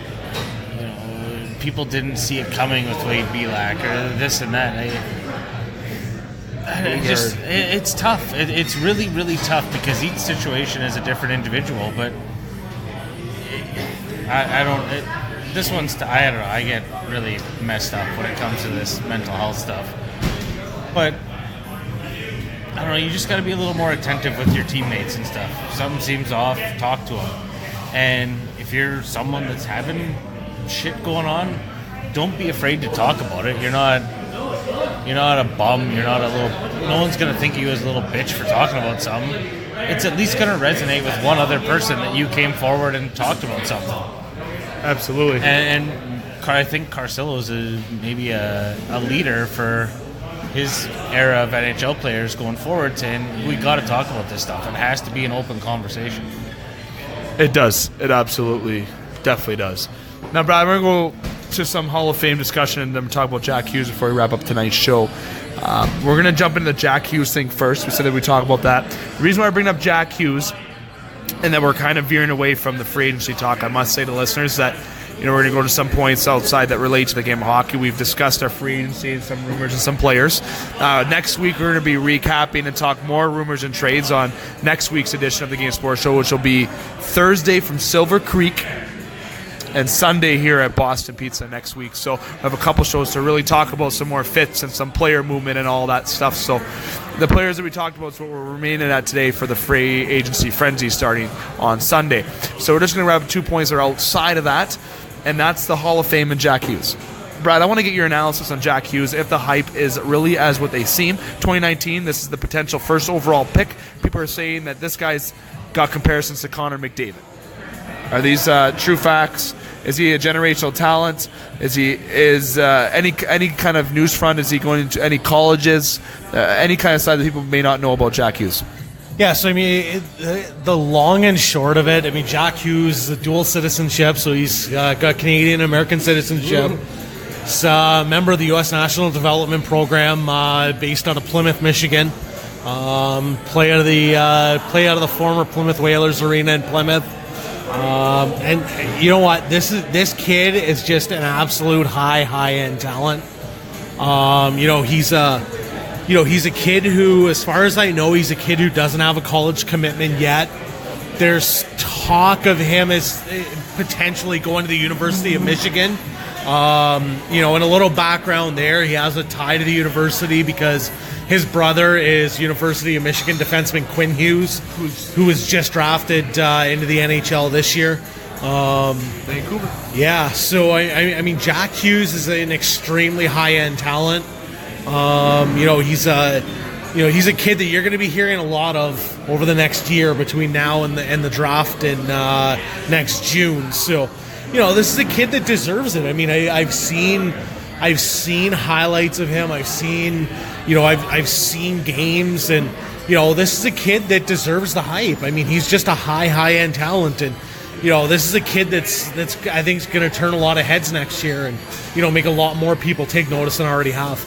people didn't see it coming with Wade Belak or this and that. It's tough. It's really, really tough because each situation is a different individual. But I don't know. I get really messed up when it comes to this mental health stuff. But I don't know. You just got to be a little more attentive with your teammates and stuff. If something seems off, talk to them. And if you're someone that's having shit going on, don't be afraid to talk about it. You're not a bum. You're not a little. No one's gonna think of you as a little bitch for talking about something. It's at least gonna resonate with one other person that you came forward and talked about something. Absolutely. And I think Carcillo's maybe a leader for his era of NHL players going forward, saying we got to talk about this stuff. It has to be an open conversation. It does. It absolutely, definitely does. Now, Brad, we're going to go to some Hall of Fame discussion and then talk about Jack Hughes before we wrap up tonight's show. We're going to jump into the Jack Hughes thing first. We said that we talk about that. The reason why I bring up Jack Hughes and that we're kind of veering away from the free agency talk, I must say to listeners that we're going to go to some points outside that relate to the game of hockey. We've discussed our free agency and some rumors and some players. Next week, we're going to be recapping and talk more rumors and trades on next week's edition of the Game Sports Show, which will be Thursday from Silver Creek and Sunday here at Boston Pizza next week. So I have a couple shows to really talk about some more fits and some player movement and all that stuff. So the players that we talked about is what we're remaining at today for the free agency frenzy starting on Sunday. So we're just going to grab 2 points that are outside of that, and that's the Hall of Fame and Jack Hughes. Brad, I want to get your analysis on Jack Hughes, if the hype is really as what they seem. 2019, this is the potential first overall pick. People are saying that this guy's got comparisons to Connor McDavid. Are these true facts? Is he a generational talent? Is any kind of news front? Is he going into any colleges? Any kind of side that people may not know about Jack Hughes? Yeah, so the long and short of it, Jack Hughes is a dual citizenship, so he's got Canadian and American citizenship. He's a member of the U.S. National Development Program based out of Plymouth, Michigan. Play out of the former Plymouth Whalers Arena in Plymouth. And you know what? This kid is just an absolute high-end talent. He's a kid who, as far as I know, he's a kid who doesn't have a college commitment yet. There's talk of him as potentially going to the University of Michigan. And a little background there, he has a tie to the university because his brother is University of Michigan defenseman Quinn Hughes, who was just drafted into the NHL this year. Vancouver. Yeah, so I mean, Jack Hughes is an extremely high-end talent. He's a kid that you're going to be hearing a lot of over the next year between now and the draft in next June. So, this is a kid that deserves it. I mean, I've seen highlights of him. I've seen games, and this is a kid that deserves the hype. I mean, he's just a high-end talent, and this is a kid that's I think is going to turn a lot of heads next year, and make a lot more people take notice than already have.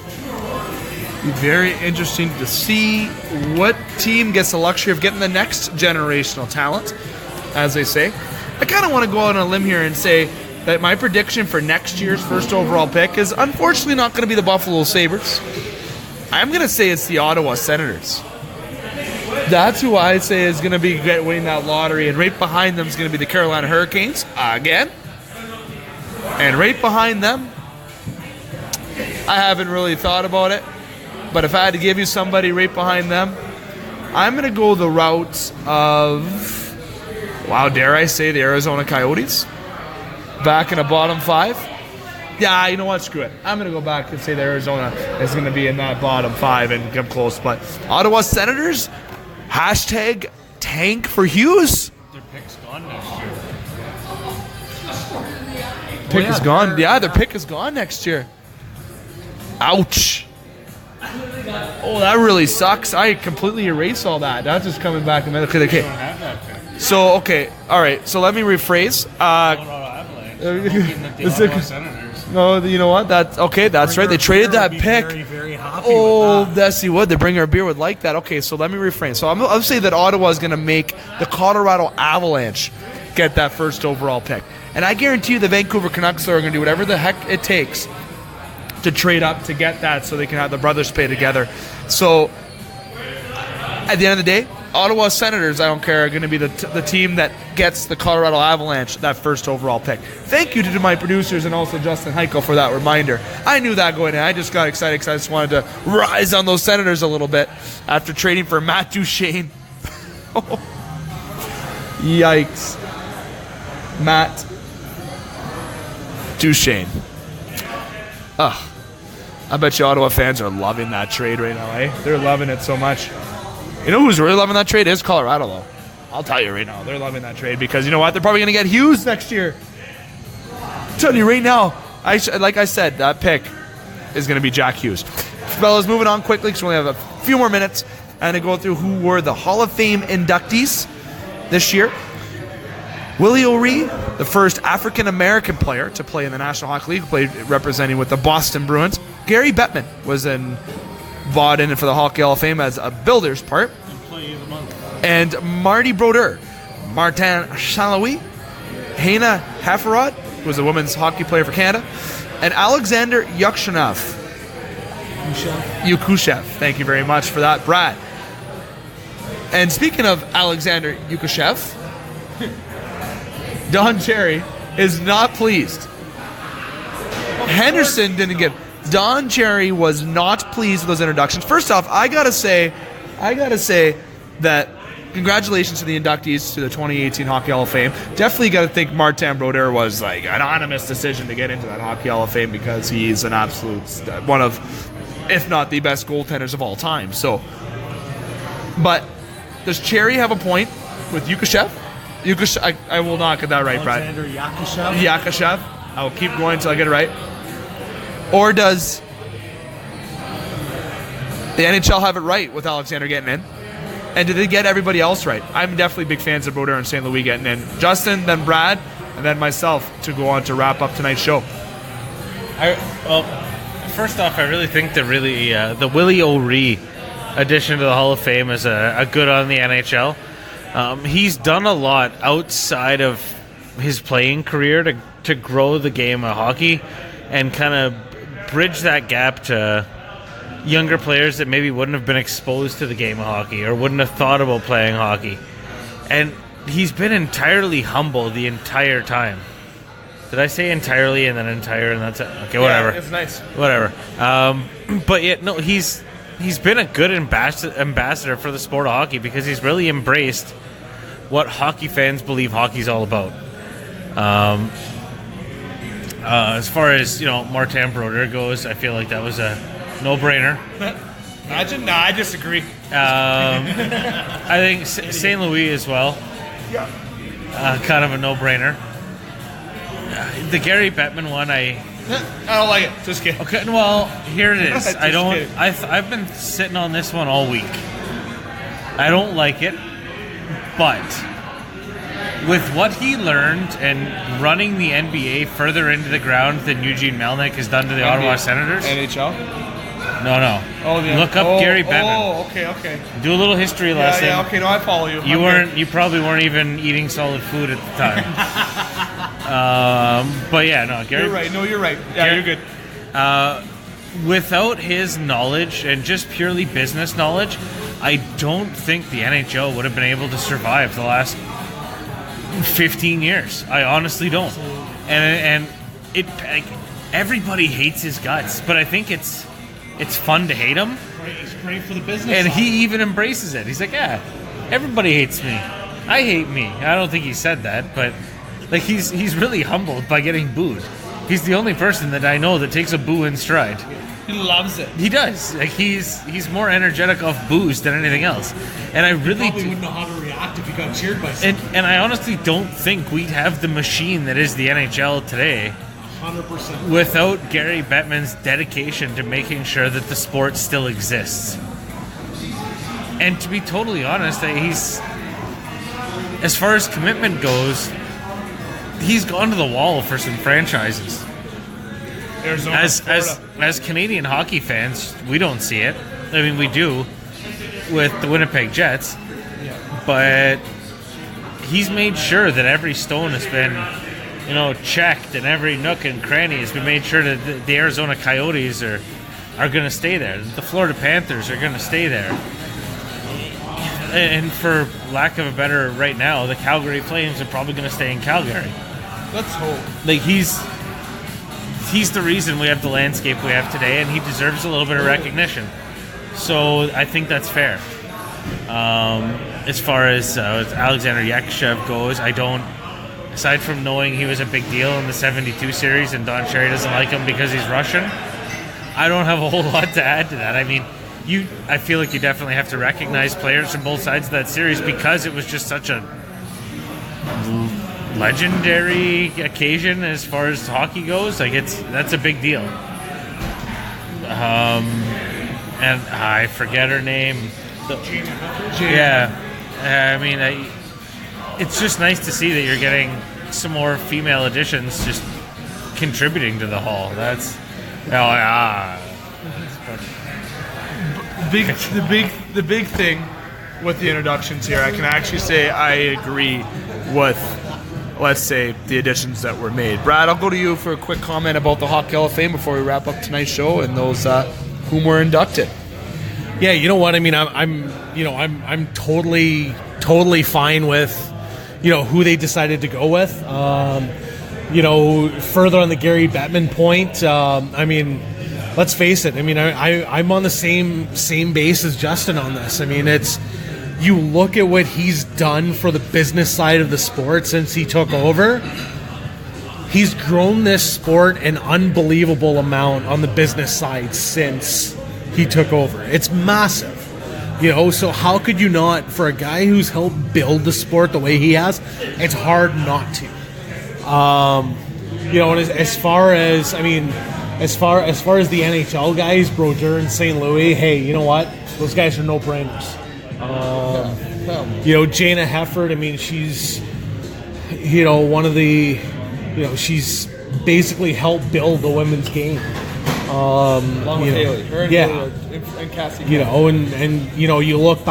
Be very interesting to see what team gets the luxury of getting the next generational talent, as they say. I kind of want to go out on a limb here and say that my prediction for next year's first overall pick is unfortunately not going to be the Buffalo Sabres. I'm going to say it's the Ottawa Senators. That's who I say is going to be winning that lottery, and right behind them is going to be the Carolina Hurricanes again. And right behind them, I haven't really thought about it, but if I had to give you somebody right behind them, I'm going to go the route of, dare I say, the Arizona Coyotes. Back in a bottom 5. Yeah, you know what? Screw it. I'm going to go back and say that Arizona is going to be in that bottom 5 and come close. But Ottawa Senators, hashtag tank for Hughes. Their pick's gone next year. Pick is gone. Yeah, their pick is gone next year. Ouch. Oh, that really sucks. I completely erased all that. That's just coming back. Okay. So, okay. All right. So let me rephrase. No, you know what? That's okay. That's right. They traded that pick. Very, very happy Oh, yes, he would. The Bringer Beer would like that. Okay, so let me refrain. So I'll say that Ottawa is going to make the Colorado Avalanche get that first overall pick, and I guarantee you the Vancouver Canucks are going to do whatever the heck it takes to trade up to get that, so they can have the brothers play together. So at the end of the day, Ottawa Senators, I don't care, are going to be the team that gets the Colorado Avalanche that first overall pick. Thank you to my producers and also Justin Heichel for that reminder. I knew that going in. I just got excited because I just wanted to rise on those Senators a little bit after trading for Matt Duchene. Yikes. Matt Duchene. Ugh. I bet you Ottawa fans are loving that trade right now, eh? They're loving it so much. You know who's really loving that trade is Colorado, though. I'll tell you right now, they're loving that trade because you know what? They're probably going to get Hughes next year. I'm telling you right now, like I said, that pick is going to be Jack Hughes. Fellas, moving on quickly because we only have a few more minutes and to go through who were the Hall of Fame inductees this year. Willie O'Ree, the first African-American player to play in the National Hockey League, played representing with the Boston Bruins. Gary Bettman was bought in for the Hockey Hall of Fame as a builder's part. Employee of the month. And Marty Brodeur, Martin St-Louis, Hannah Hefferod, who was a women's hockey player for Canada, and Alexander Yukushev. Thank you very much for that, Brad. And speaking of Alexander Yukushev, Don Cherry is not pleased. Henderson didn't get. Don Cherry was not pleased with those introductions. First off, I gotta say that congratulations to the inductees to the 2018 Hockey Hall of Fame. Definitely got to think Martin Brodeur was like an anonymous decision to get into that Hockey Hall of Fame because he's an absolute one of, if not the best goaltenders of all time. So, but does Cherry have a point with Yukushev? I will not get that right, Brad. Alexander Yakushev. Yakushev. I will keep going until I get it right. Or does the NHL have it right with Alexander getting in? And did they get everybody else right? I'm definitely big fans of Brodeur and St. Louis getting in. Justin, then Brad, and then myself to go on to wrap up tonight's show. First off, I really think the Willie O'Ree addition to the Hall of Fame is a good on the NHL. He's done a lot outside of his playing career to grow the game of hockey and kind of bridge that gap to younger players that maybe wouldn't have been exposed to the game of hockey or wouldn't have thought about playing hockey. And he's been entirely humble the entire time. Did I say entirely and then entire and that's it? Okay, whatever. Yeah, it's nice. Whatever. But yeah, no, he's been a good ambassador for the sport of hockey because he's really embraced what hockey fans believe hockey's all about. As far as Martin Brodeur goes, I feel like that was a no-brainer. Imagine? Nah, I disagree. I think St. Louis as well. Yeah. Kind of a no-brainer. The Gary Bettman one, I don't like it. Just kidding. Okay, well, here it is. Just I don't. kidding. I've been sitting on this one all week. I don't like it, but with what he learned and running the NBA further into the ground than Eugene Melnyk has done to the Ottawa Senators. NHL? No. Oh, yeah. Look up Gary Bettman. Oh, okay. Do a little history lesson. Yeah, okay, no, I follow you. You probably weren't even eating solid food at the time. But yeah, no, Gary. You're right. No, you're right. Yeah, you're good. Without his knowledge and just purely business knowledge, I don't think the NHL would have been able to survive the last 15 years. I honestly don't. And it like, everybody hates his guts, but I think it's fun to hate him. It's great for the business. And he even embraces it. He's like, yeah, everybody hates me. I hate me. I don't think he said that, but like he's really humbled by getting booed. He's the only person that I know that takes a boo in stride. He loves it. He does. Like he's more energetic off boos than anything else. And I really wouldn't know how to react if he got cheered by someone. And I honestly don't think we'd have the machine that is the NHL today 100%. without Gary Bettman's dedication to making sure that the sport still exists. And to be totally honest, he's, as far as commitment goes, he's gone to the wall for some franchises. Arizona, As Canadian hockey fans, we don't see it. I mean, we do with the Winnipeg Jets, but he's made sure that every stone has been, checked, and every nook and cranny has been made sure that the Arizona Coyotes are going to stay there. The Florida Panthers are going to stay there. And for lack of a better right now, the Calgary Flames are probably going to stay in Calgary. Let's hope. Like he's the reason we have the landscape we have today, and he deserves a little bit of recognition. So I think that's fair. As far as Alexander Yakushev goes, I don't. Aside from knowing he was a big deal in the 72 series and Don Cherry doesn't like him because he's Russian, I don't have a whole lot to add to that. I mean, I feel like you definitely have to recognize players from both sides of that series because it was just such a legendary occasion as far as hockey goes. Like that's a big deal. And I forget her name. Yeah, I mean, it's just nice to see that you're getting some more female additions just contributing to the Hall. That's the big thing with the introductions here. I can actually say I agree with, let's say, the additions that were made. Brad, I'll go to you for a quick comment about the Hockey Hall of Fame before we wrap up tonight's show and those whom were inducted. Yeah, you know what? I mean, I'm totally fine with, who they decided to go with. Further on the Gary Bettman point, I mean, let's face it. I mean, I'm on the same base as Justin on this. I mean, you look at what he's done for the business side of the sport since he took over. He's grown this sport an unbelievable amount on the business side since he took over. It's massive. So how could you not, for a guy who's helped build the sport the way he has, it's hard not to. And as far as the NHL guys, Brodeur and St. Louis, hey, you know what? Those guys are no-brainers. Jana Hefford, I mean, she's, one of the, she's basically helped build the women's game. Along with Haley. Her and Haley and Cassie. You look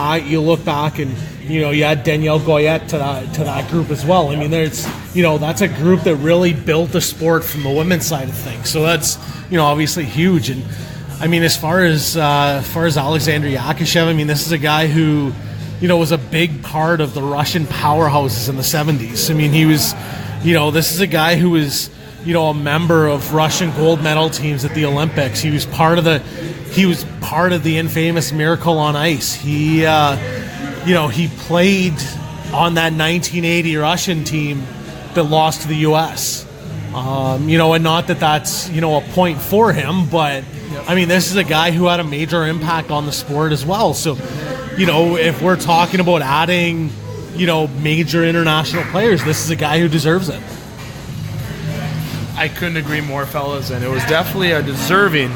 back and, you had Danielle Goyette to that group as well. I mean, there's, that's a group that really built the sport from the women's side of things. So that's, obviously huge. And I mean, as far as Alexander Yakushev, I mean, this is a guy who, was a big part of the Russian powerhouses in the 70s. I mean, he was, this is a guy who was, a member of Russian gold medal teams at the Olympics. He was part of the infamous Miracle on Ice. He played on that 1980 Russian team that lost to the U.S. And not that that's, a point for him, but I mean, this is a guy who had a major impact on the sport as well. So, if we're talking about adding, major international players, this is a guy who deserves it. I couldn't agree more, fellas, and it was definitely a deserving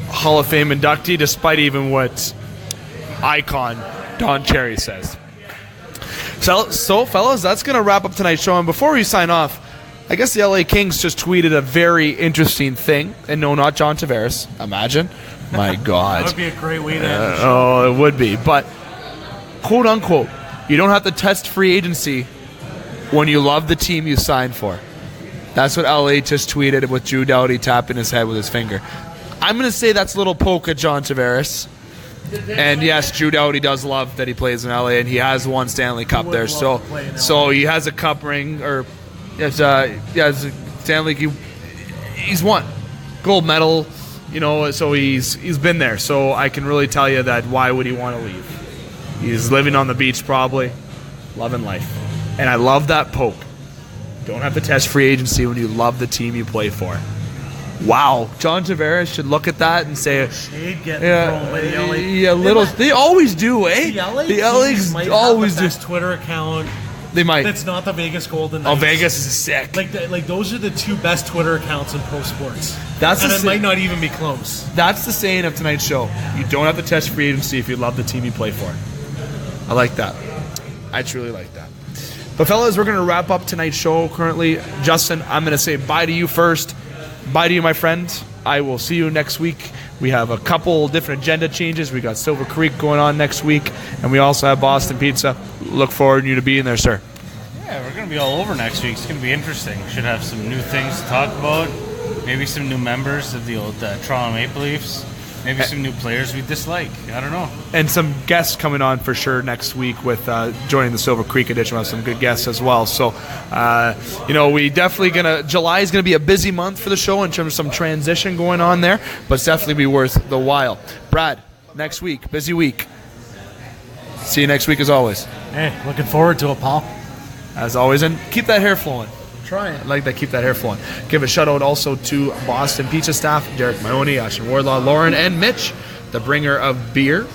Hall of Fame inductee, despite even what icon Don Cherry says. So, fellas, that's going to wrap up tonight's show. And before we sign off, I guess the LA Kings just tweeted a very interesting thing. And no, not John Tavares. Imagine. My God. That would be a great way to end the show. Oh, it would be. But, quote unquote, you don't have to test free agency when you love the team you signed for. That's what LA just tweeted with Drew Doughty tapping his head with his finger. I'm going to say that's a little poke at John Tavares. And yes, Drew Doughty does love that he plays in LA, and he has won Stanley Cup there. So he has a cup ring, or has Stanley. He's won gold medal, So he's been there. So I can really tell you that why would he want to leave? He's living on the beach probably, loving life, and I love that poke. Don't have to test free agency when you love the team you play for. Wow, John Tavares should look at that and say, shade getting thrown by the LA. Yeah, little. They always do, eh? The LA's might always have the best Twitter account. They might. It's not the Vegas Golden Knights. Oh, Vegas is sick. Like those are the two best Twitter accounts in pro sports. It might not even be close. That's the saying of tonight's show. You don't have to test free agency if you love the team you play for. I like that. I truly like that. But fellas, we're going to wrap up tonight's show currently. Justin, I'm going to say bye to you first. Bye to you, my friend. I will see you next week. We have a couple different agenda changes. We got Silver Creek going on next week, and we also have Boston Pizza. Look forward to you to being there, sir. Yeah, we're going to be all over next week. It's going to be interesting. Should have some new things to talk about. Maybe some new members of the old Toronto Maple Leafs. Maybe some new players we dislike. I don't know. And some guests coming on for sure next week with joining the Silver Creek edition. We'll have some good guests as well. So, we definitely July is going to be a busy month for the show in terms of some transition going on there, but it's definitely be worth the while. Brad, next week, busy week. See you next week as always. Hey, looking forward to it, Paul. As always, and keep that hair flowing. Trying. I like that. Keep that hair flowing. Give a shout out also to Boston Pizza staff, Derek Mahoney, Ashton Wardlaw, Lauren, and Mitch, the bringer of beer.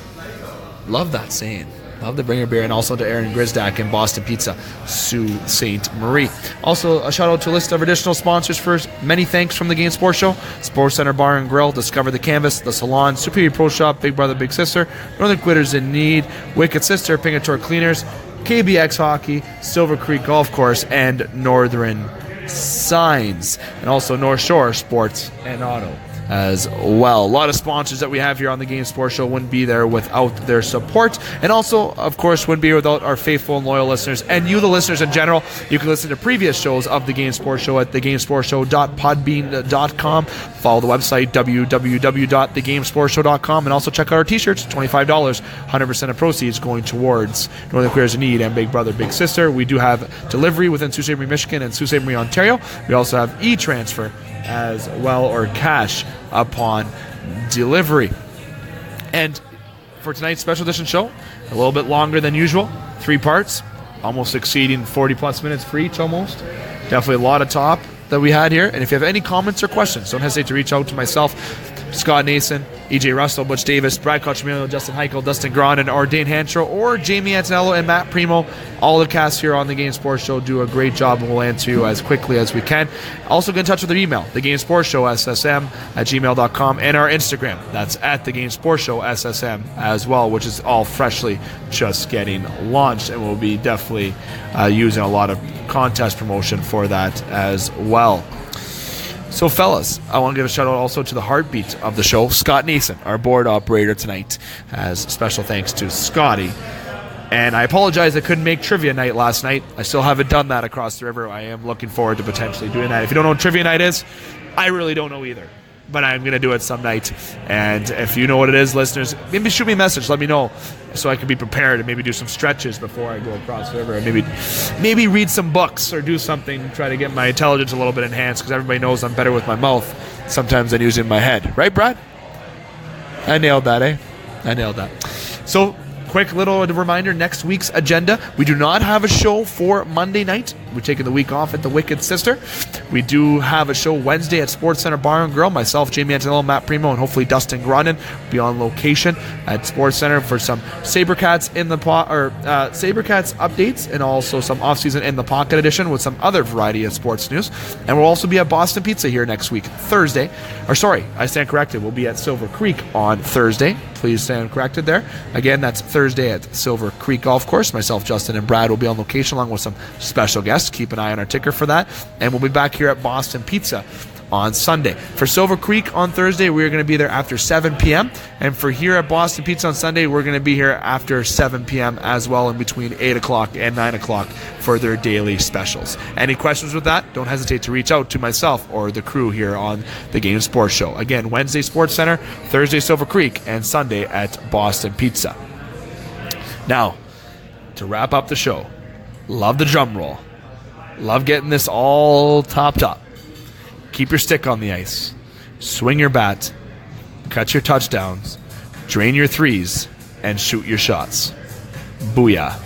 Love that saying. Love the bringer beer. And also to Aaron Grisdak and Boston Pizza, Sault Ste. Marie. Also, a shout out to a list of additional sponsors first. Many thanks from the Game Sports Show, Sports Center Bar and Grill, Discover the Canvas, The Salon, Superior Pro Shop, Big Brother, Big Sister, Northern Quitters in Need, Wicked Sister, Pingator Cleaners, KBX Hockey, Silver Creek Golf Course, and Northern Signs, and also North Shore Sports and Auto as well. A lot of sponsors that we have here on the Game Sports Show wouldn't be there without their support, and also, of course, wouldn't be here without our faithful and loyal listeners, and you, the listeners in general. You can listen to previous shows of the Game Sports Show at thegamesportshow.podbean.com. Follow the website, www.thegamesportshow.com, and also check out our t-shirts, $25, 100% of proceeds going towards Northern Queers in Need and Big Brother, Big Sister. We do have delivery within Sault Ste. Marie, Michigan, and Sault Ste. Marie, Ontario. We also have e-transfer as well, or cash upon delivery. And for tonight's special edition show, a little bit longer than usual, 3 parts, almost exceeding 40 plus minutes for each almost. Definitely a lot of top that we had here. And if you have any comments or questions, don't hesitate to reach out to myself, Scott Nason, EJ Russell, Butch Davis, Brad Cochimillo, Justin Heichel, Dustin Grondin, or Dane Hancho, or Jamie Antonello and Matt Primo. All the cast here on the Game Sports Show do a great job, and we'll answer you as quickly as we can. Also get in touch with their email, thegamesportsshow@ssm@gmail.com, and our Instagram. That's at thegamesportsshow@ssm as well, which is all freshly just getting launched, and we'll be definitely using a lot of contest promotion for that as well. So, fellas, I want to give a shout-out also to the heartbeat of the show, Scott Nason, our board operator tonight, as special thanks to Scotty. And I apologize I couldn't make trivia night last night. I still haven't done that across the river. I am looking forward to potentially doing that. If you don't know what trivia night is, I really don't know either. But I'm going to do it some night. And if you know what it is, listeners, maybe shoot me a message. Let me know so I can be prepared and maybe do some stretches before I go across the river. And maybe read some books or do something, try to get my intelligence a little bit enhanced, because everybody knows I'm better with my mouth sometimes than using my head. Right, Brad? I nailed that, eh? I nailed that. So, quick little reminder, next week's agenda. We do not have a show for Monday night. We're taking the week off at the Wicked Sister. We do have a show Wednesday at Sports Center Bar and Grill. Myself, Jamie Antonello, Matt Primo, and hopefully Dustin Grondin will be on location at Sports Center for some SaberCats in the SaberCats updates, and also some off-season in the pocket edition with some other variety of sports news. And we'll also be at Boston Pizza here next week, Thursday. Or sorry, I stand corrected. We'll be at Silver Creek on Thursday. Please stand corrected there. Again, that's Thursday at Silver Creek Golf Course. Myself, Justin, and Brad will be on location along with some special guests. Keep an eye on our ticker for that. And we'll be back here at Boston Pizza on Sunday. For Silver Creek on Thursday, we're going to be there after 7 p.m. And for here at Boston Pizza on Sunday, we're going to be here after 7 p.m. as well, in between 8 o'clock and 9 o'clock for their daily specials. Any questions with that? Don't hesitate to reach out to myself or the crew here on the Game Sports Show. Again, Wednesday Sports Center, Thursday Silver Creek, and Sunday at Boston Pizza. Now, to wrap up the show, love the drum roll. Love getting this all topped up. Keep your stick on the ice. Swing your bat. Cut your touchdowns. Drain your threes. And shoot your shots. Booyah.